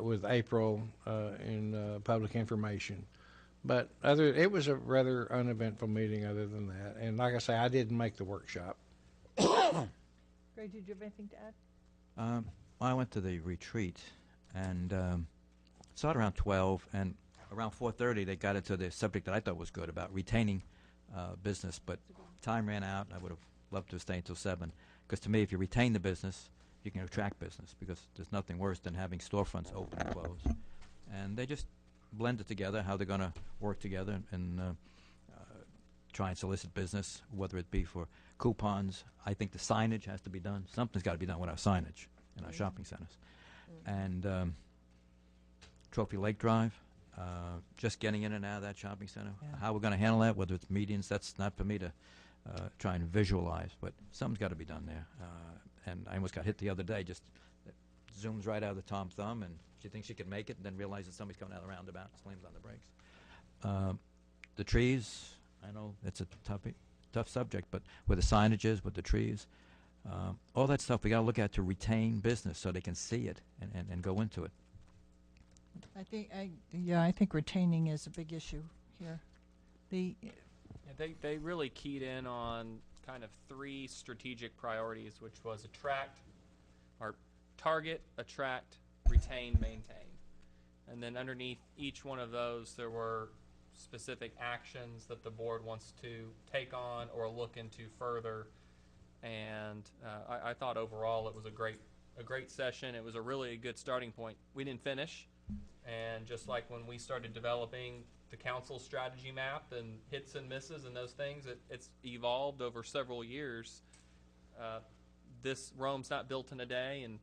with April in public information. But it was a rather uneventful meeting other than that. And like I say, I didn't make the workshop. Greg, did you have anything to add? I went to the retreat and started around 12, and around 4:30 they got into the subject that I thought was good about retaining business, but time ran out. I would have loved to stay until 7, because to me, if you retain the business, you can attract business, because there's nothing worse than having storefronts open and close. And they just blended together how they're going to work together and try and solicit business, whether it be for coupons. I think the signage has to be done. Something's got to be done with our signage in our shopping centers. And Trophy Lake Drive, just getting in and out of that shopping center. Yeah. How we're going to handle that, whether it's medians, that's not for me to try and visualize, but something's got to be done there. And I almost got hit the other day, just it zooms right out of the Tom Thumb, and she thinks she can make it, and then realizes somebody's coming out of the roundabout and slams on the brakes. The trees, I know it's a tough subject, but with the signages, with the trees, all that stuff we got to look at to retain business so they can see it and go into it. I think retaining is a big issue here. They really keyed in on kind of 3 strategic priorities, which was target, attract, retain, maintain. And then underneath each one of those, there were specific actions that the board wants to take on or look into further and I thought overall it was a great session. It was a really good starting point. We didn't finish, and just like when we started developing the council strategy map and hits and misses and those things, it's evolved over several years. This Rome's not built in a day, and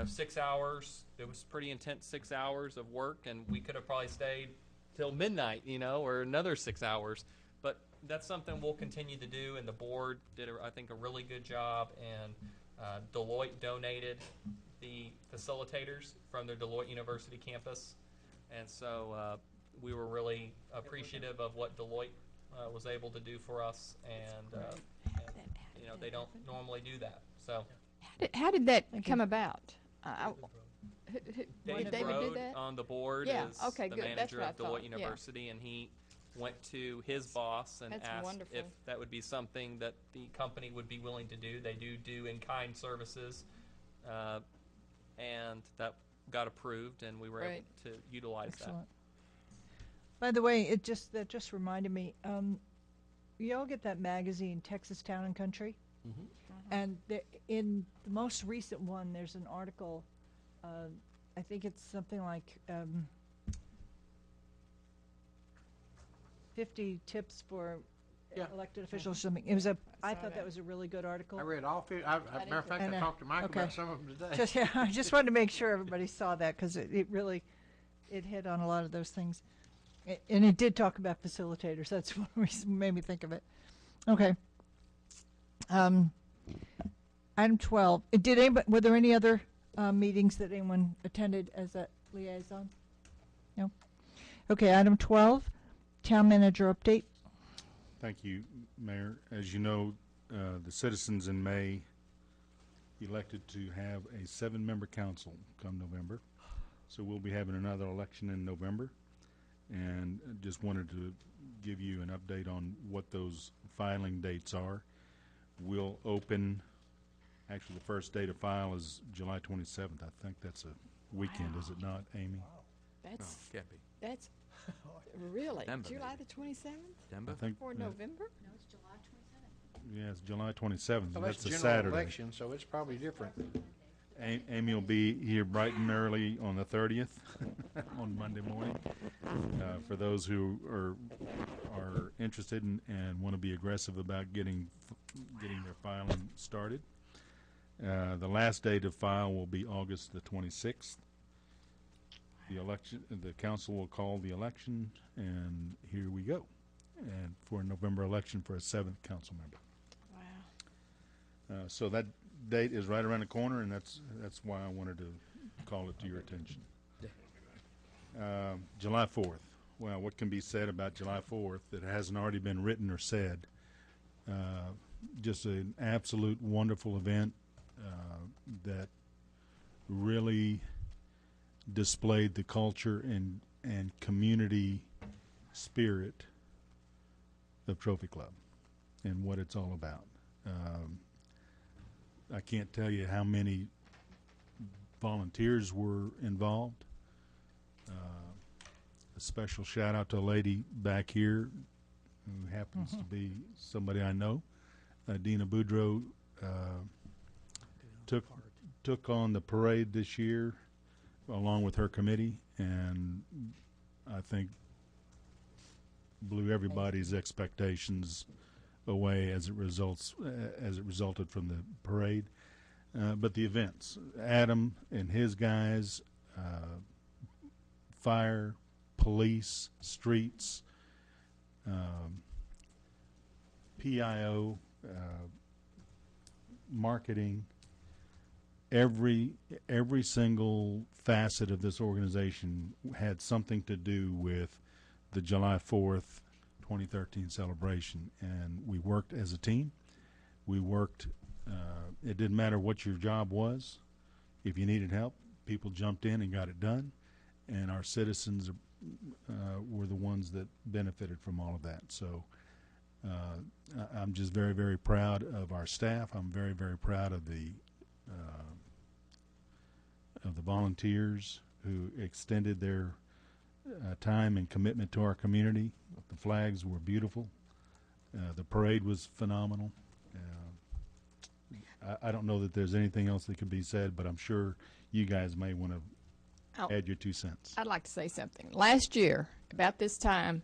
6 hours. It was pretty intense 6 hours of work, and we could have probably stayed till midnight, or another 6 hours. But that's something we'll continue to do, and the board did, I think, a really good job. And Deloitte donated the facilitators from their Deloitte University campus, and so we were really appreciative of what Deloitte was able to do for us, and they don't normally do that. So How did that come about? David David do Rode that? on the board Yeah, is okay, the good. That's manager what I of thought. Deloitte Yeah. University, and he went to his boss and That's asked wonderful. if that would be something that the company would be willing to do. They do in-kind services, and that got approved, and we were able to utilize Excellent. By the way, that just reminded me. You all get that magazine, Texas Town and Country, and in the most recent one, there's an article. I think it's something like 50 tips for elected officials. Or something. It was I thought that was a really good article. I read all 50. Matter of fact, I talked to Mike about some of them today. I just wanted to make sure everybody saw that because it really hit on a lot of those things. And it did talk about facilitators. That's one reason made me think of it. Okay. Item 12. Were there any other meetings that anyone attended as a liaison? No? Okay, item 12, town manager update. Thank you, Mayor. As you know, the citizens in May elected to have a 7-member council come November. So we'll be having another election in November. And just wanted to give you an update on what those filing dates are. We'll open, actually the first day to file is July 27th. I think that's a weekend, is it not, Amy? That's Can't be. that's really December, July maybe. the 27th December? I think, or November? yeah, it's July 27th. Well, That's a general Saturday. election, so it's probably different. Amy will be here bright and early on the 30th, on Monday morning. For those who are interested and want to be aggressive about getting their filing started. The last day to file will be August the 26th. The council will call the election, and here we go. And for a November election for a 7th council member. Wow. So that date is right around the corner, and that's why I wanted to call it to your attention. July 4th. Well, what can be said about July 4th that hasn't already been written or said? Just an absolute wonderful event that really displayed the culture and community spirit of Trophy Club and what it's all about. I can't tell you how many volunteers were involved. A special shout out to a lady back here who happens to be somebody I know. Dina Boudreau took on the parade this year along with her committee, and I think blew everybody's expectations away as it resulted from the parade. But the events, Adam and his guys, fire, police, streets, PIO, marketing, every single facet of this organization had something to do with the July 4th 2013 celebration, and we worked as a team. We worked, it didn't matter what your job was. If you needed help, people jumped in and got it done, and our citizens were the ones that benefited from all of that. So I'm just very, very proud of our staff. I'm very, very proud of the volunteers who extended their time and commitment to our community. The flags were beautiful. The parade was phenomenal. I don't know that there's anything else that could be said, but I'm sure you guys may want to Oh. add your 2 cents. I'd like to say something. Last year, about this time,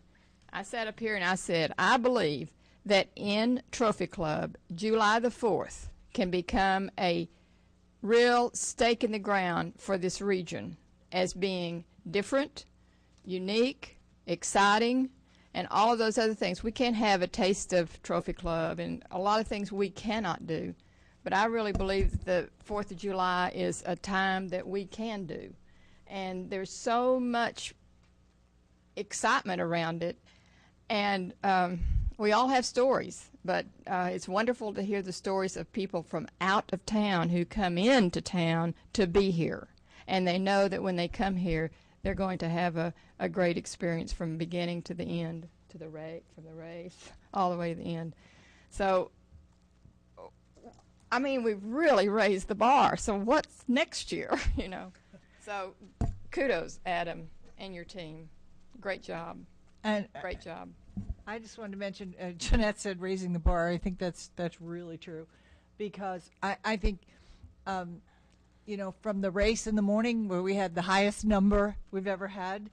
I sat up here and I said, I believe that in Trophy Club, July the 4th can become a real stake in the ground for this region as being different, unique, exciting, and all of those other things. We can't have a taste of Trophy Club and a lot of things we cannot do. But I really believe that the 4th of July is a time that we can do. And there's so much excitement around it. And we all have stories, but it's wonderful to hear the stories of people from out of town who come into town to be here. And they know that when they come here, they're going to have a great experience from beginning to the end, from the race all the way to the end. So, I mean, we've really raised the bar. So what's next year, you know? So kudos, Adam, and your team. Great job. And Great job. I just wanted to mention, Jeanette said raising the bar. I think that's really true, because I think, you know, from the race in the morning where we had the highest number we've ever had,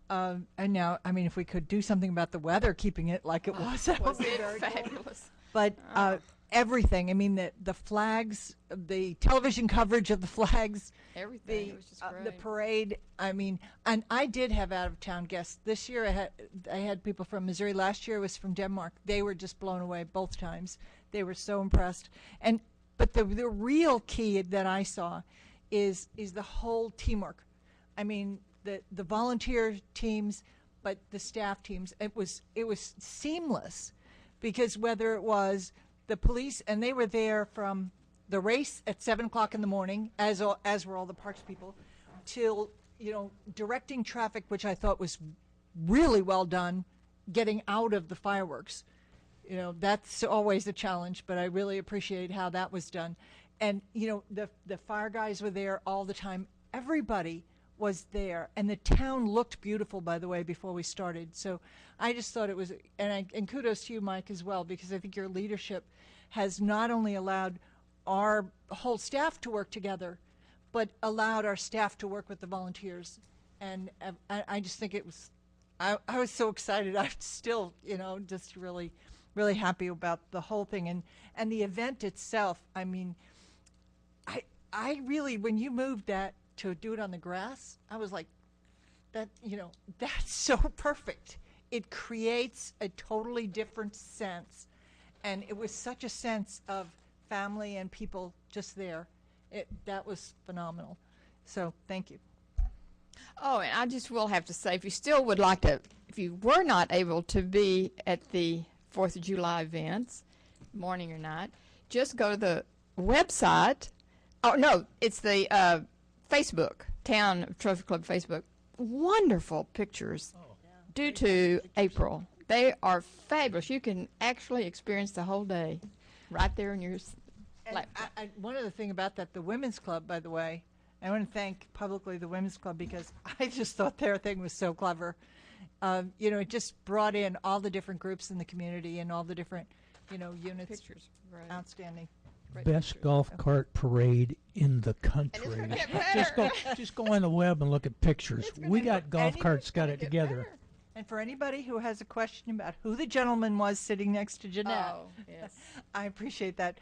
and now, I mean, if we could do something about the weather, keeping it like it was, that would Was be it very cool. fabulous? But everything, I mean, the flags, the television coverage of the flags, Everything. It was just great. the parade. I mean, and I did have out-of-town guests. This year I had people from Missouri. Last year it was from Denmark. They were just blown away both times. They were so impressed. But the real key that I saw is the whole teamwork. I mean, the volunteer teams, but the staff teams. It was seamless, because whether it was the police, and they were there from the race at 7 o'clock in the morning, as were all the parks people, till, you know, directing traffic, which I thought was really well done, getting out of the fireworks. You know, that's always a challenge, but I really appreciate how that was done. And, you know, the fire guys were there all the time. Everybody was there, and the town looked beautiful, by the way, before we started. So I just thought it was, and kudos to you, Mike, as well, because I think your leadership has not only allowed our whole staff to work together, but allowed our staff to work with the volunteers. And I just think it was, I was so excited. I'm still, you know, just really, really happy about the whole thing. And the event itself, I mean, I really, when you moved that to do it on the grass, I was like, that, you know, that's so perfect. It creates a totally different sense. And it was such a sense of family and people just there. That was phenomenal. So thank you. Oh, and I just will have to say, if you still would like to, if you were not able to be at the 4th of July events, morning or night, just go to the website. Oh, no, it's the Facebook, Town Trophy Club Facebook. Wonderful pictures due to April. They are fabulous. You can actually experience the whole day right there in your laptop. One other thing about that, the Women's Club, by the way, I want to thank publicly the Women's Club, because I just thought their thing was so clever. You know, it just brought in all the different groups in the community and all the different, you know, units. Pictures, right. Outstanding. Great Best pictures. golf cart parade in the country. gonna get better. Just go on the web and look at pictures. We got golf carts got it get together. better. And for anybody who has a question about who the gentleman was sitting next to Jeanette, Oh, yes. I appreciate that.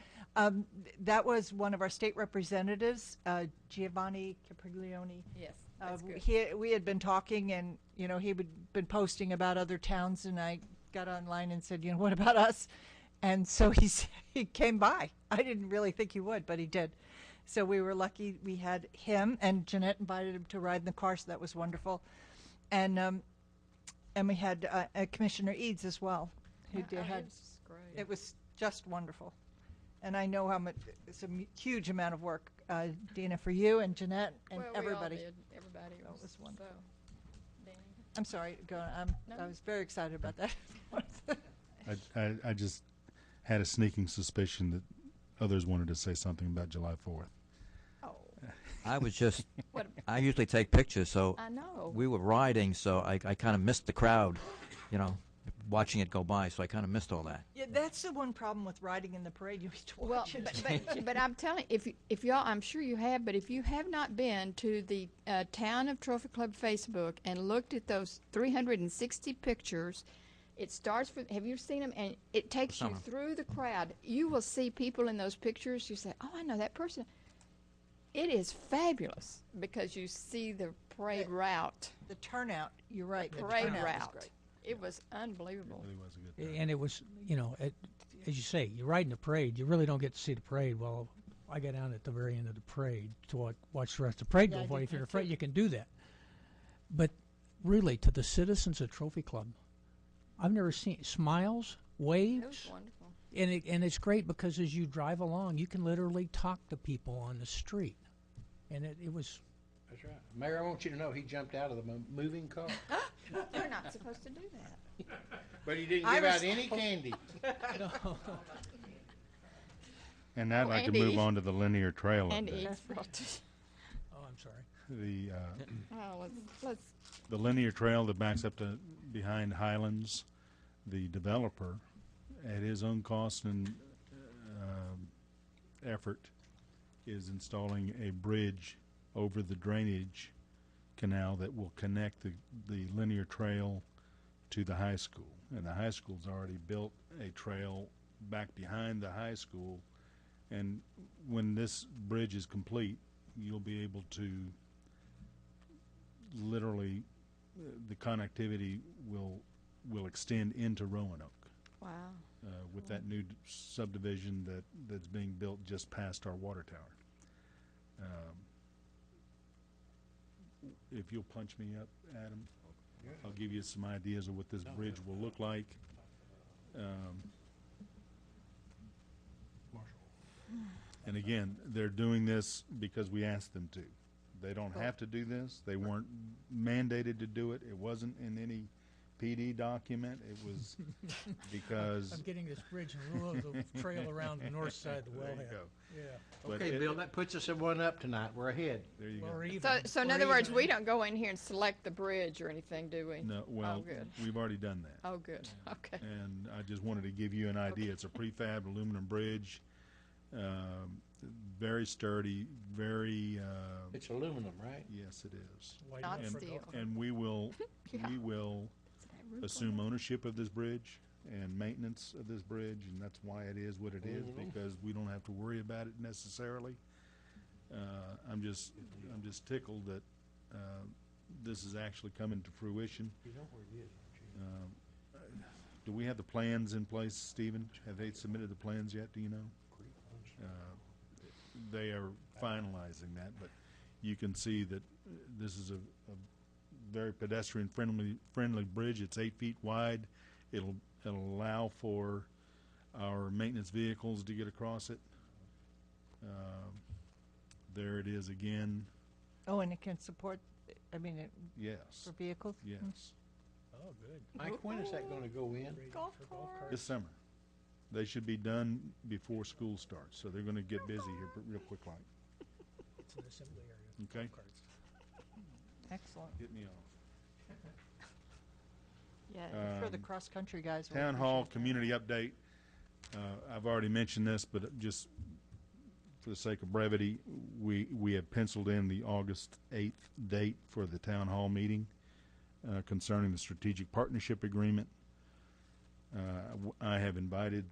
That was one of our state representatives, Giovanni Capriglione. Yes, that's good. We had been talking, and, you know, he had been posting about other towns, and I got online and said, you know, what about us? And so he came by. I didn't really think he would, but he did. So we were lucky we had him, and Jeanette invited him to ride in the car, so that was wonderful. And we had Commissioner Eads as well, who had. It was just wonderful. And I know how much, it's a huge amount of work, Dina, for you and Jeanette and Well, everybody. We all did. Everybody That was wonderful. So, Danny? I'm sorry, I was very excited about that. I just had a sneaking suspicion that others wanted to say something about July 4th. Oh. I was just, I usually take pictures, so I know. we were riding, so I kind of missed the crowd, you know, watching it go by, so I kind of missed all that. Yeah, that's the one problem with riding in the parade. You have to Well, watch it. but I'm telling you, if y'all, I'm sure you have, but if you have not been to the Town of Trophy Club Facebook and looked at those 360 pictures, it starts with, have you seen them? And it takes you Some. through the crowd. You will see people in those pictures. You say, oh, I know that person. It is fabulous because you see the parade route. The turnout, you're right. the Parade turnout was route. great. It was unbelievable. Really was a good And it was, as you say, you're riding the parade. You really don't get to see the parade. Well, I got down at the very end of the parade to watch the rest of the parade Yeah, I go by. did If you're that afraid, too. you can do that. But really, to the citizens of Trophy Club, I've never seen smiles, It was waves, wonderful. and it's great because as you drive along, you can literally talk to people on the street, and it was. That's right. Mayor, I want you to know he jumped out of the moving car. You're not supposed to do that. But he didn't I give was- out any candy. And I'd Oh, like to Andy. move on to the linear trail And update. eat. Oh, I'm sorry. The Oh, let's the linear trail that backs up to behind Highlands, the developer, at his own cost and effort, is installing a bridge over the drainage canal that will connect the linear trail to the high school. And the high school's already built a trail back behind the high school. And when this bridge is complete, you'll be able to literally, the connectivity will extend into Roanoke. Wow. With that new subdivision that's being built just past our water tower. If you'll punch me up, Adam, I'll give you some ideas of what this bridge will look like. And again, they're doing this because we asked them to. They don't have to do this. They weren't mandated to do it. It wasn't in any PD document. It was because. I'm getting this bridge and roll the trail around the north side of the There you wellhead. go. Yeah. But Okay, it- Bill, that puts us at one up tonight. We're ahead. There you Or go. even. So in or other words, even- we don't go in here and select the bridge or anything, do we? No, well, good. we've already done that. Oh, good. Okay. And I just wanted to give you an idea. It's a prefab aluminum bridge, very sturdy, very, It's aluminum, right? yes, it is. Why Not not? steel. And we will assume ownership of this bridge and maintenance of this bridge, and that's why it is what it is, because we don't have to worry about it necessarily. I'm just tickled that this is actually coming to fruition. You know where it is, don't you? Do we have the plans in place, Stephen? Have they submitted the plans yet, do you know? They are finalizing that, but you can see that this is a very pedestrian-friendly bridge. It's 8 feet wide. It'll allow for our maintenance vehicles to get across it. There it is again. Oh, and it can support, Yes, for vehicles? yes. Oh, good. Mike, when is that gonna go in? Golf cart. This summer. They should be done before school starts, so they're going to get busy here real quick like. It's an assembly area. Okay. Carts. Excellent. Hit me off. Yeah, I'm sure the Um, cross-country guys will Town Hall appreciate that. community update. I've already mentioned this, but just for the sake of brevity, we have penciled in the August 8th date for the Town Hall meeting concerning the strategic partnership agreement. I have invited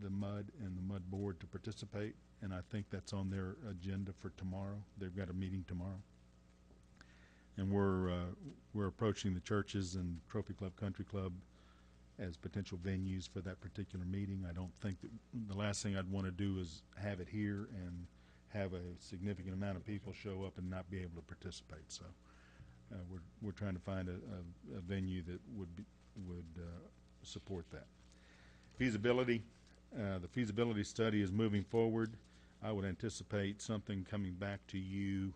the MUD and the MUD board to participate, and I think that's on their agenda for tomorrow. They've got a meeting tomorrow. And we're approaching the churches and Trophy Club Country Club as potential venues for that particular meeting. I don't think that the last thing I'd want to do is have it here and have a significant amount of people show up and not be able to participate. So we're trying to find a venue that would support that. Feasibility. The feasibility study is moving forward. I would anticipate something coming back to you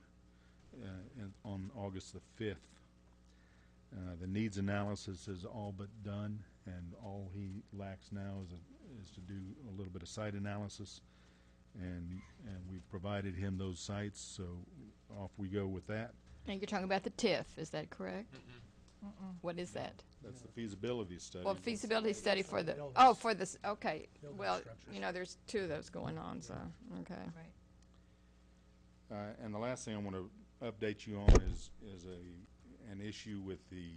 on August the 5th. The needs analysis is all but done, and all he lacks now is to do a little bit of site analysis, and we've provided him those sites, so off we go with that. And you're talking about the TIF, is that correct? What is that? That's the feasibility study. Well, feasibility study for the, oh, for this, okay. Well, you know, there's two of those going on, so, okay. And the last thing I want to update you on is an issue with the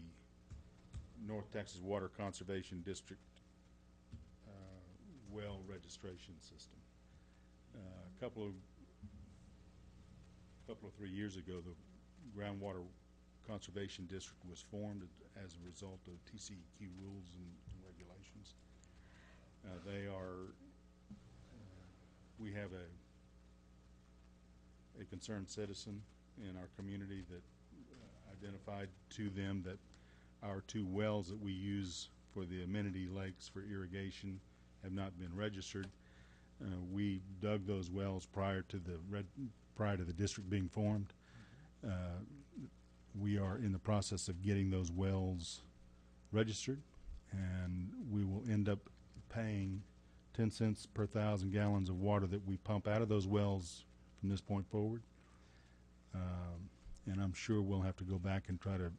North Texas Water Conservation District well registration system. A couple of 3 years ago, the Groundwater Conservation District was formed as a result of TCEQ rules and regulations. We have a concerned citizen in our community that identified to them that our 2 wells that we use for the amenity lakes for irrigation have not been registered. We dug those wells prior to the district being formed. We are in the process of getting those wells registered, and we will end up paying 10 cents per 1,000 gallons of water that we pump out of those wells from this point forward. And I'm sure we'll have to go back and try to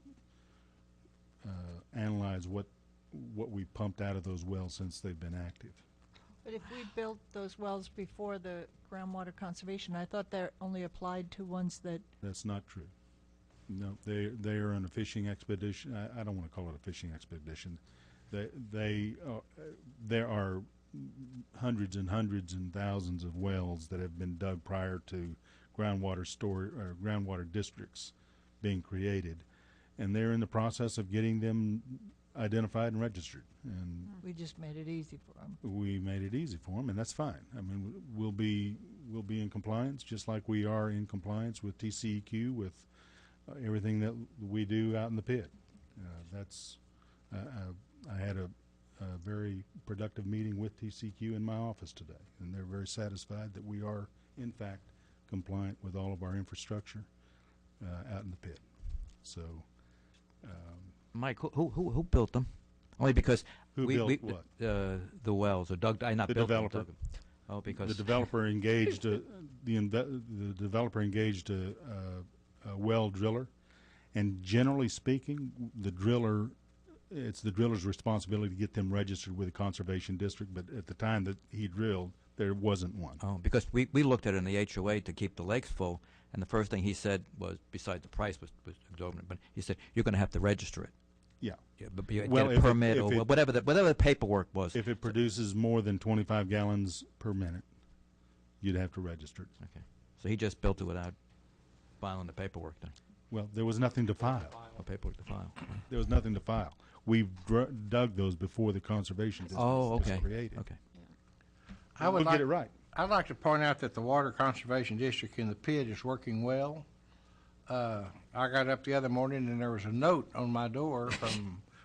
analyze what we pumped out of those wells since they've been active. But if we built those wells before the groundwater conservation, I thought that only applied to ones that. That's not true. No, they are on a fishing expedition. I don't want to call it a fishing expedition. There are hundreds and hundreds and thousands of wells that have been dug prior to groundwater districts being created, and they're in the process of getting them identified and registered. And we just made it easy for them. We made it easy for them, and that's fine. I mean, we'll be in compliance, just like we are in compliance with TCEQ, with everything that we do out in the pit. I had a very productive meeting with TCEQ in my office today, and they're very satisfied that we are, in fact, compliant with all of our infrastructure out in the pit. So, Mike, who built them? Only because Who built what? The wells, or dug. I not The built them, developer. dug them. Oh, because the developer engaged the developer engaged a well driller, and generally speaking, it's the driller's responsibility to get them registered with the conservation district. But at the time that he drilled, there wasn't one. Oh, because we looked at it in the HOA to keep the lakes full, and the first thing he said was, besides the price was exorbitant, but he said you're going to have to register it. Yeah. But you Well, get a if permit if or whatever the paperwork was. If it produces more than 25 gallons per minute, you'd have to register it. Okay. So he just built it without filing the paperwork then. Well, there was nothing to file. No paperwork to file. There was nothing to file. We dug those before the conservation district was created. Okay. We'll get it right. I'd like to point out that the Water Conservation District in the pit is working well. I got up the other morning and there was a note on my door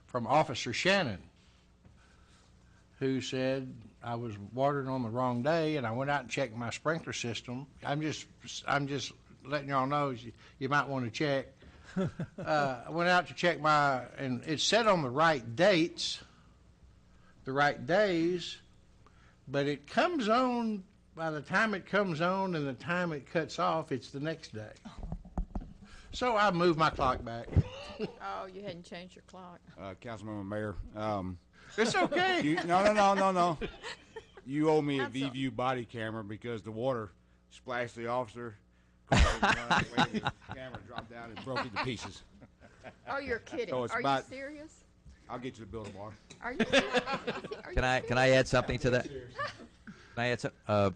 from Officer Shannon, who said I was watering on the wrong day, and I went out and checked my sprinkler system. I'm just letting y'all know you might want to check. I went out to check and it said on the right dates, the right days, but it comes on, by the time it comes on and the time it cuts off, it's the next day. So I moved my clock back. Oh, you hadn't changed your clock. Councilmember Mayor. It's okay. No. You owe me a VView body camera because the water splashed the officer. The camera dropped down and broke into pieces. Oh, you're kidding. So it's Are you serious? I'll get you the bill tomorrow. Are you serious? Can I add something to that? Can I add something?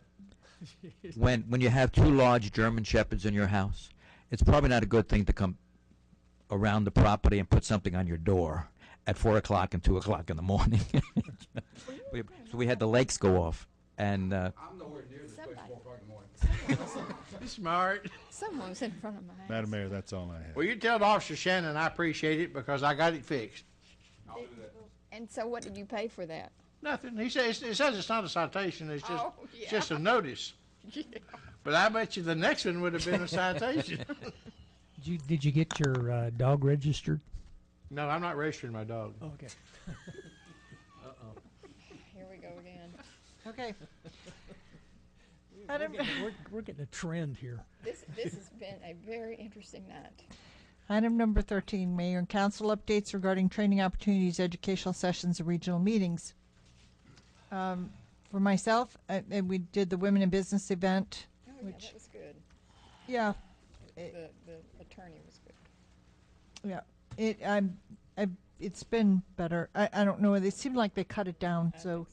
When you have 2 large German Shepherds in your house, it's probably not a good thing to come around the property and put something on your door at 4 o'clock and 2 o'clock in the morning. So we had the lakes go off, and I'm nowhere near this place at 4 o'clock in the morning. You're smart. Someone was in front of my house. Madam Mayor, that's all I have. Well, you tell Officer Shannon I appreciate it because I got it fixed. I'll do that. And so what did you pay for that? Nothing. He says it says it's not a citation. It's just Yeah. just a notice. Yeah. But I bet you the next one would have been a citation. Did you get your dog registered? No, I'm not registering my dog. Okay. Here we go again. Okay. We're getting a trend here. This has been a very interesting night. Item number 13, Mayor and Council updates regarding training opportunities, educational sessions, and regional meetings. For myself, we did the Women in Business event, which, that was good. yeah, The attorney was good. yeah, it's been better. I don't know. It seemed like they cut it down. So,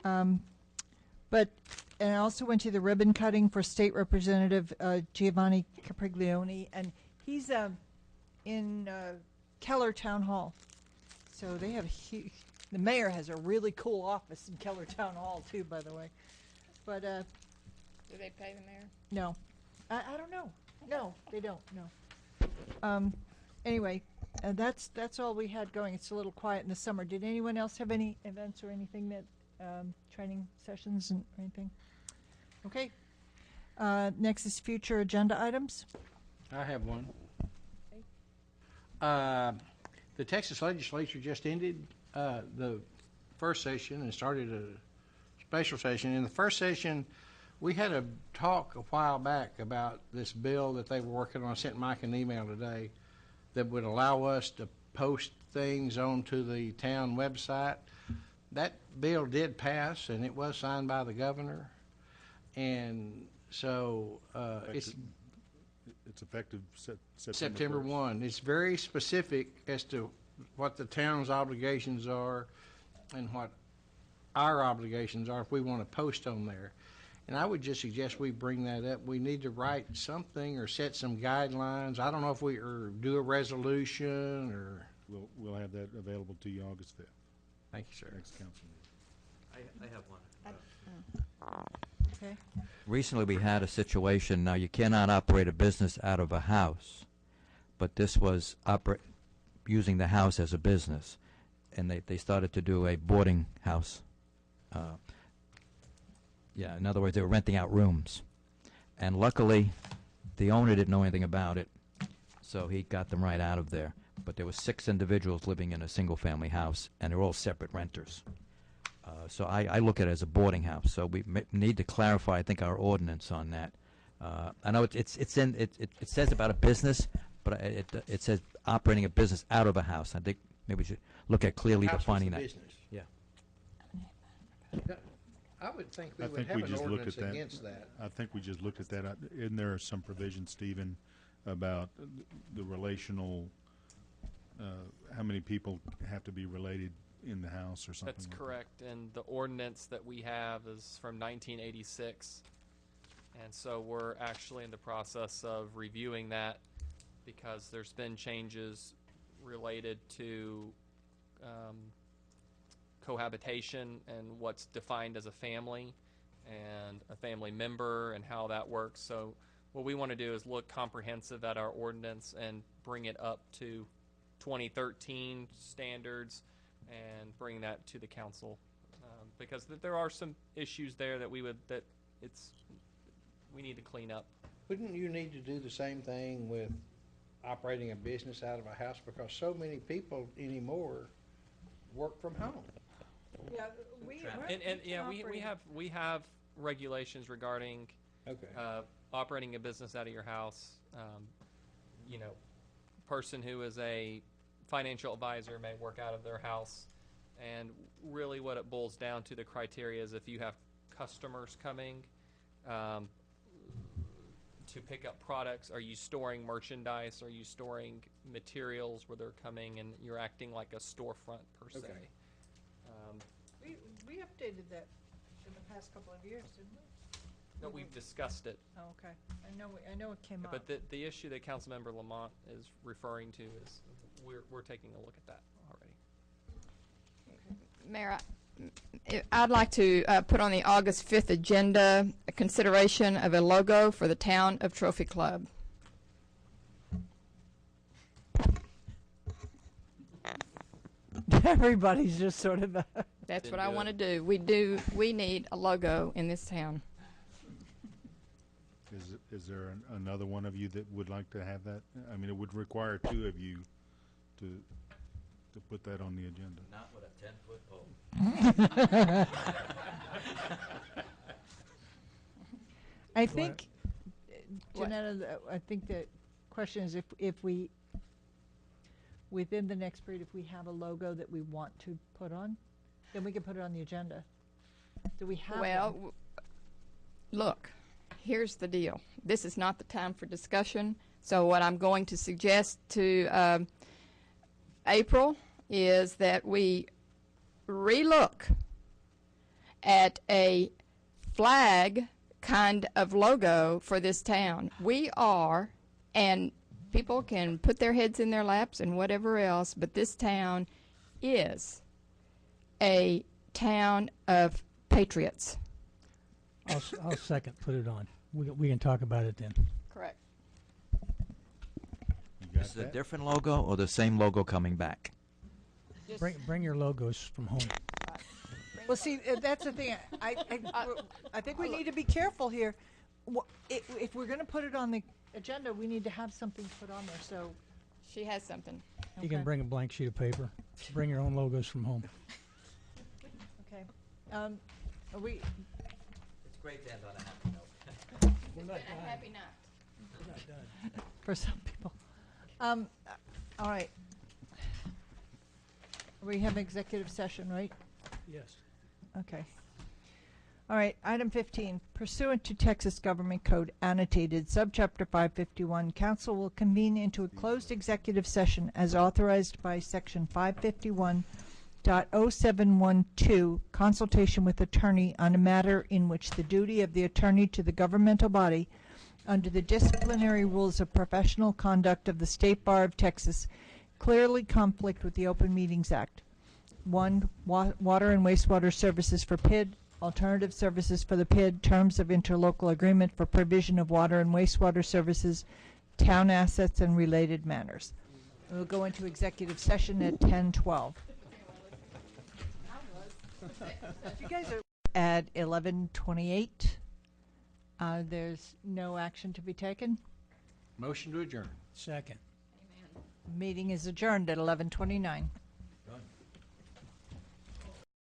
but and I also went to the ribbon cutting for State Representative Giovanni Capriglione, and he's in Keller Town Hall. So they have a huge. The mayor has a really cool office in Keller Town Hall too, by the way. But Do they pay the mayor? no, I don't know. No, they don't. No. Anyway, that's all we had going. It's a little quiet in the summer. Did anyone else have any events or anything that training sessions and or anything? Okay. Next is future agenda items. I have one. The Texas legislature just ended the first session and started a special session. In the first session, we had a talk a while back about this bill that they were working on. I sent Mike an email today that would allow us to post things onto the town website. That bill did pass, and it was signed by the governor. And so it's effective September 1. It's very specific as to what the town's obligations are and what our obligations are if we want to post on there. And I would just suggest we bring that up. We need to write something or set some guidelines. I don't know if we or do a resolution or. We'll have that available to you August 5th. Thank you, sir. Next council meeting. I have one. Okay. Recently, we had a situation. Now, you cannot operate a business out of a house, but this was using the house as a business, and they started to do a boarding house. Yeah, in other words, they were renting out rooms, and luckily, the owner didn't know anything about it, so he got them right out of there. But there were 6 individuals living in a single-family house, and they're all separate renters. So I look at it as a boarding house. So we need to clarify, I think, our ordinance on that. I know it says about a business, but it says operating a business out of a house. I think maybe we should look at clearly defining that. Business. Yeah. I would think we would have an ordinance against that. I think we just looked at that. Isn't there some provision, Stephen, about the relational, how many people have to be related in the house or something? That's like correct. And the ordinance that we have is from 1986. And so we're actually in the process of reviewing that because there's been changes related to cohabitation and what's defined as a family and a family member and how that works. So what we want to do is look comprehensive at our ordinance and bring it up to 2013 standards and bring that to the council because there are some issues there that we need to clean up. Wouldn't you need to do the same thing with operating a business out of a house because so many people anymore work from home? Yeah, we have regulations regarding operating a business out of your house. Person who is a financial advisor may work out of their house, and really what it boils down to, the criteria is if you have customers coming to pick up products, are you storing merchandise, are you storing materials where they're coming and you're acting like a storefront per se. We updated that in the past couple of years, didn't we? No, we've discussed it. Oh, okay. I know it came up. But the issue that Councilmember Lamont is referring to is we're taking a look at that already. Mayor, I'd like to put on the August 5th agenda a consideration of a logo for the town of Trophy Club. Everybody's just sort of. That's what I want to do. We need a logo in this town. Is there another one of you that would like to have that? I mean, it would require 2 of you to put that on the agenda. Not with a 10-foot pole. I think, Janetta, I think the question is if we within the next period, if we have a logo that we want to put on, then we can put it on the agenda. Do we have Well, one? Look, here's the deal. This is not the time for discussion. So what I'm going to suggest to April is that we relook at a flag kind of logo for this town. We are, and people can put their heads in their laps and whatever else, but this town is a town of patriots. I'll second put it on. We can talk about it then. Correct. Is it a different logo or the same logo coming back? Bring your logos from home. Well, see, that's the thing. I think we need to be careful here. If we're going to put it on the agenda, we need to have something put on there. So she has something. You can bring a blank sheet of paper. Bring your own logos from home. Okay. Are we? It's great to end on a happy note. We're not done. Happy night. We're not done. For some people. All right. We have executive session, right? Yes. Okay. All right, item 15. Pursuant to Texas Government Code annotated subchapter 551, council will convene into a closed executive session as authorized by section 551.0712, consultation with attorney on a matter in which the duty of the attorney to the governmental body under the disciplinary rules of professional conduct of the State Bar of Texas clearly conflict with the Open Meetings Act. 1. Water and wastewater services for PID, alternative services for the PID, terms of interlocal agreement for provision of water and wastewater services, town assets, and related matters. We'll go into executive session at 10:12. You guys are at 11:28. There's no action to be taken. Motion to adjourn. Second. Meeting is adjourned at 11:29.